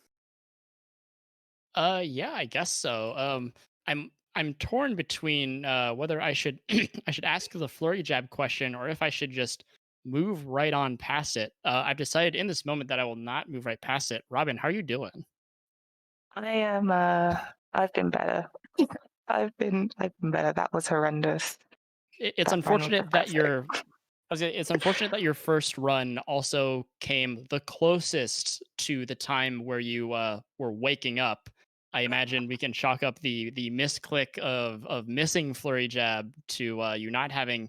Yeah, I guess so. I'm torn between whether I should I should ask the flurry jab question or if I should just move right on past it. I've decided in this moment that I will not move right past it. Robin, how are you doing? I am. I've been better. I've been better. That was horrendous. It's That run was unfortunate that depressing. it's unfortunate that your first run also came the closest to the time where you were waking up. I imagine we can chalk up the misclick of missing flurry jab to you not having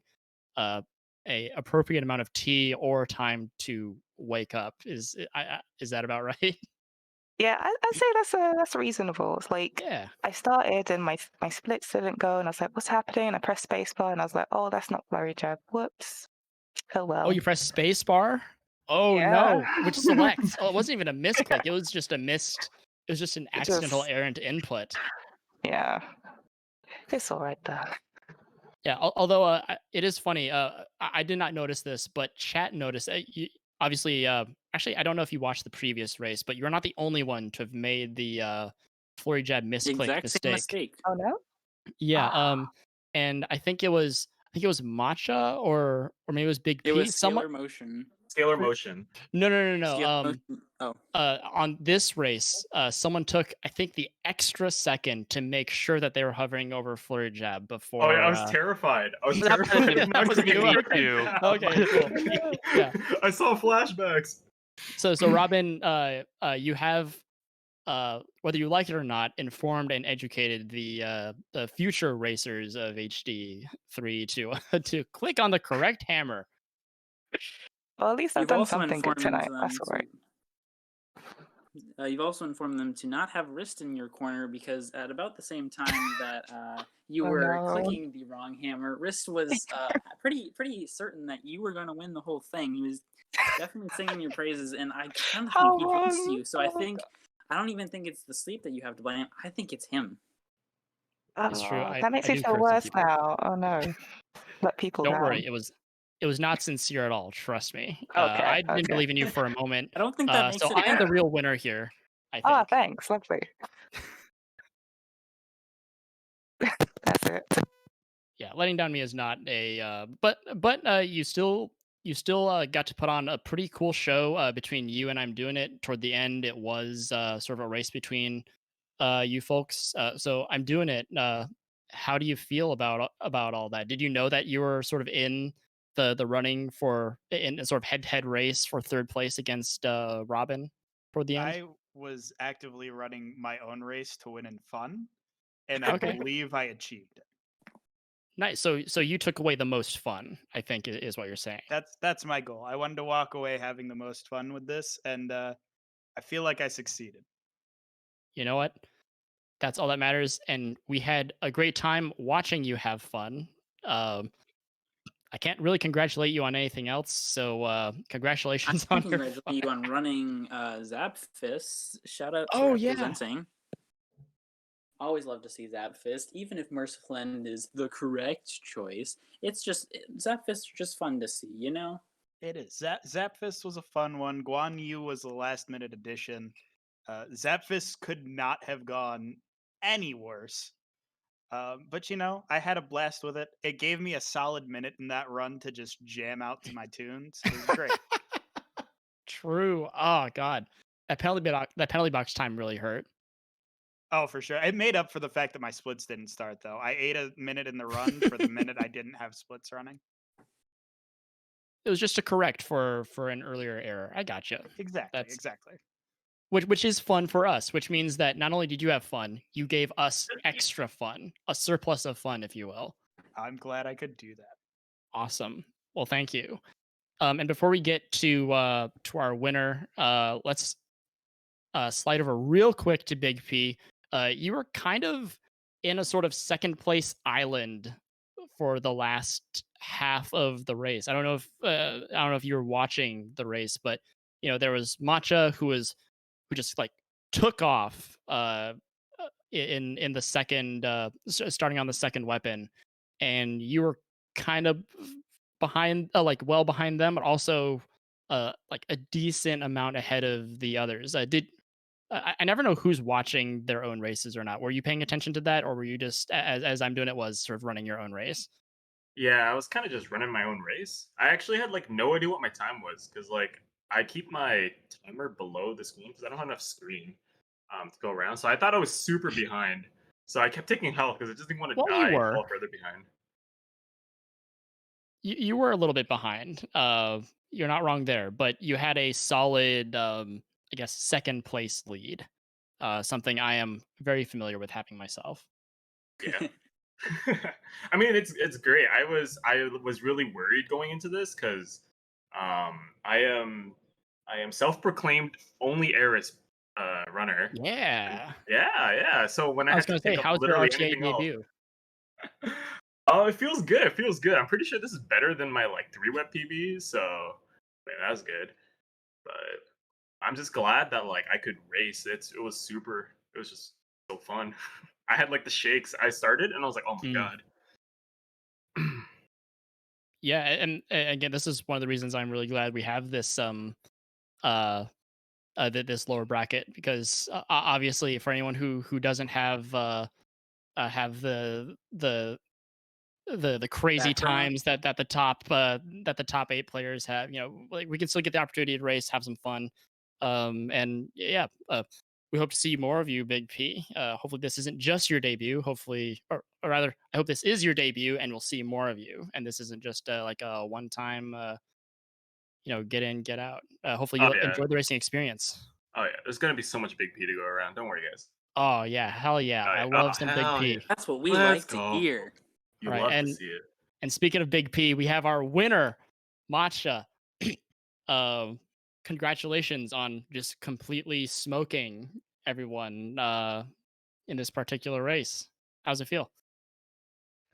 a appropriate amount of tea or time to wake up. Is that about right? Yeah, I'd say that's reasonable. It's like Yeah. I started and my splits didn't go, and I was like, "What's happening?" And I pressed spacebar, and I was like, "Oh, that's not flurry jab. Whoops. Oh well." Oh, you press spacebar? Oh Yeah. no, which selects? Oh, it wasn't even a misclick. It was just a missed. It was just an It accidental just- errant input. Yeah. It's all right though. Yeah, although it is funny. I did not notice this, but chat noticed. Obviously, actually, I don't know if you watched the previous race, but you're not the only one to have made the flurry jab misclick Exact same mistake. Oh no. Yeah. Ah. And I think it was Matcha or maybe it was Big P. It was Someone. scalar motion. Scalar motion. No. Scalar motion. Oh. On this race, someone took, I think, the extra second to make sure that they were hovering over flurry jab before. Oh yeah, I was terrified. I was That was terrified. you. That was you. Okay, cool. Yeah. I saw flashbacks. So Robin, you have, whether you like it or not, informed and educated the future racers of HD3 to click on the correct hammer. Well, at least I've You've done also something good informed tonight. That's all right. You've also informed them to not have wrist in your corner because at about the same time that you Oh, were no. clicking the wrong hammer, wrist was pretty certain that you were going to win the whole thing. He was definitely singing your praises, and I kind of How think he hates wrong? you. So I don't even think it's the sleep that you have to blame. I think it's him. It's true. Oh, I- that makes I me do feel encourage worse people. now. Oh no. Let people Don't down. worry, it was not sincere at all. Trust me. Okay, I didn't okay. believe in you for a moment. I don't think that makes So it I am the better. real winner here. I think. Ah, thanks. Lovely. That's it. Yeah, letting down me is not a. But you still got to put on a pretty cool show between you and I'm doing it. Toward the end, it was sort of a race between you folks. So I'm doing it. How do you feel about all that? Did you know that you were sort of in the running for in a sort of head-to-head race for third place against Robin toward the end? I was actively running my own race to win in fun, and I Okay. believe I achieved it. Nice. So you took away the most fun, I think, is what you're saying. That's my goal. I wanted to walk away having the most fun with this, and I feel like I succeeded. You know what? That's all that matters. And we had a great time watching you have fun. I can't really congratulate you on anything else. So congratulations I on can your congratulate you on running Zap Fist. Shout out to Oh, yeah. representing. Always love to see Zap Fist, even if Merciful End is the correct choice. It's just Zap Fist are just fun to see, you know. It is. Zapfist was a fun one. Guan Yu was the last minute addition. Zapfist could not have gone any worse. But you know, I had a blast with it. It gave me a solid minute in that run to just jam out to my tunes. It was great. True. Oh God, that penalty box time really hurt. Oh, for sure. It made up for the fact that my splits didn't start though. I ate a minute in the run for the minute I didn't have splits running. It was just to correct for an earlier error. I gotcha. Exactly. That's- Exactly. Which is fun for us, which means that not only did you have fun, you gave us extra fun, a surplus of fun, if you will. I'm glad I could do that. Awesome. Well, thank you. And before we get to our winner, let's slide over real quick to Big P. You were kind of in a sort of second place island for the last half of the race. I don't know if you were watching the race, but you know there was Matcha who just like took off in the second starting on the second weapon, and you were kind of behind like well behind them, but also like a decent amount ahead of the others. I never know who's watching their own races or not. Were you paying attention to that, or were you just as I'm doing it was sort of running your own race? Yeah, I was kind of just running my own race. I actually had like no idea what my time was because like I keep my timer below the screen because I don't have enough screen to go around. So I thought I was super behind. So I kept taking health because I just didn't want to Well, you die and were. fall further behind. You were a little bit behind. You're not wrong there, but you had a solid, I guess, second place lead. Something I am very familiar with having myself. Yeah. I mean, it's great. I was really worried going into this because I am self-proclaimed only Eris runner. Yeah. Yeah. So when I I was had to gonna say, pick up how's your literally RTA anything else, debut? oh, it feels good. It feels good. I'm pretty sure this is better than my like 3-web PB. So man, that's good. But I'm just glad that like I could race. It was super. It was just so fun. I had like the shakes. I started and I was like, oh my god. Yeah, and again, this is one of the reasons I'm really glad we have this uh this lower bracket, because obviously for anyone who doesn't have the crazy Background. times that the top 8 players have, like, we can still get the opportunity to race, have some fun. And yeah, we hope to see more of you, Big P. Hopefully this isn't just your debut. Hopefully, or rather, I hope this is your debut and we'll see more of you. And this isn't just like a one time, get in, get out. Hopefully Oh you'll yeah. enjoy the racing experience. Oh yeah. There's gonna be so much Big P to go around. Don't worry, guys. Oh yeah, hell yeah! I love some Big hell P. yeah. That's what we Let's like to go. hear. You Right, love to see it. and speaking of Big P, we have our winner, Matcha. Congratulations on just completely smoking everyone in this particular race. How's it feel?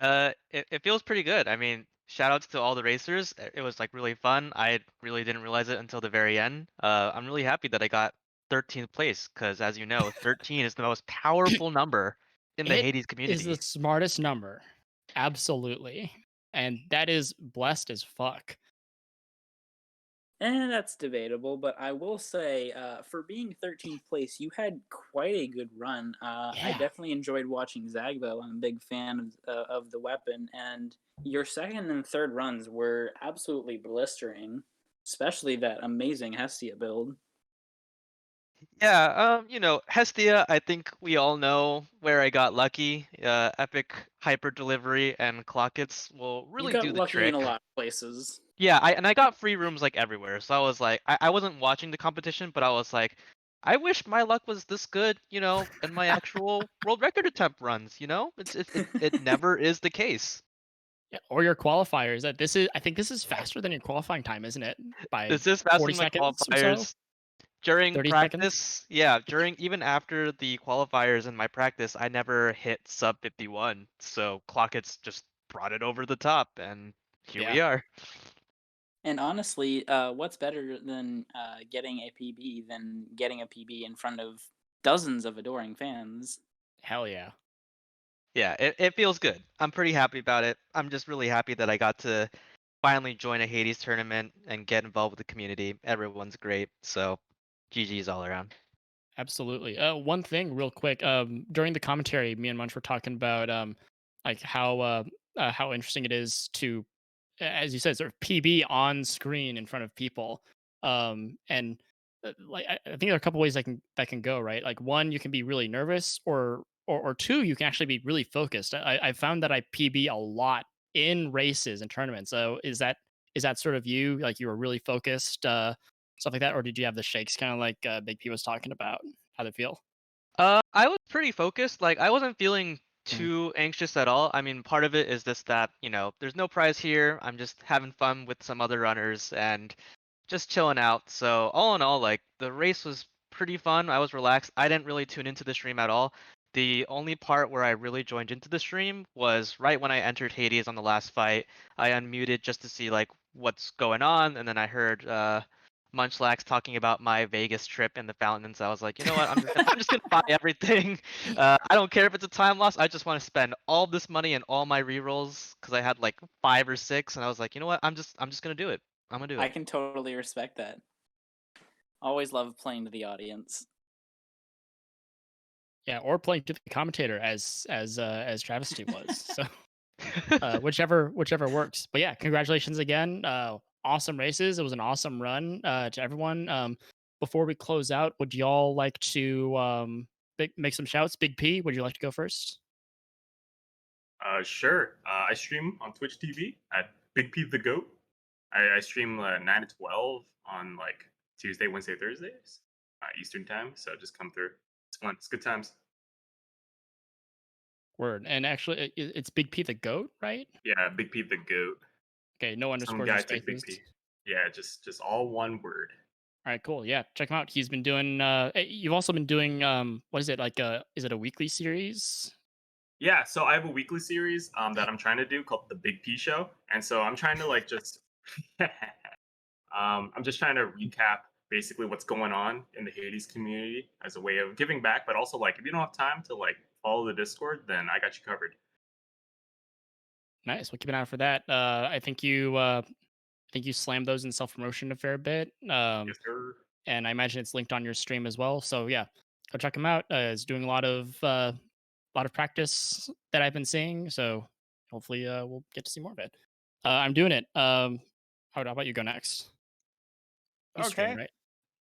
It feels pretty good. I mean, shout outs to all the racers. It was like really fun. I really didn't realize it until the very end. I'm really happy that I got 13th place because, as you know, 13 is the most powerful number in the It Hades is community. the smartest number, absolutely, and that is blessed as fuck. And that's debatable, but I will say, for being 13th place, you had quite a good run. I Yeah. definitely enjoyed watching Zagbo. I'm a big fan of the weapon, and your second and third runs were absolutely blistering, especially that amazing Hestia build. Yeah, Hestia, I think we all know where I got lucky. Epic hyper delivery and clockets will You really got do the lucky in trick. a lot of places. Yeah, I got free rooms like everywhere. So I was like, I wasn't watching the competition, but I was like, I wish my luck was this good, in my actual world record attempt runs. It never is the case. Yeah, or your qualifiers. I think this is faster than your qualifying time, isn't it? By This is faster 40 than my seconds or so? qualifiers. During 30 practice, seconds? yeah, even after the qualifiers in my practice, I never hit sub 51. So Clockets just brought it over the top, and here we Yeah. are. And honestly, what's better than getting a PB than getting a PB in front of dozens of adoring fans? Hell yeah. Yeah, it feels good. I'm pretty happy about it. I'm just really happy that I got to finally join a Hades tournament and get involved with the community. Everyone's great, so GG's all around. Absolutely. One thing, real quick. During the commentary, me and Munch were talking about like how interesting it is to, as you said, sort of PB on screen in front of people. And like I think there are a couple ways that can go, right. Like, one, you can be really nervous, or two, you can actually be really focused. I found that I PB a lot in races and tournaments. So is that sort of you? Like, you were really focused, stuff like that, or did you have the shakes, kind of like Big P was talking about? How'd it feel? I was pretty focused. Like, I wasn't feeling Mm. too anxious at all. I mean, part of it is just that, there's no prize here. I'm just having fun with some other runners and just chilling out. So all in all, like, the race was pretty fun. I was relaxed. I didn't really tune into the stream at all. The only part where I really joined into the stream was right when I entered Hades on the last fight. I unmuted just to see like what's going on, and then I heard Munchlax talking about my Vegas trip and the fountains. I was like, you know what? I'm just gonna buy everything. I don't care if it's a time loss. I just want to spend all this money and all my rerolls because I had like 5 or 6, and I was like, you know what? I'm just gonna do it. I'm gonna do it. I can totally respect that. Always love playing to the audience. Yeah, or playing to the commentator as Travesty was. So whichever works. But yeah, congratulations again. Awesome races. It was an awesome run to everyone. Before we close out, would y'all like to make some shouts? Big P, would you like to go first? Sure. I stream on Twitch TV at Big P the Goat. I stream 9 to 12 on like Tuesday, Wednesday, Thursdays, Eastern time. So just come through. It's fun. It's good times. Word. And actually, it's Big P the goat, right? Yeah, Big P the goat. Okay, no Some underscores guy or took Big spaces. P. Yeah, just all one word. All right, cool. Yeah, check him out. He's been doing. You've also been doing. What is it like? Is it a weekly series? Yeah, so I have a weekly series that I'm trying to do called the Big P Show, and so I'm trying to like just I'm just trying to recap basically what's going on in the Hades community as a way of giving back, but also like if you don't have time to like follow the Discord, then I got you covered. Nice. We'll keep an eye out for that. I think you slammed those in self promotion a fair bit. Yes, sir. And I imagine it's linked on your stream as well. So yeah, go check him out. He's doing a lot of practice that I've been seeing. So hopefully we'll get to see more of it. I'm doing it. How about you go next? You stream, Okay. right?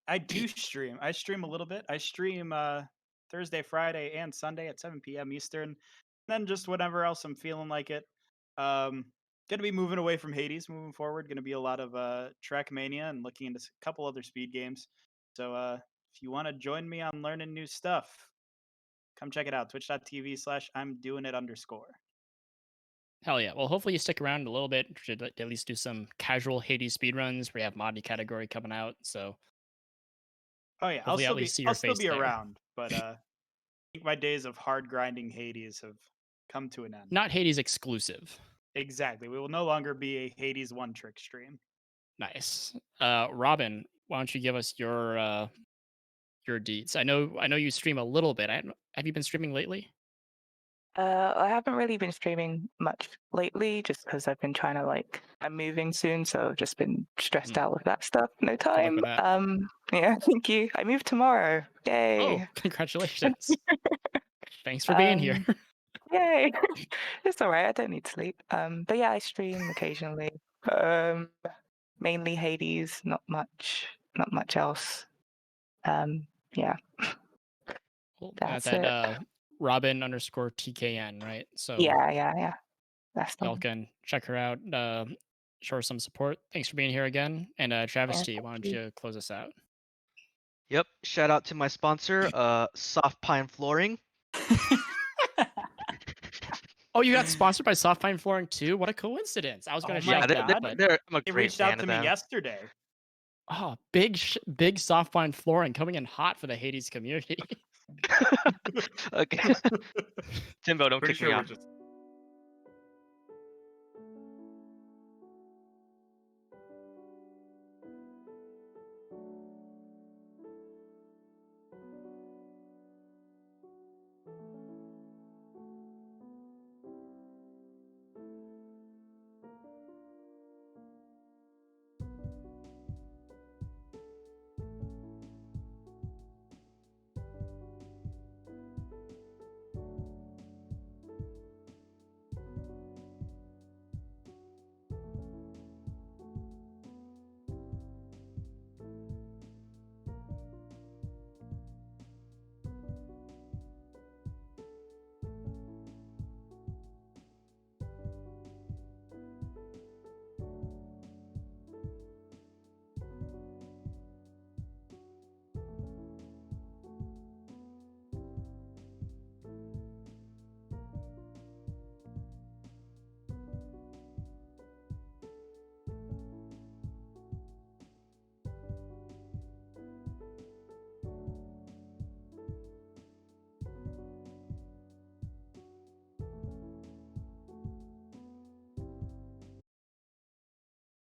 I do stream. I stream a little bit. I stream Thursday, Friday, and Sunday at 7 p.m. Eastern. And then just whatever else I'm feeling like it. Gonna be moving away from Hades moving forward. Gonna be a lot of Trackmania and looking into a couple other speed games. So if you want to join me on learning new stuff, come check it out. Twitch.tv/I'mDoingIt_. Hell yeah. Well, hopefully you stick around a little bit to at least do some casual Hades speedruns. We have Moddy category coming out. So Oh yeah, hopefully at least see your I'll still face be there. around, but I think my days of hard grinding Hades have come to an end. Not Hades exclusive. Exactly. We will no longer be a Hades one trick stream. Nice. Robin, why don't you give us your deeds? I know you stream a little bit. Have you been streaming lately? I haven't really been streaming much lately, just because I've been trying to I'm moving soon, so I've just been stressed out with that stuff. No Good luck time. with that. Yeah, thank you. I move tomorrow. Yay. Oh, congratulations. Thanks for being here. Yay. It's all right. I don't need sleep. But yeah, I stream occasionally. Mainly Hades, not much else. Yeah. Cool. That's at it. Robin_TKN, right? So Yeah. That's the y'all one. can check her out. Show her some support. Thanks for being here again. And Travis T, why don't you close us out? Yep. Shout out to my sponsor, Soft Pine Flooring. Oh, you got sponsored by Soft Pine Flooring too? What a coincidence! I was going to shout that, but I'm a they great reached fan out to of me them. yesterday. Oh, big Soft Pine Flooring coming in hot for the Hades community. Okay. Timbo, don't Pretty kick sure me we're out. just